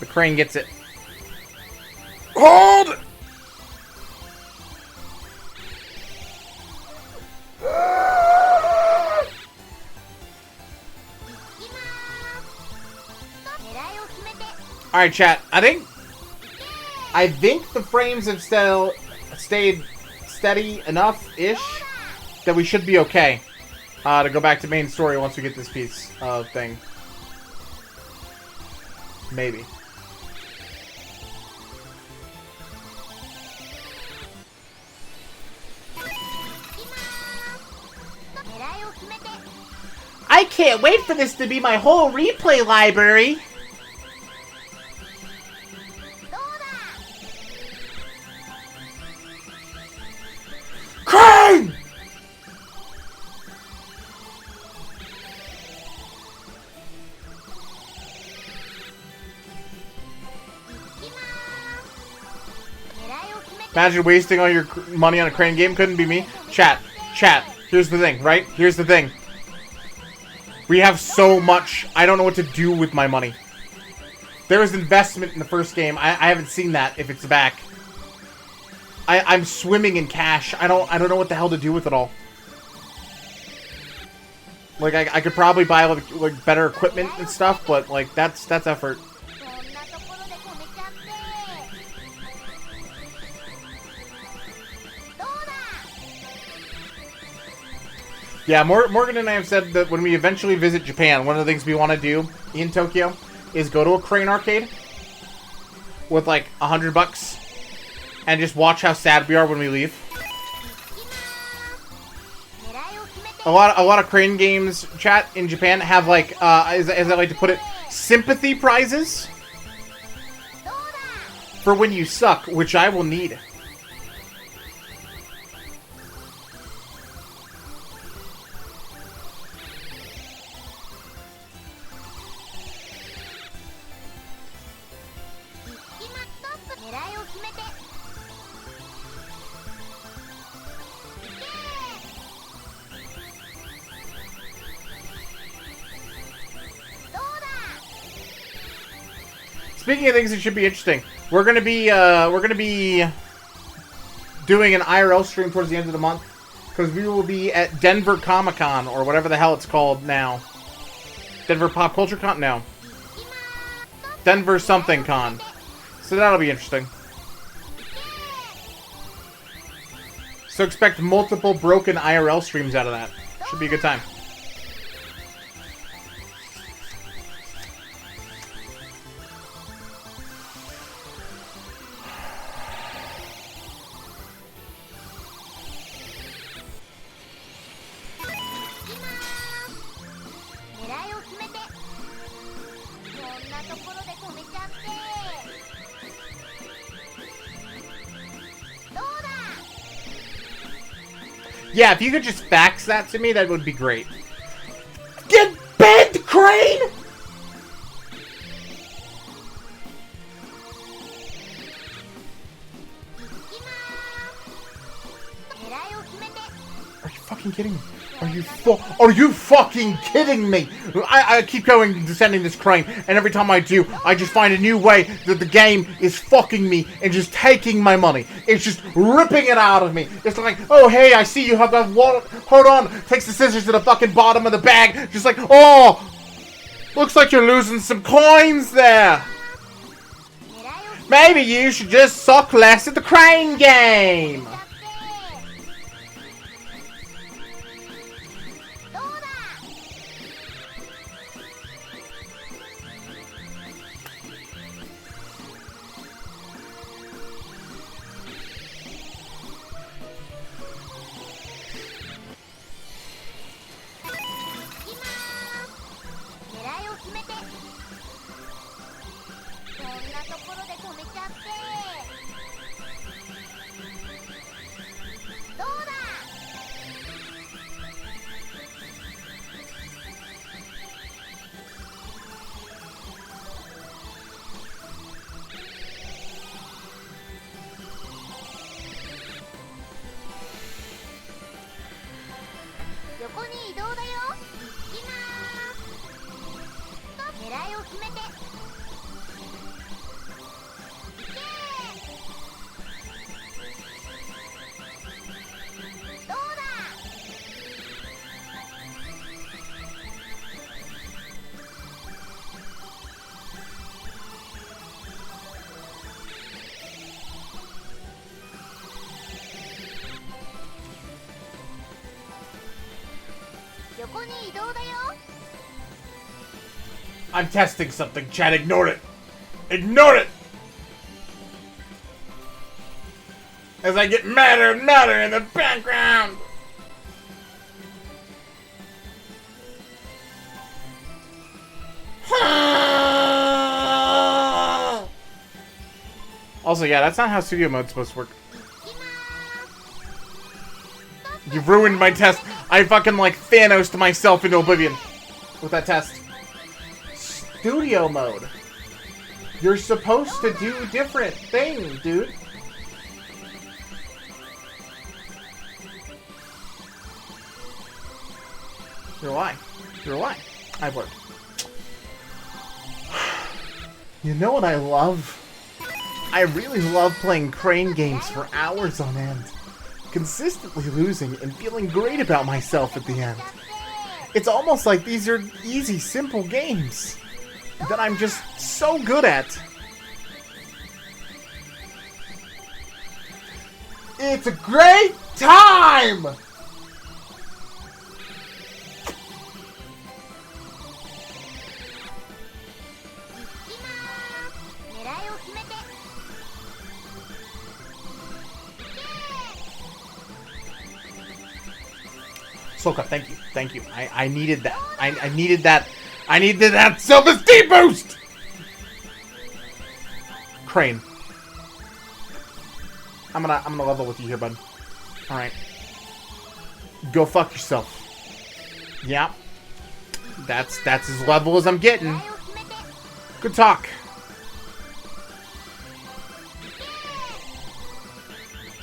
The crane gets it. Hold! Alright, chat. I think the frames have still stayed steady enough-ish that we should be okay. To go back to main story once we get this piece of thing. Maybe. I can't wait for this to be my whole replay library! Crane! Imagine wasting all your money on a crane game. Couldn't be me. Chat. Here's the thing, right? Here's the thing. We have so much. I don't know what to do with my money. There was investment in the first game. I haven't seen that. If it's back, I'm swimming in cash. I don't know what the hell to do with it all. Like I could probably buy like better equipment and stuff, but like that's effort. Yeah, Morgan and I have said that when we eventually visit Japan, one of the things we want to do in Tokyo is go to a Crane arcade with like $100 and just watch how sad we are when we leave. A lot of Crane games, chat, in Japan have like, as I like to put it, sympathy prizes for when you suck, which I will need. Speaking of things that should be interesting, we're gonna be doing an IRL stream towards the end of the month because we will be at Denver Comic Con or whatever the hell it's called now. Denver Pop Culture Con? No. Denver something con. So that'll be interesting. So expect multiple broken IRL streams out of that. Should be a good time. Yeah, if you could just fax that to me, that would be great. Get bent, Crane! Are you fucking kidding me? Are you fucking kidding me? I keep going sending this Crane, and every time I do, I just find a new way that the game is fucking me and just taking my money. It's just ripping it out of me. It's like, oh hey, I see you have that wallet. Hold on. Takes the scissors to the fucking bottom of the bag. Just like, oh, looks like you're losing some coins there. Maybe you should just suck less at the Crane game. I'm testing something, chat. Ignore it. Ignore it! As I get madder and madder in the background. Also, yeah, that's not how studio mode's supposed to work. You've ruined my test. I fucking like Thanos myself into oblivion with that test. Studio mode. You're supposed to do different things, dude. You're lying. You're lying. I've worked. You know what I love? I really love playing Crane games for hours on end. Consistently losing and feeling great about myself at the end. It's almost like these are easy, simple games that I'm just so good at. It's a great time! Soka, thank you. Thank you. I needed that. I needed that. I needed that self-esteem boost! Crane. I'm gonna level with you here, bud. Alright. Go fuck yourself. Yeah. That's as level as I'm getting. Good talk.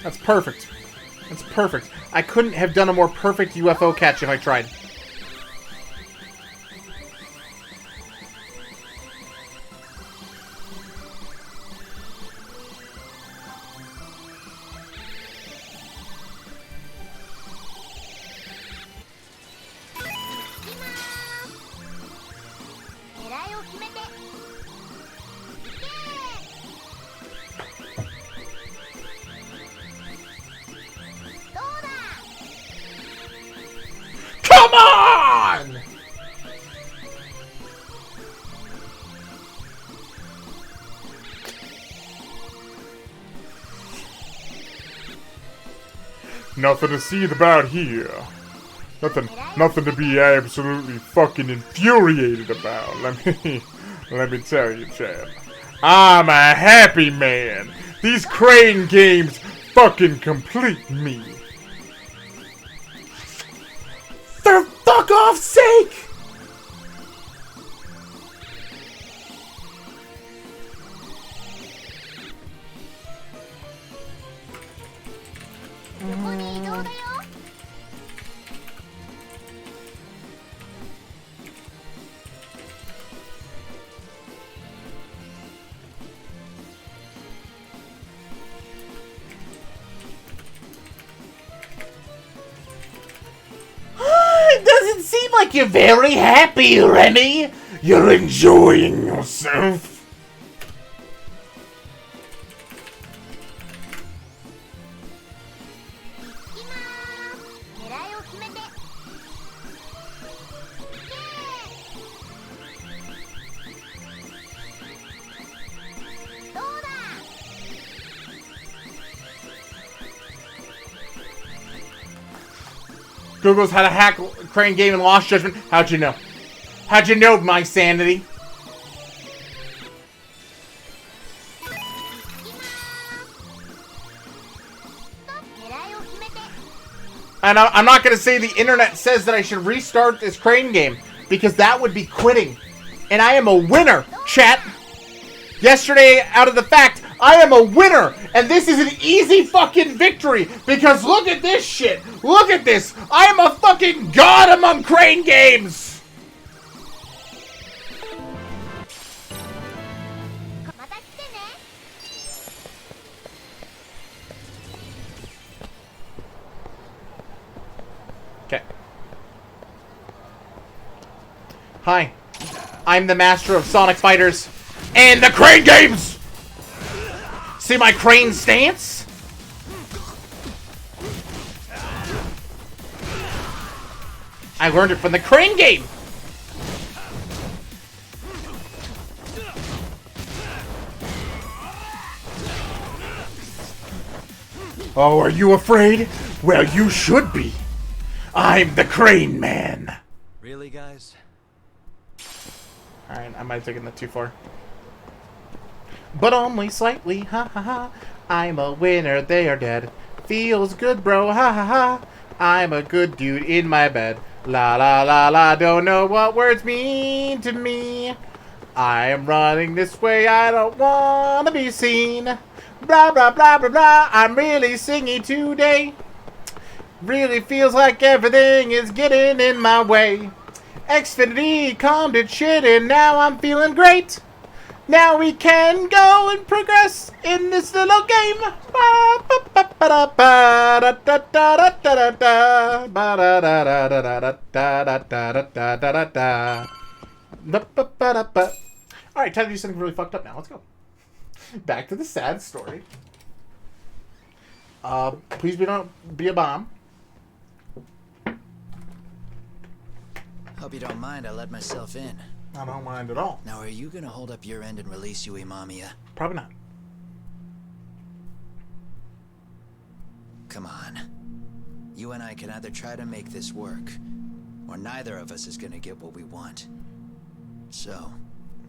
That's perfect. That's perfect. I couldn't have done a more perfect UFO catch if I tried. Come on! Nothing to see about here. Nothing to be absolutely fucking infuriated about. Let me tell you, Chad. I'm a happy man. These Crane games fucking complete me. For fuck off sake! It doesn't seem like you're very happy, Remy. You're enjoying yourself. Google's how to hack Crane game and lost Judgment. How'd you know? How'd you know my sanity? And I'm not going to say the internet says that I should restart this Crane game, because that would be quitting. And I am a winner, chat. Yesterday, out of the fact, I am a winner. And this is an easy fucking victory. Because look at this shit. Look at this. I am a fucking god among Crane games. Okay. Hi. I'm the master of Sonic Fighters and the Crane games! See my Crane stance? I learned it from the Crane game! Oh, are you afraid? Well, you should be. I'm the Crane Man.
Really, guys?
Alright, I might have taken that too far. But only slightly, ha ha ha. I'm a winner, they are dead. Feels good, bro, ha ha ha. I'm a good dude in my bed. La la la la, don't know what words mean to me. I am running this way, I don't wanna be seen. Blah blah blah blah blah, I'm really singing today. Really feels like everything is getting in my way. Xfinity calmed its shit and now I'm feeling great. Now we can go and progress in this little game. Alright, time to do something really fucked up now. Let's go. Back to the sad story. Please don't be a bomb.
Hope you don't mind I let myself in.
I don't mind at all.
Now, are you gonna hold up your end and release Yui Mamiya?
Probably not.
Come on. you and I can either try to make this work, or neither of us is gonna get what we want. So,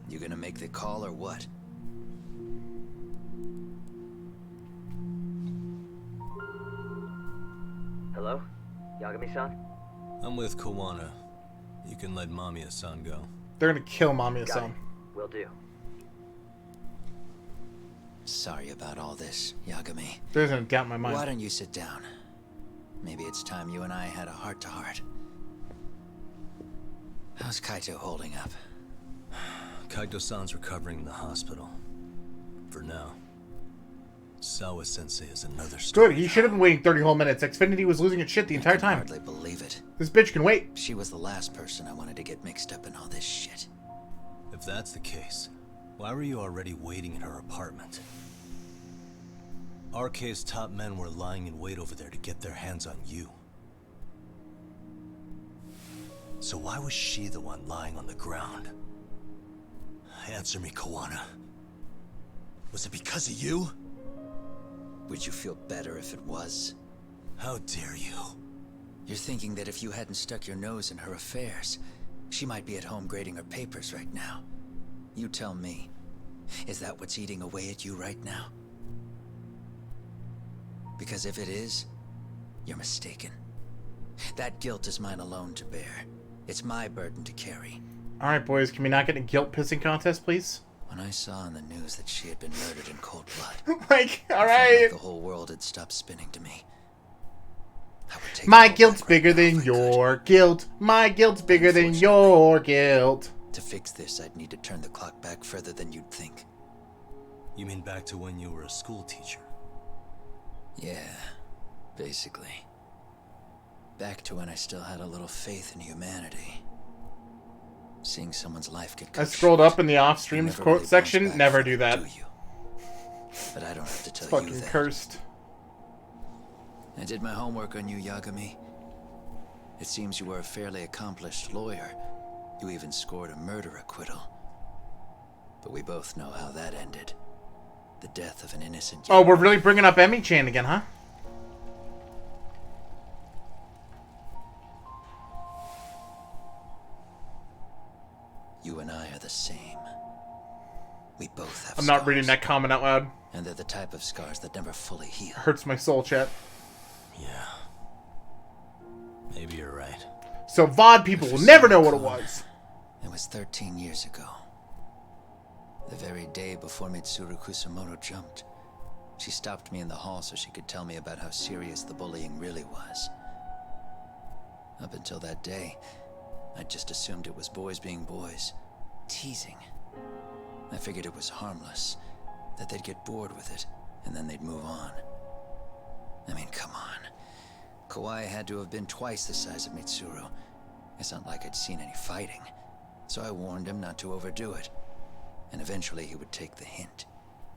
you gonna make the call or what?
Hello? Yagami-san?
I'm with Kawana. You can let Mamiya-san go.
They're gonna kill Mamiya-san.
Will do.
Sorry about all this, Yagami.
There's no doubt in my mind.
Why don't you sit down? Maybe it's time you and I had a heart-to-heart. How's Kaito holding up?
Kaito-san's recovering in the hospital. For now. Sawa-sensei is another story.
Good, he should have been waiting 30 whole minutes. Xfinity was losing its shit the entire time.
I can hardly believe it.
This bitch can wait.
She was the last person I wanted to get mixed up in all this shit.
If that's the case, why were you already waiting in her apartment? RK's top men were lying in wait over there to get their hands on you. So why was she the one lying on the ground? Answer me, Kawana. Was it because of you?
Would you feel better if it was?
How dare you?
You're thinking that if you hadn't stuck your nose in her affairs, she might be at home grading her papers right now. You tell me, is that what's eating away at you right now? Because if it is, you're mistaken. That guilt is mine alone to bear. It's my burden to carry.
Alright, boys, can we not get a guilt pissing contest, please?
When I saw on the news that she had been murdered in cold blood,
like, alright.
Like the whole world had stopped spinning to me.
My guilt's bigger than your guilt. My guilt's bigger than your guilt.
To fix this, I'd need to turn the clock back further than you'd think.
You mean back to when you were a school teacher?
Yeah, basically. Back to when I still had a little faith in humanity. Seeing someone's life get cut
I scrolled
short,
up in the off-streams
never
quote
really
section.
bounce back
Never
from
do
it,
that.
you? But I don't have to tell
It's
you
fucking
that.
cursed.
I did my homework on you, Yagami. It seems you were a fairly accomplished lawyer. You even scored a murder acquittal. But we both know how that ended. The death of an innocent...
Oh, we're really bringing up Emi-chan again, huh?
You and I are the same. We both have
I'm
scars.
not reading that comment out loud.
And they're the type of scars that never fully heal.
Hurts my soul, chat.
Yeah. Maybe you're right.
So VOD people will never know what it was.
It was 13 years ago. The very day before Mitsuru Kusamoto jumped. She stopped me in the hall so she could tell me about how serious the bullying really was. Up until that day, I just assumed it was boys being boys. Teasing. I figured it was harmless. That they'd get bored with it, and then they'd move on. I mean, come on. Kawai had to have been twice the size of Mitsuru. It's not like I'd seen any fighting. So I warned him not to overdo it. And eventually he would take the hint.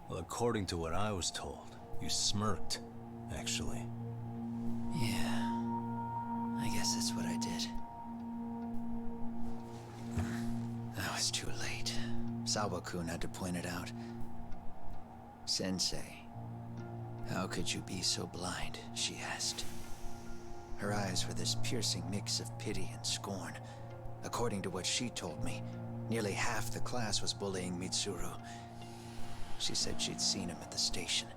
Well, according to what I was told, you smirked, actually.
Yeah. I guess that's what I did. That was too late. Sawa-kun had to point it out. Sensei, how could you be so blind? She asked. Her eyes were this piercing mix of pity and scorn. According to what she told me, nearly half the class was bullying Mitsuru. She said she'd seen him at the station.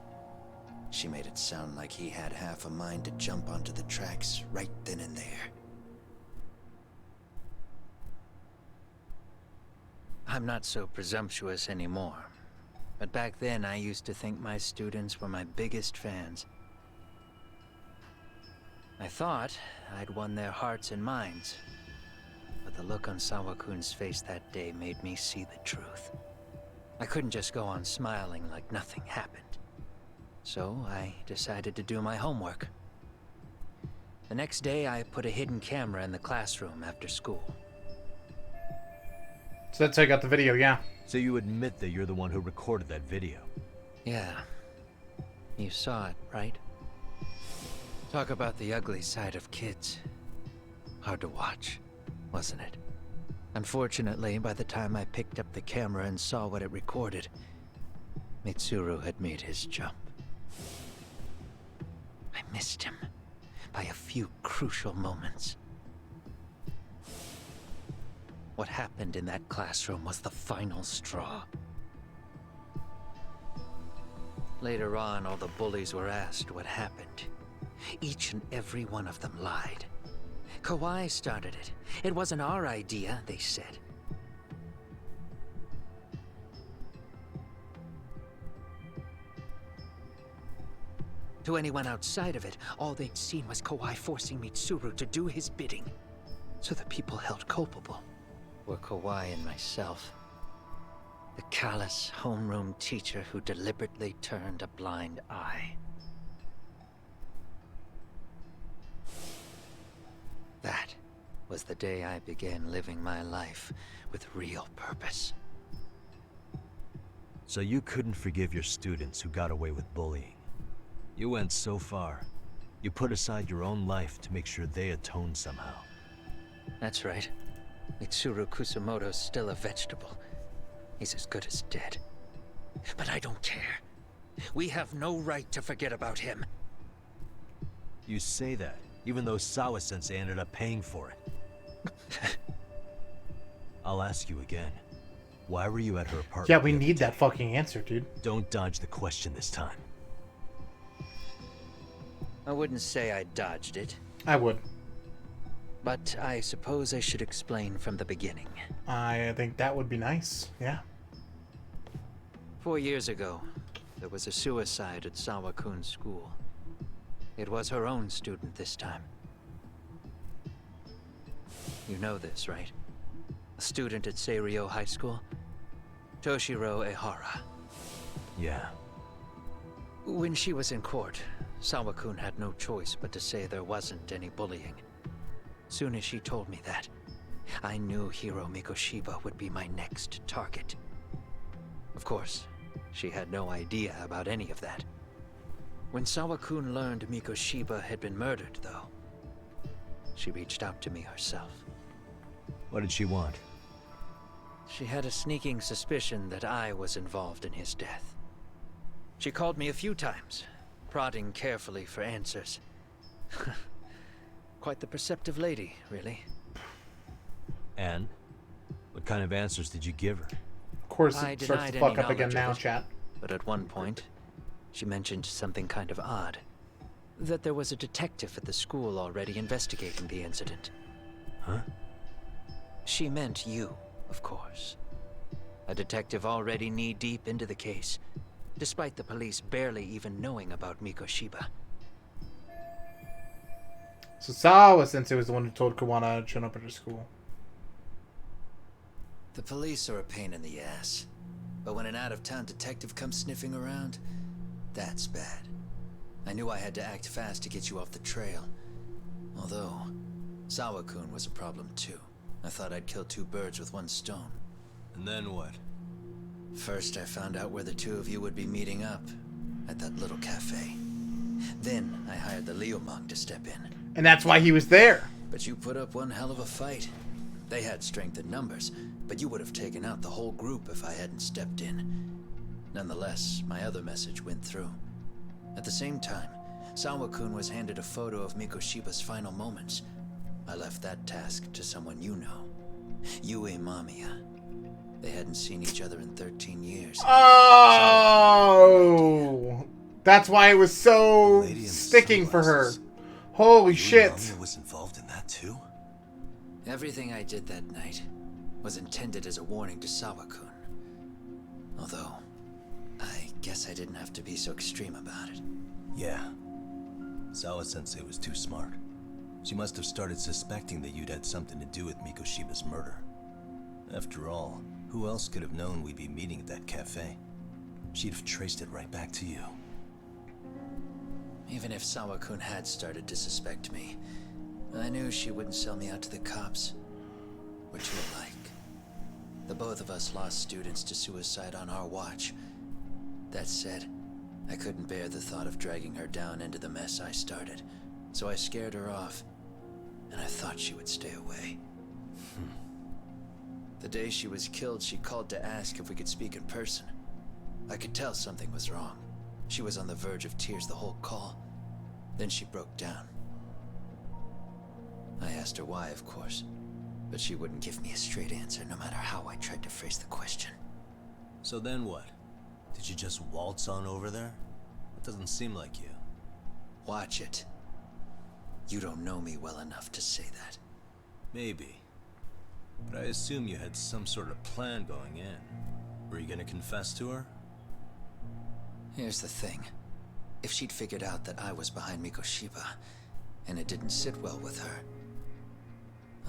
She made it sound like he had half a mind to jump onto the tracks right then and there. I'm not so presumptuous anymore. But back then, I used to think my students were my biggest fans. I thought I'd won their hearts and minds. But the look on Sawa-kun's face that day made me see the truth. I couldn't just go on smiling like nothing happened. So I decided to do my homework. The next day, I put a hidden camera in the classroom after school.
So that's how I got the video, yeah.
So you admit that you're the one who recorded that video?
Yeah. You saw it, right? Talk about the ugly side of kids. Hard to watch, wasn't it? Unfortunately, by the time I picked up the camera and saw what it recorded, Mitsuru had made his jump. I missed him.
by a few crucial moments. What happened in that classroom was the final straw. Later on, all the bullies were asked what happened. Each and every one of them lied. Kawhi started it. It wasn't our idea, they said. To anyone outside of it, all they'd seen was Kawhi forcing Mitsuru to do his bidding. So the people held culpable were Kawhi and myself. The callous homeroom teacher who deliberately turned a blind eye. That was the day I began living my life with real purpose.
So you couldn't forgive your students who got away with bullying. You went so far. You put aside your own life to make sure they atoned somehow.
That's right. Mitsuru Kusumoto's still a vegetable. He's as good as dead. But I don't care. We have no right to forget about him.
You say that, even though Sawa-sensei ended up paying for it. I'll ask you again. Why were you at her apartment?
Yeah, we need that fucking answer, dude.
Don't dodge the question this time.
I wouldn't say I dodged it.
I would.
But I suppose I should explain from the beginning.
I think that would be nice, yeah.
4 years ago, there was a suicide at Sawa-kun's school. It was her own student this time. You know this, right? A student at Seiryo High School? Toshiro Ehara.
Yeah.
When she was in court, Sawa-kun had no choice but to say there wasn't any bullying. Soon as she told me that, I knew Hiro Mikoshiba would be my next target. Of course, she had no idea about any of that. When Sawa-kun learned Mikoshiba had been murdered, though, she reached out to me herself.
What did she want?
She had a sneaking suspicion that I was involved in his death. She called me a few times, prodding carefully for answers. Quite the perceptive lady, really.
And? What kind of answers did you give her?
Of course, it starts to fuck up again now, chat.
But at one point, she mentioned something kind of odd. That there was a detective at the school already investigating the incident.
Huh?
She meant you, of course. A detective already knee-deep into the case, despite the police barely even knowing about Mikoshiba.
So Sawa-sensei was the one who told Kawana to show up at her school.
The police are a pain in the ass. But when an out-of-town detective comes sniffing around, that's bad. I knew I had to act fast to get you off the trail. Although, Sawa-kun was a problem too. I thought I'd kill two birds with one stone.
And then what?
First, I found out where the two of you would be meeting up. At that little cafe. Then, I hired the Liumang to step in.
And that's why he was there.
But you put up one hell of a fight. They had strength in numbers, but you would have taken out the whole group if I hadn't stepped in. Nonetheless, my other message went through. At the same time, Sawa-kun was handed a photo of Mikoshiba's final moments. I left that task to someone you know. Yue Mamiya. They hadn't seen each other in 13 years.
Oh! That's why it was so sticking for her. Holy shit.
Mamiya was involved in that too?
Everything I did that night was intended as a warning to Sawa-kun. Although, I guess I didn't have to be so extreme about it.
Yeah. Sawa-sensei was too smart. She must have started suspecting that you'd had something to do with Mikoshiba's murder. After all, who else could have known we'd be meeting at that cafe? She'd have traced it right back to you.
Even if Sawa-kun had started to suspect me, I knew she wouldn't sell me out to the cops. We're too alike. The both of us lost students to suicide on our watch. That said, I couldn't bear the thought of dragging her down into the mess I started, so I scared her off, and I thought she would stay away. The day she was killed, she called to ask if we could speak in person. I could tell something was wrong. She was on the verge of tears the whole call. Then she broke down.
I asked her why, of course, but she wouldn't give me a straight answer no matter how I tried to phrase the question.
So then what? Did you just waltz on over there? It doesn't seem like you.
Watch it. You don't know me well enough to say that.
Maybe. But I assume you had some sort of plan going in. Were you gonna confess to her?
Here's the thing. If she'd figured out that I was behind Mikoshiba, and it didn't sit well with her,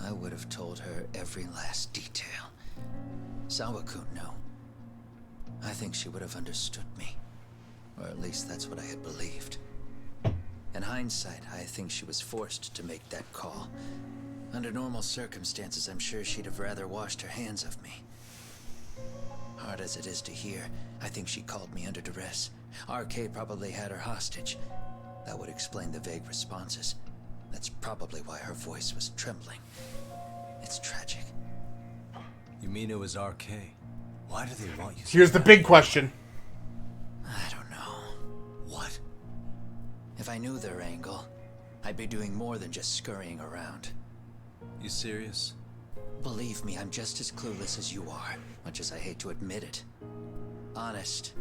I would have told her every last detail. Sawakun knew. I think she would have understood me. Or at least that's what I had believed. In hindsight, I think she was forced to make that call. Under normal circumstances, I'm sure she'd have rather washed her hands of me. Hard as it is to hear, I think she called me under duress. RK probably had her hostage. That would explain the vague responses. That's probably why her voice was trembling. It's tragic.
You mean it was RK? Why do they want you so
Here's the big question.
I don't know.
What?
If I knew their angle, I'd be doing more than just scurrying around.
You serious?
Believe me, I'm just as clueless as you are, much as I hate to admit it. Honest.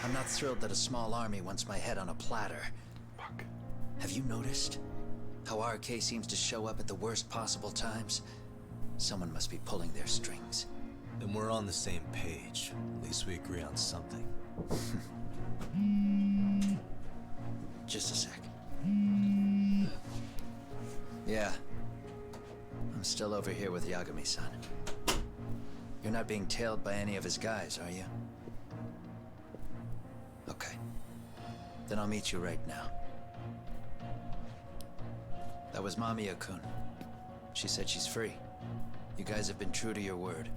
I'm not thrilled that a small army wants my head on a platter.
Fuck.
Have you noticed how RK seems to show up at the worst possible times? Someone must be pulling their strings.
Then we're on the same page. At least we agree on something.
Just a sec. Yeah. I'm still over here with Yagami-san. You're not being tailed by any of his guys, are you? Okay. Then I'll meet you right now. That was Mamiya-kun. She said she's free. You guys have been true to your word.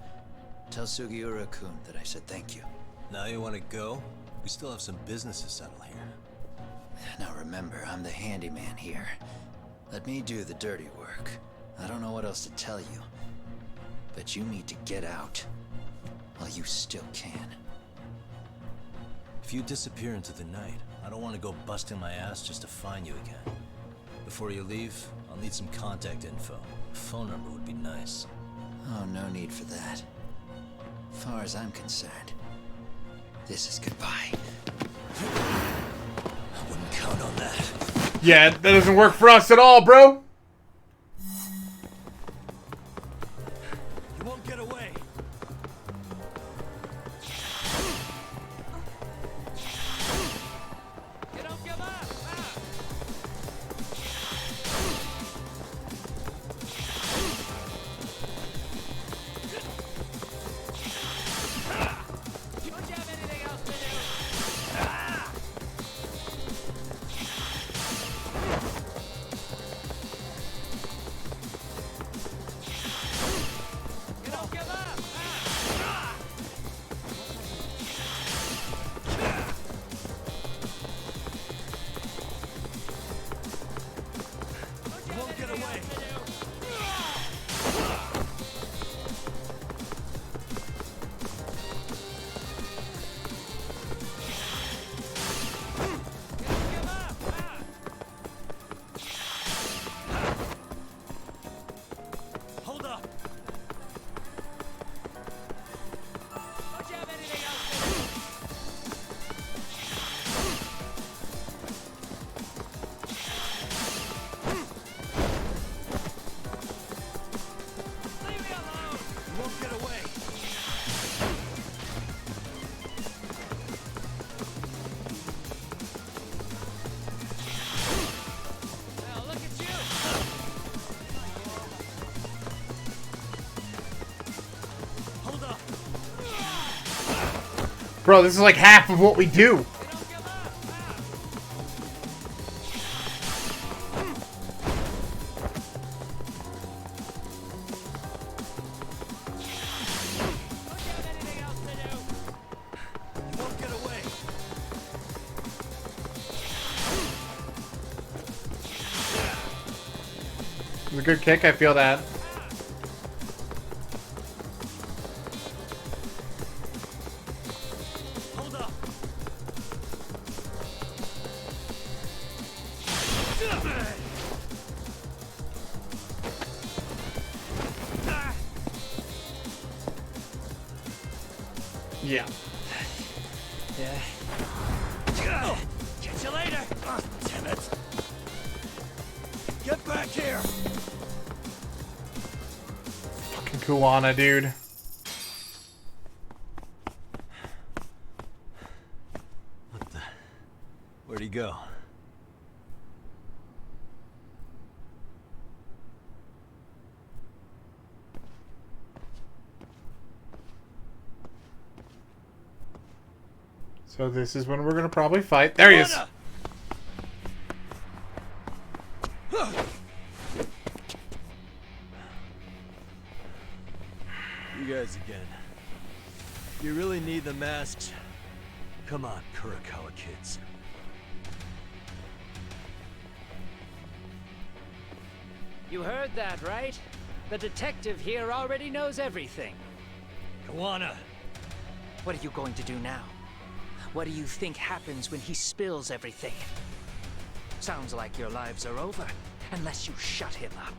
Tell Sugiura-kun that I said thank you.
Now you want to go? We still have some business to settle here.
Now remember, I'm the handyman here. Let me do the dirty work. I don't know what else to tell you, but you need to get out while you still can.
If you disappear into the night, I don't want to go busting my ass just to find you again. Before you leave, I'll need some contact info. A phone number would be nice.
Oh, no need for that. As far as I'm concerned, this is goodbye.
I wouldn't count on that.
Yeah, that doesn't work for us at all, bro.
You won't get away.
You don't give up! Don't you have anything else to do? You don't give up!
You won't get away. Hold up.
Don't you have anything else to do? Leave me alone!
You won't get away.
Now look at you!
Hold up.
Bro, this is like half of what we do.
You won't get away.
It was a good kick, I feel that.
Hold up.
Yeah.
Yeah. Catch you later. Damn it. Get back here.
Fucking Kuwana, dude.
What the? Where'd he go?
So this is when we're gonna probably fight. There he is.
You guys again. You really need the masks? Come on, Kurakawa kids.
You heard that, right? The detective here already knows everything.
Kuwana!
What are you going to do now? What do you think happens when he spills everything? Sounds like your lives are over, unless you shut him up.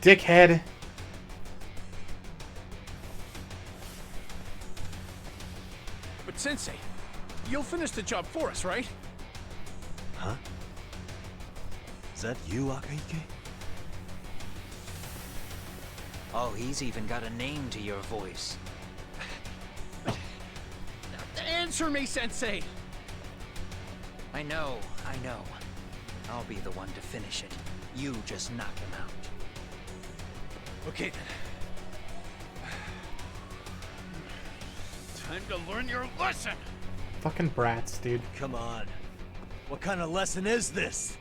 Dickhead.
But Sensei, you'll finish the job for us, right?
Huh? Is that you, Akahike?
Oh, he's even got a name to your voice.
Answer me, Sensei!
I know. I'll be the one to finish it. You just knock him out.
Okay then. Time to learn your lesson!
Fucking brats, dude.
Come on. What kind of lesson is this?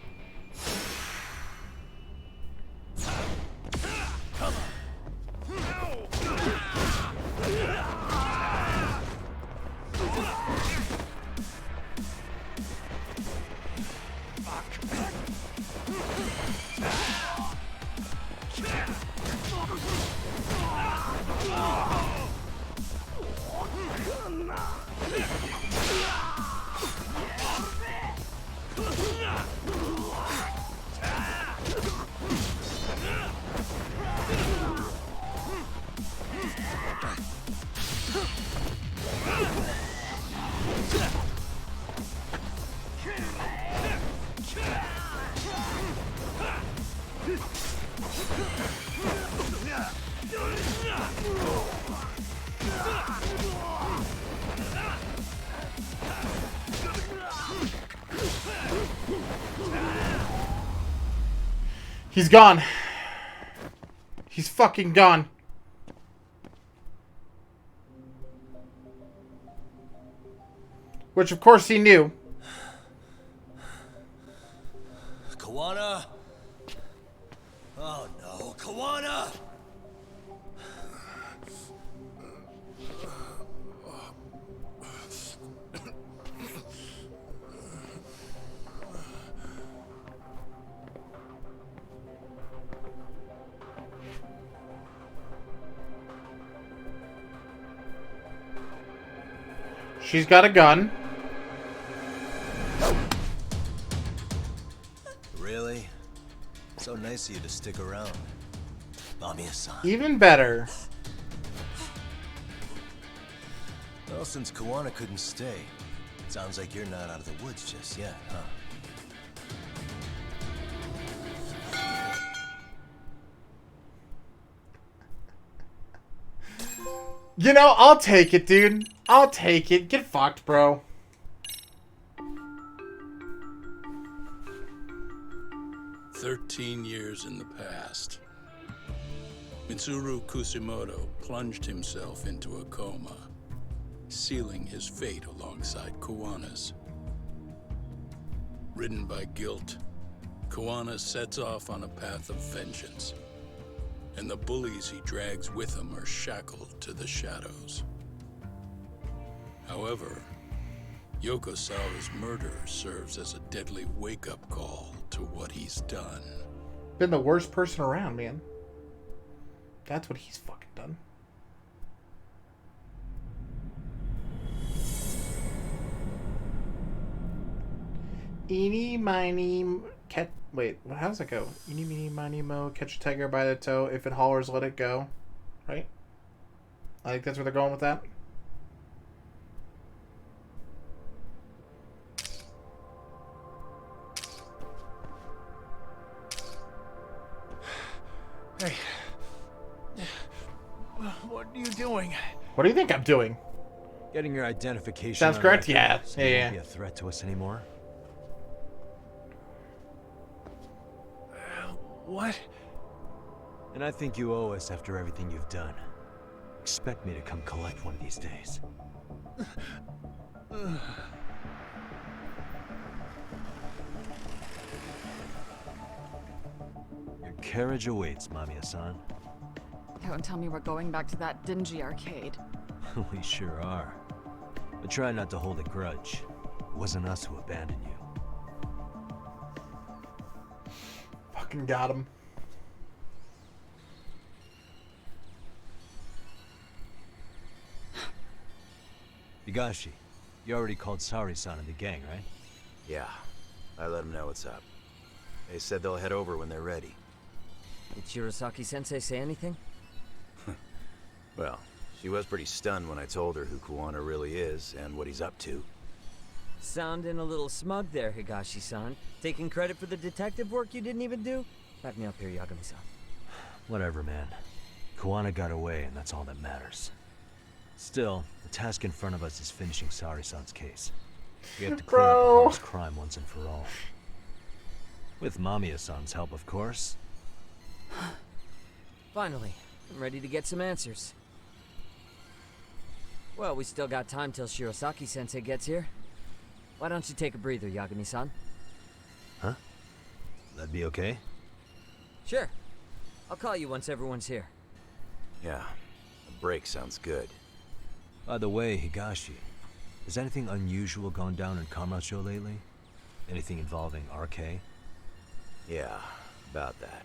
He's gone. He's fucking gone. Which, of course, he knew.
Kuwana? Oh no, Kuwana!
She's got a gun.
Really? So nice of you to stick around. Bamiya-san.
Even better.
Well, since Kuwana couldn't stay, it sounds like you're not out of the woods just yet, huh?
You know, I'll take it, dude. I'll take it. Get fucked, bro.
Years in the past, Mitsuru Kusimoto plunged himself into a coma, sealing his fate alongside Kuwana's. Ridden by guilt, Kuwana sets off on a path of vengeance, and the bullies he drags with him are shackled to the shadows. However, Yokosawa's murder serves as a deadly wake-up call to what he's done.
Been the worst person around, man. That's what he's fucking done. Eeny, miny, catch. Wait, how does it go? Eeny, meeny, miny, mo, catch a tiger by the toe. If it hollers, let it go. Right? I think that's where they're going with that.
Hey. What are you doing?
What do you think I'm doing?
Getting your identification.
Sounds
on
correct?
record,
Yeah.
so
Yeah,
you
yeah.
won't be a threat to us anymore.
What?
And I think you owe us after everything you've done. Expect me to come collect one of these days. Your carriage awaits, Mamiya-san.
Don't tell me we're going back to that dingy arcade.
We sure are. But try not to hold a grudge. It wasn't us who abandoned you.
Fucking got him.
Higashi, you already called Sari-san and the gang, right?
Yeah, I let them know what's up. They said they'll head over when they're ready.
Did Shirosaki-sensei say anything?
Well, she was pretty stunned when I told her who Kuwana really is and what he's up to.
Sounding a little smug there, Higashi-san. Taking credit for the detective work you didn't even do? Back me up here, Yagami-san.
Whatever, man. Kuwana got away, and that's all that matters. Still, the task in front of us is finishing Sari-san's case. We have to clear up Harm's crime once and for all. With Mamiya-san's help, of course.
Finally, I'm ready to get some answers. Well, we still got time till Shirosaki-sensei gets here. Why don't you take a breather, Yagami-san?
Huh? That'd be okay?
Sure. I'll call you once everyone's here.
Yeah, a break sounds good.
By the way, Higashi, has anything unusual gone down in Kamasho lately? Anything involving RK?
Yeah, about that.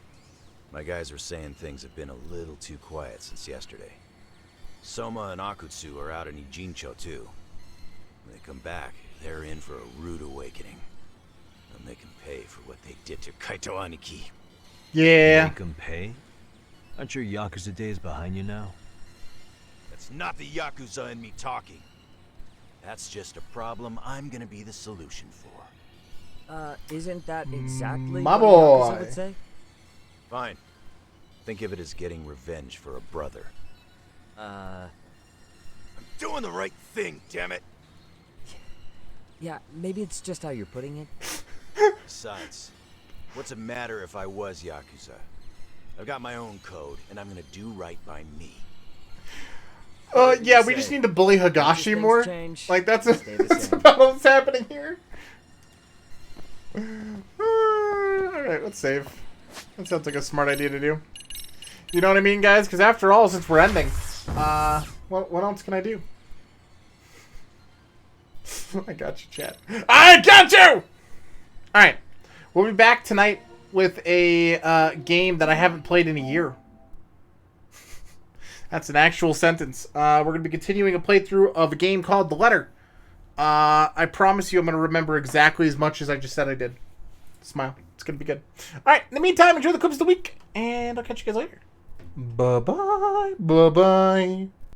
My guys are saying things have been a little too quiet since yesterday. Soma and Akutsu are out in Ijincho too. When they come back, they're in for a rude awakening. They'll make them pay for what they did to Kaito Aniki.
Yeah.
Make them pay? Aren't your Yakuza days behind you now?
That's not the Yakuza in me talking. That's just a problem I'm gonna be the solution for.
Isn't that exactly
My
what a Yakuza
boy.
would say?
Fine. Think of it as getting revenge for a brother. I'm doing the right thing, damn it!
Yeah, maybe it's just how you're putting it.
Besides, what's it matter if I was Yakuza? I've got my own code, and I'm gonna do right by me.
Yeah, we just need to bully Higashi more. Like, that's about what's happening here. Alright, let's save. That sounds like a smart idea to do. You know what I mean, guys? Because after all, since we're ending, what else can I do? I got you, chat. I got you! Alright. We'll be back tonight with a game that I haven't played in a year. That's an actual sentence. We're going to be continuing a playthrough of a game called The Letter. I promise you I'm going to remember exactly as much as I just said I did. Smile. It's going to be good. Alright, in the meantime, enjoy the clips of the week, and I'll catch you guys later. Bye-bye. Bye-bye.